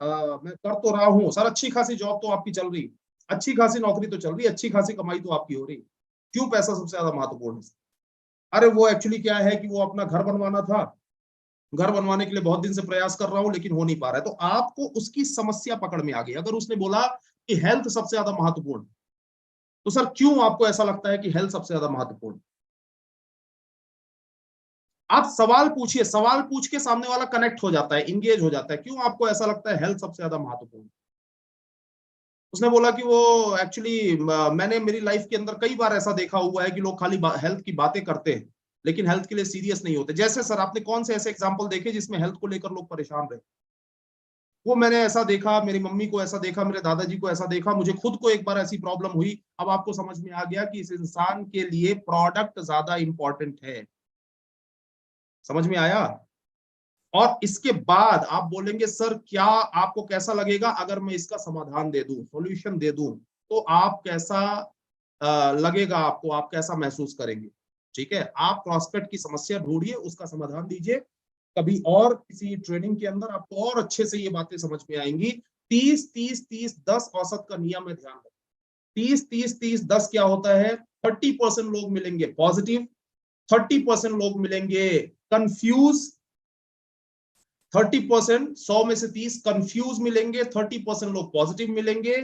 [SPEAKER 3] मैं कर तो रहा हूँ सर, अच्छी खासी जॉब तो आपकी चल रही, अच्छी खासी नौकरी तो चल रही, अच्छी खासी कमाई तो आपकी हो रही, क्यों पैसा सबसे ज्यादा महत्वपूर्ण है? अरे वो एक्चुअली क्या है कि वो अपना घर बनवाना था, घर बनवाने के लिए बहुत दिन से प्रयास कर रहा हूँ लेकिन हो नहीं पा रहा है। तो आपको उसकी समस्या पकड़ में आ गई। अगर उसने बोला कि हेल्थ सबसे ज्यादा महत्वपूर्ण, तो सर क्यों आपको ऐसा लगता है कि हेल्थ सबसे ज्यादा महत्वपूर्ण? आप सवाल पूछिए, सवाल पूछ के सामने वाला कनेक्ट हो जाता है, इंगेज हो जाता है। क्यों आपको ऐसा लगता है हेल्थ सबसे ज्यादा महत्वपूर्ण? उसने बोला कि वो एक्चुअली मैंने मेरी लाइफ के अंदर कई बार ऐसा देखा हुआ है कि लोग खाली हेल्थ की बातें करते हैं लेकिन हेल्थ के लिए सीरियस नहीं होते। जैसे सर आपने कौन से ऐसे एग्जांपल देखे जिसमें हेल्थ को लेकर लोग परेशान रहे? वो मैंने ऐसा देखा, मेरी मम्मी को ऐसा देखा, मेरे दादाजी को ऐसा देखा, मुझे खुद को एक बार ऐसी प्रॉब्लम हुई। अब आपको समझ में आ गया कि इस इंसान के लिए प्रोडक्ट ज्यादा इंपॉर्टेंट है। समझ में आया? और इसके बाद आप बोलेंगे सर क्या आपको कैसा लगेगा अगर मैं इसका समाधान दे दूं, सॉल्यूशन दे दूं, तो आप कैसा लगेगा आपको, आप कैसा महसूस करेंगे? ठीक है, आप प्रॉस्पेक्ट की समस्या ढूंढिए, उसका समाधान दीजिए। कभी और किसी ट्रेनिंग के अंदर आपको और अच्छे से ये बातें समझ में आएंगी। 30-30-30-10 औसत का नियम है, ध्यान रखें। 30-30-30-10 क्या होता है? 30% लोग मिलेंगे पॉजिटिव, 30% लोग मिलेंगे कंफ्यूज, 30%, 100 में से 30 कंफ्यूज मिलेंगे, 30% लोग पॉजिटिव मिलेंगे,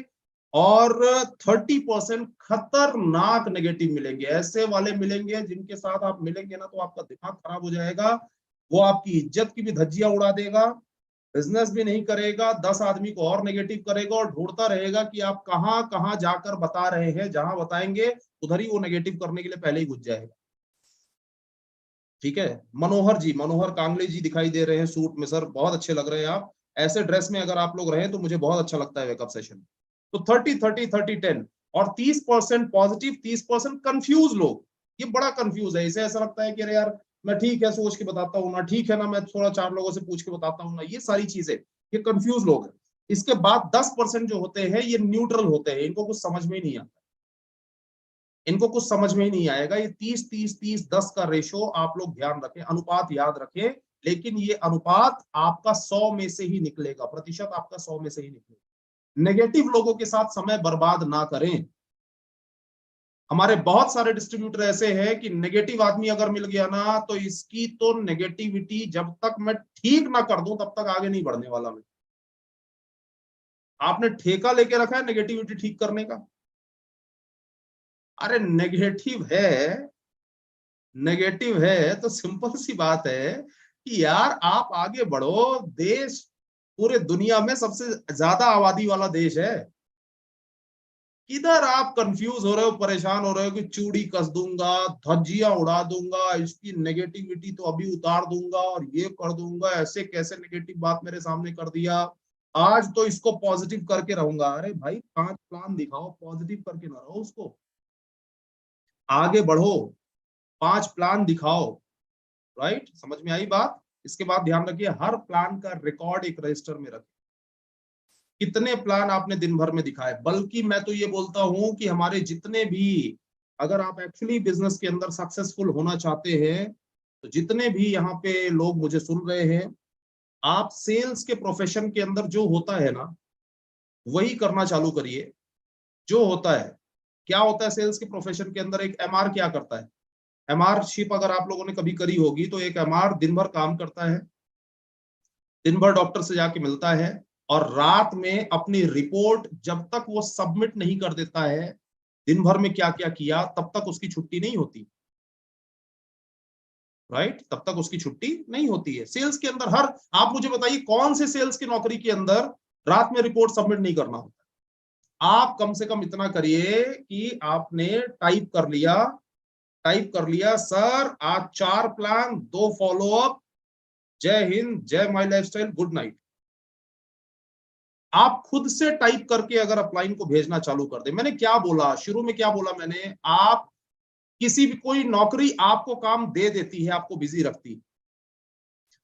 [SPEAKER 3] और 30% खतरनाक नेगेटिव मिलेंगे। ऐसे वाले मिलेंगे जिनके साथ आप मिलेंगे ना तो आपका दिमाग खराब हो जाएगा, वो आपकी इज्जत की भी धज्जियां उड़ा देगा, बिजनेस भी नहीं करेगा, 10 आदमी को और नेगेटिव करेगा और ढूंढता रहेगा कि आप कहां कहां जाकर बता रहे हैं, जहां बताएंगे उधर ही वो नेगेटिव करने के लिए पहले ही घुस जाएगा। ठीक है, मनोहर जी, मनोहर कांगले जी दिखाई दे रहे हैं सूट में, सर बहुत अच्छे लग रहे हैं आप। ऐसे ड्रेस में अगर आप लोग रहे तो मुझे बहुत अच्छा लगता है वेकअप सेशन। तो 30-30-30-10 और 30% पॉजिटिव, 30% कंफ्यूज लोग। ये बड़ा कंफ्यूज है, इसे ऐसा लगता है कि अरे यार मैं ठीक है सोच के बताता हूँ ना, ठीक है ना मैं थोड़ा 4 लोगों से पूछ के बताता हूँ ना, ये सारी चीजें, ये कंफ्यूज लोग हैं। इसके बाद 10% जो होते हैं ये न्यूट्रल होते हैं, इनको कुछ समझ में ही नहीं आता, इनको कुछ समझ में ही नहीं आएगा। ये 30-30-30-10 का रेशो आप लोग ध्यान रखें, अनुपात याद रखें। लेकिन ये अनुपात आपका 100 में से ही निकलेगा, प्रतिशत आपका 100 में से ही निकलेगा। नेगेटिव लोगों के साथ समय बर्बाद ना करें। हमारे बहुत सारे डिस्ट्रीब्यूटर ऐसे हैं कि नेगेटिव आदमी अगर मिल गया ना तो इसकी तो नेगेटिविटी जब तक मैं ठीक ना कर दूं तब तक आगे नहीं बढ़ने वाला मैं। आपने ठेका लेके रखा है नेगेटिविटी ठीक करने का? अरे नेगेटिव है, नेगेटिव है तो सिंपल सी बात है कि यार आप आगे बढ़ो। देश पूरे दुनिया में सबसे ज्यादा आबादी वाला देश है, किधर आप कंफ्यूज हो रहे हो, परेशान हो रहे हो कि चूड़ी कस दूंगा, धज्जियां उड़ा दूंगा, इसकी नेगेटिविटी तो अभी उतार दूंगा और ये कर दूंगा, ऐसे कैसे नेगेटिव बात मेरे सामने कर दिया, आज तो इसको पॉजिटिव करके रहूंगा। अरे भाई 5 प्लान दिखाओ, पॉजिटिव करके ना रहो उसको, आगे बढ़ो, 5 प्लान दिखाओ। राइट, समझ में आई बात? इसके बाद ध्यान रखिए हर प्लान का रिकॉर्ड एक रजिस्टर में रखें, कितने प्लान आपने दिन भर में दिखाए। बल्कि मैं तो ये बोलता हूं कि हमारे जितने भी, अगर आप एक्चुअली बिजनेस के अंदर सक्सेसफुल होना चाहते हैं, तो जितने भी यहाँ पे लोग मुझे सुन रहे हैं, आप सेल्स के प्रोफेशन के अंदर जो होता है ना, वही करना चालू करिए। जो होता है, क्या होता है सेल्स के प्रोफेशन के अंदर, एक एमआर क्या करता है, एमआर शिप अगर आप लोगों ने कभी करी होगी, तो एक एमआर दिन भर काम करता है, दिन भर डॉक्टर से जाके मिलता है, और रात में अपनी रिपोर्ट जब तक वो सबमिट नहीं कर देता है, दिन भर में क्या क्या किया, तब तक उसकी छुट्टी नहीं होती। राइट, तब तक उसकी छुट्टी नहीं होती है। सेल्स के अंदर हर, आप मुझे बताइए कौन से सेल्स की नौकरी के अंदर रात में रिपोर्ट सबमिट नहीं करना होता। आप कम से कम इतना करिए कि आपने टाइप कर लिया सर आज 4 प्लान, 2 फॉलोअप, जय हिंद, जय माई लाइफस्टाइल, गुड नाइट। आप खुद से टाइप करके अगर अपलाइन को भेजना चालू कर दे। मैंने क्या बोला शुरू में, क्या बोला मैंने, आप किसी भी, कोई नौकरी आपको काम दे देती है, आपको बिजी रखती है,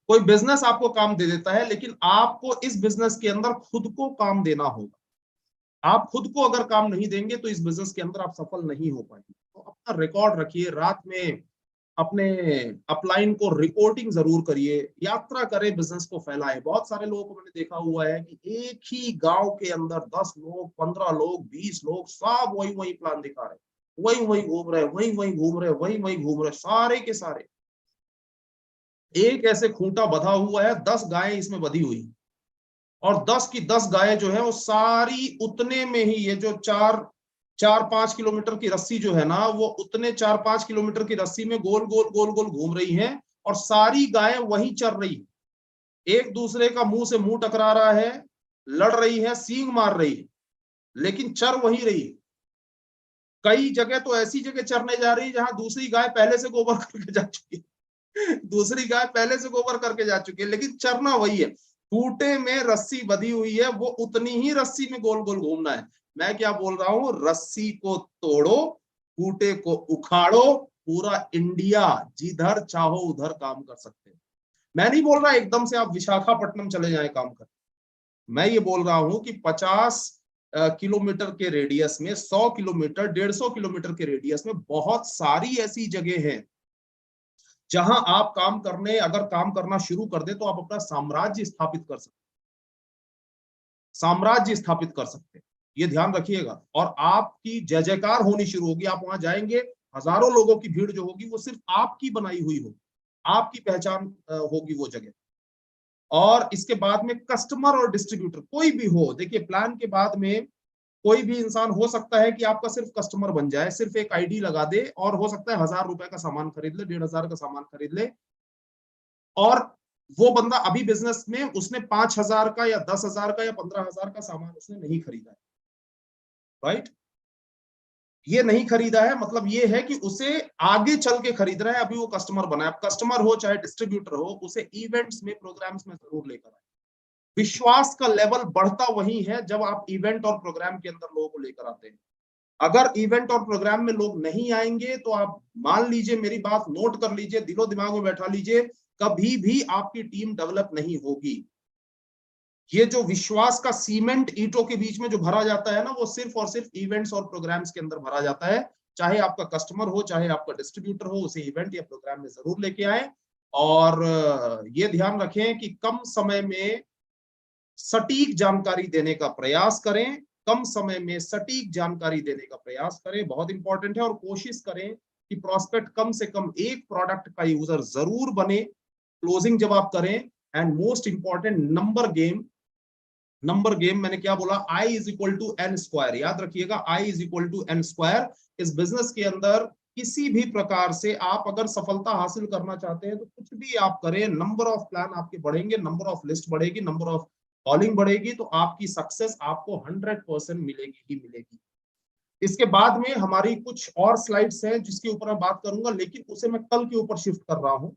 [SPEAKER 3] कोई बिजनेस आपको काम दे देता है, लेकिन आपको इस बिजनेस के अंदर खुद को काम देना होगा। आप खुद को अगर काम नहीं देंगे तो इस बिजनेस के अंदर आप सफल नहीं हो पाएंगे। तो अपना रिकॉर्ड रखिए, रात में अपने अपलाइन को रिपोर्टिंग जरूर करिए, यात्रा करें, बिजनेस को फैलाएं। बहुत सारे लोगों को मैंने देखा हुआ है कि एक ही गांव के अंदर 10 लोग, 15 लोग, 20 लोग, सब वही वही प्लान दिखा रहे, वही वही घूम रहे, वही वही घूम रहे, वही वही घूम रहे, सारे के सारे। एक ऐसे खूंटा बंधा हुआ है, 10 गायें इसमें बंधी हुई, और 10 की 10 गायें जो है वो सारी उतने में ही, ये जो 4-5 किलोमीटर की रस्सी जो है ना, वो उतने 4-5 किलोमीटर की रस्सी में गोल गोल गोल गोल घूम रही हैं, और सारी गायें वहीं चर रही, एक दूसरे का मुंह से मुंह टकरा रहा है, लड़ रही है, सींग मार रही है, लेकिन चर वही रही। कई जगह तो ऐसी जगह चरने जा रही है जहां दूसरी गाय पहले से गोबर करके जा चुकी है, दूसरी गाय पहले से गोबर करके जा चुकी है, लेकिन चरना वही है। खूंटे में रस्सी बंधी हुई है, वो उतनी ही रस्सी में गोल गोल घूमना है। मैं क्या बोल रहा हूं, रस्सी को तोड़ो, खूंटे को उखाड़ो, पूरा इंडिया जिधर चाहो उधर काम कर सकते हैं। मैं नहीं बोल रहा एकदम से आप विशाखापट्टनम चले जाएं काम कर, मैं ये बोल रहा हूं कि 50 किलोमीटर के रेडियस में, 100 किलोमीटर, 150 किलोमीटर के रेडियस में बहुत सारी ऐसी जगह हैं जहां आप अगर काम करना शुरू कर दे तो आप अपना साम्राज्य स्थापित कर सकते, साम्राज्य स्थापित कर सकते। ये ध्यान रखिएगा, और आपकी जय जयकार होनी शुरू होगी। आप वहां जाएंगे, हजारों लोगों की भीड़ जो होगी वो सिर्फ आपकी बनाई हुई होगी, आपकी पहचान होगी वो जगह। और इसके बाद में कस्टमर और डिस्ट्रीब्यूटर कोई भी हो, देखिए प्लान के बाद में कोई भी इंसान हो सकता है कि आपका सिर्फ कस्टमर बन जाए, सिर्फ एक आईडी लगा दे, और हो सकता है 1000 रुपए का सामान खरीद ले, 1500 का सामान खरीद ले, और वो बंदा अभी बिजनेस में उसने 5000 का या 10,000 का या 15,000 का सामान उसने नहीं खरीदा है। राइट, ये नहीं खरीदा है, मतलब ये है कि उसे आगे चल के खरीद रहा है, अभी वो कस्टमर बना है। कस्टमर हो चाहे डिस्ट्रीब्यूटर हो, उसे इवेंट्स में, प्रोग्राम्स में जरूर लेकर आए। विश्वास का लेवल बढ़ता वही है जब आप इवेंट और प्रोग्राम के अंदर लोगों को लेकर आते हैं। अगर इवेंट और प्रोग्राम में लोग नहीं आएंगे तो आप मान लीजिए, मेरी बात नोट कर लीजिए, दिलो दिमाग में बैठा लीजिए, कभी भी आपकी टीम डेवलप नहीं होगी। ये जो विश्वास का सीमेंट ईंटों के बीच में जो भरा जाता है ना, वो सिर्फ और सिर्फ इवेंट्स और प्रोग्राम्स के अंदर भरा जाता है। चाहे आपका कस्टमर हो, चाहे आपका डिस्ट्रीब्यूटर हो, उसे इवेंट या प्रोग्राम में जरूर लेके आए। और ये ध्यान रखें कि कम समय में सटीक जानकारी देने का प्रयास करें, कम समय में सटीक जानकारी देने का प्रयास करें, बहुत इंपॉर्टेंट है। और कोशिश करें कि प्रोस्पेक्ट कम से कम एक प्रोडक्ट का यूजर जरूर बने क्लोजिंग जब आप करें। And most important, number game मैंने क्या बोला, I is equal to N square, याद रखिएगा, I is equal to N square. इस बिजनेस के अंदर किसी भी प्रकार से आप अगर सफलता हासिल करना चाहते हैं तो कुछ भी आप करें, नंबर ऑफ प्लान आपके बढ़ेंगे, नंबर ऑफ लिस्ट बढ़ेगी, नंबर ऑफ कॉलिंग बढ़ेगी, तो आपकी सक्सेस आपको 100% मिलेगी ही मिलेगी। इसके बाद में हमारी कुछ और स्लाइड्स हैं जिसके ऊपर मैं बात करूंगा, लेकिन उसे मैं कल के ऊपर शिफ्ट कर रहा हूं।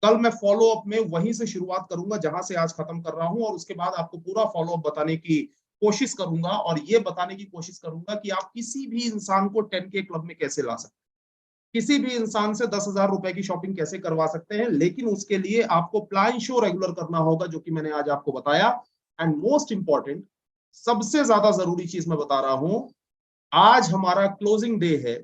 [SPEAKER 3] कल मैं फॉलो अप में वहीं से शुरुआत करूंगा जहां से आज खत्म कर रहा हूं, और उसके बाद आपको पूरा फॉलो अप बताने की कोशिश करूंगा, और ये बताने की कोशिश करूंगा कि आप किसी भी इंसान को 10K क्लब में कैसे ला सकते हैं। किसी भी इंसान से 10,000 रुपए की शॉपिंग कैसे करवा सकते हैं, लेकिन उसके लिए आपको प्लान शो रेगुलर करना होगा, जो कि मैंने आज आपको बताया। एंड मोस्ट इंपॉर्टेंट, सबसे ज्यादा जरूरी चीज मैं बता रहा हूं, आज हमारा क्लोजिंग डे है।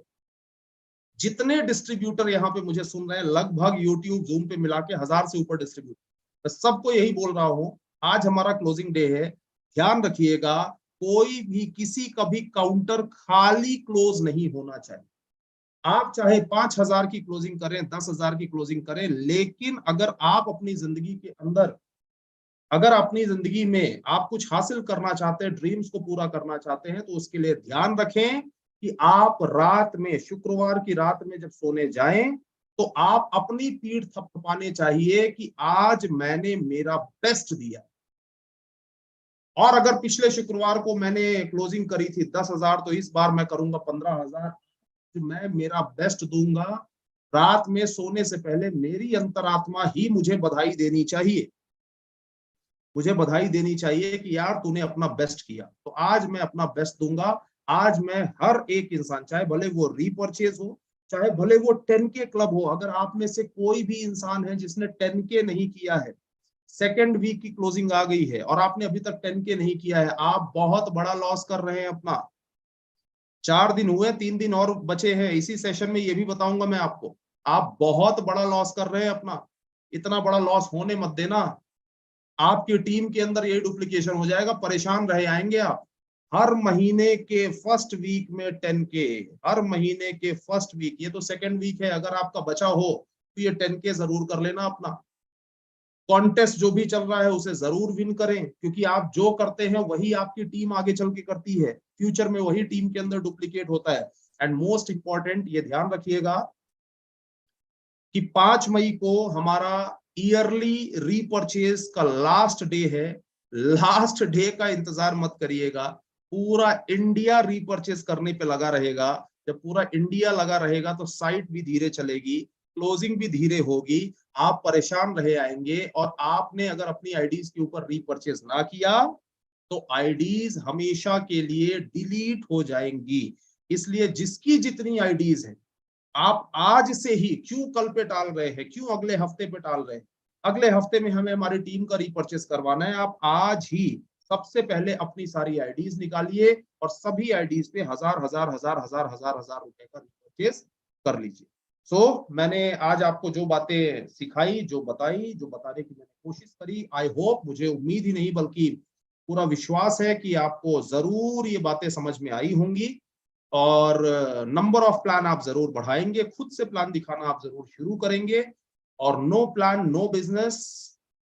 [SPEAKER 3] जितने डिस्ट्रीब्यूटर यहाँ पे मुझे सुन रहे हैं, लगभग यूट्यूब जूम पे मिला के 1000 से ऊपर डिस्ट्रीब्यूटर, मैं सबको यही बोल रहा हूं, आज हमारा क्लोजिंग डे है। ध्यान रखिएगा, कोई भी किसी का भी काउंटर खाली क्लोज नहीं होना चाहिए। आप चाहे 5,000 की क्लोजिंग करें, 10,000 की क्लोजिंग करें, लेकिन अगर आप अपनी जिंदगी के अंदर, अगर अपनी जिंदगी में आप कुछ हासिल करना चाहते हैं, ड्रीम्स को पूरा करना चाहते हैं, तो उसके लिए ध्यान रखें कि आप रात में, शुक्रवार की रात में जब सोने जाएं, तो आप अपनी पीठ थपथपाने चाहिए कि आज मैंने मेरा बेस्ट दिया। और अगर पिछले शुक्रवार को मैंने क्लोजिंग करी थी 10,000, तो इस बार मैं करूंगा 15,000। मैं मेरा बेस्ट दूंगा। रात में सोने से पहले मेरी अंतरात्मा ही मुझे बधाई देनी चाहिए, मुझे बधाई देनी चाहिए कि यार तूने अपना बेस्ट किया। तो आज मैं अपना बेस्ट दूंगा। आज मैं हर एक इंसान, चाहे भले वो रीपरचेज हो, चाहे भले वो 10K क्लब हो, अगर आप में से कोई भी इंसान है जिसने 10K नहीं किया है, सेकेंड वीक की क्लोजिंग आ गई है और आपने अभी तक 10K नहीं किया है, आप बहुत बड़ा लॉस कर रहे हैं अपना। 4 दिन हुए, 3 दिन और बचे हैं। इसी सेशन में ये भी बताऊंगा मैं आपको, आप बहुत बड़ा लॉस कर रहे हैं अपना। इतना बड़ा लॉस होने मत देना। आपकी टीम के अंदर ये डुप्लीकेशन हो जाएगा, परेशान रह आएंगे आप। हर महीने के फर्स्ट वीक में 10K, हर महीने के फर्स्ट वीक, ये तो सेकेंड वीक है, अगर आपका बचा हो तो ये 10K जरूर कर लेना अपना। कॉन्टेस्ट जो भी चल रहा है उसे जरूर विन करें, क्योंकि आप जो करते हैं वही आपकी टीम आगे चल के करती है, फ्यूचर में वही टीम के अंदर डुप्लीकेट होता है। एंड मोस्ट इंपॉर्टेंट, ये ध्यान रखिएगा कि 5 मई को हमारा ईयरली रीपरचेज का लास्ट डे है। लास्ट डे का इंतजार मत करिएगा, पूरा इंडिया रीपरचेज करने पे लगा रहेगा। जब पूरा इंडिया लगा रहेगा तो साइट भी धीरे चलेगी, क्लोजिंग भी धीरे होगी, आप परेशान रहे आएंगे। और आपने अगर अपनी आईडीज के ऊपर रीपरचेज ना किया तो आईडीज हमेशा के लिए डिलीट हो जाएंगी। इसलिए जिसकी जितनी आईडीज है, आप आज से ही, क्यों कल पे टाल रहे हैं, क्यों अगले हफ्ते पे टाल रहे हैं? अगले हफ्ते में हमें हमारी टीम का रीपरचेज करवाना है। आप आज ही सबसे पहले अपनी सारी आईडीज निकालिए और सभी आईडीज पे 1000 रुपए का रीपरचेज कर लीजिए। मैंने आज आपको जो बातें सिखाई, जो बताई, जो बताने की मैंने कोशिश करी, आई होप, मुझे उम्मीद ही नहीं बल्कि पूरा विश्वास है कि आपको जरूर ये बातें समझ में आई होंगी। और नंबर ऑफ प्लान आप जरूर बढ़ाएंगे, खुद से प्लान दिखाना आप जरूर शुरू करेंगे। और no plan no business,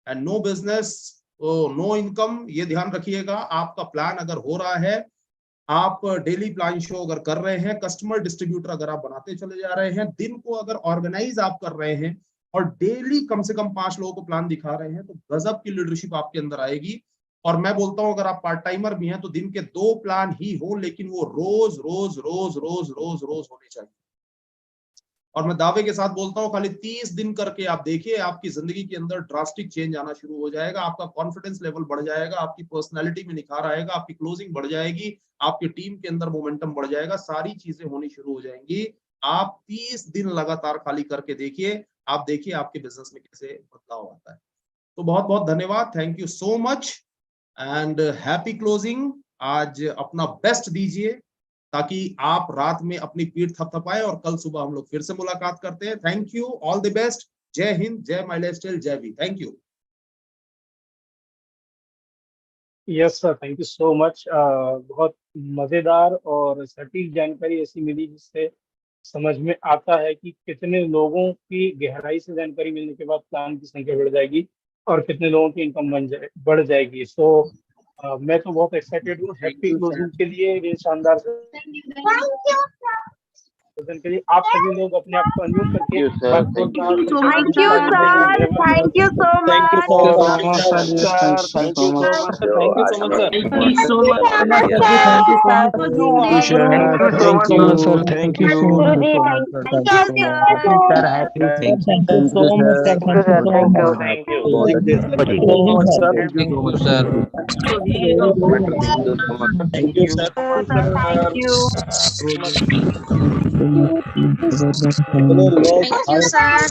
[SPEAKER 3] and no business no income, ये ध्यान रखिएगा। आपका प्लान अगर हो रहा है, आप डेली प्लान शो अगर कर रहे हैं, कस्टमर डिस्ट्रीब्यूटर अगर आप बनाते चले जा रहे हैं, दिन को अगर ऑर्गेनाइज आप कर रहे हैं और डेली कम से कम 5 लोगों को प्लान दिखा रहे हैं, तो गजब की लीडरशिप आपके अंदर आएगी। और मैं बोलता हूं अगर आप पार्ट टाइमर भी हैं तो दिन के 2 प्लान ही हो, लेकिन वो रोज रोज रोज रोज रोज रोज होने चाहिए। और मैं दावे के साथ बोलता हूं, खाली 30 दिन करके आप देखिए, आपकी जिंदगी के अंदर ड्रास्टिक चेंज आना शुरू हो जाएगा। आपका कॉन्फिडेंस लेवल बढ़ जाएगा, आपकी पर्सनैलिटी में निखार आएगा, आपकी क्लोजिंग बढ़ जाएगी, आपकी टीम के अंदर मोमेंटम बढ़ जाएगा, सारी चीजें होनी शुरू हो जाएंगी। आप 30 दिन लगातार खाली करके देखिए, आप देखिए आपके बिजनेस में कैसे बदलाव आता है। तो बहुत बहुत धन्यवाद, thank you so much and happy closing. आज अपना बेस्ट दीजिए ताकि आप रात में अपनी पीठ थपथपाए और कल सुबह हम लोग फिर से मुलाकात करते हैं। Thank you, all the best. जय हिंद, जय माय लाइफस्टाइल, जय वी। Thank you.
[SPEAKER 4] Yes sir, thank you so much. बहुत मजेदार और सटीक जानकारी ऐसी मिली जिससे समझ में आता है कि कितने लोगों की गहराई से जानकारी मिलने के बाद प्लान की संख्या बढ़ जाएगी और कितने लोगों की इनकम बढ़ जाएगी। सो मैं तो बहुत एक्साइटेड हूँ हैप्पी क्लोजिंग के लिए, ये शानदार क्लोजिंग के लिए। आप सभी लोग अपने आप को अनम्यूट करके
[SPEAKER 5] thank you so much. Thank you, sir.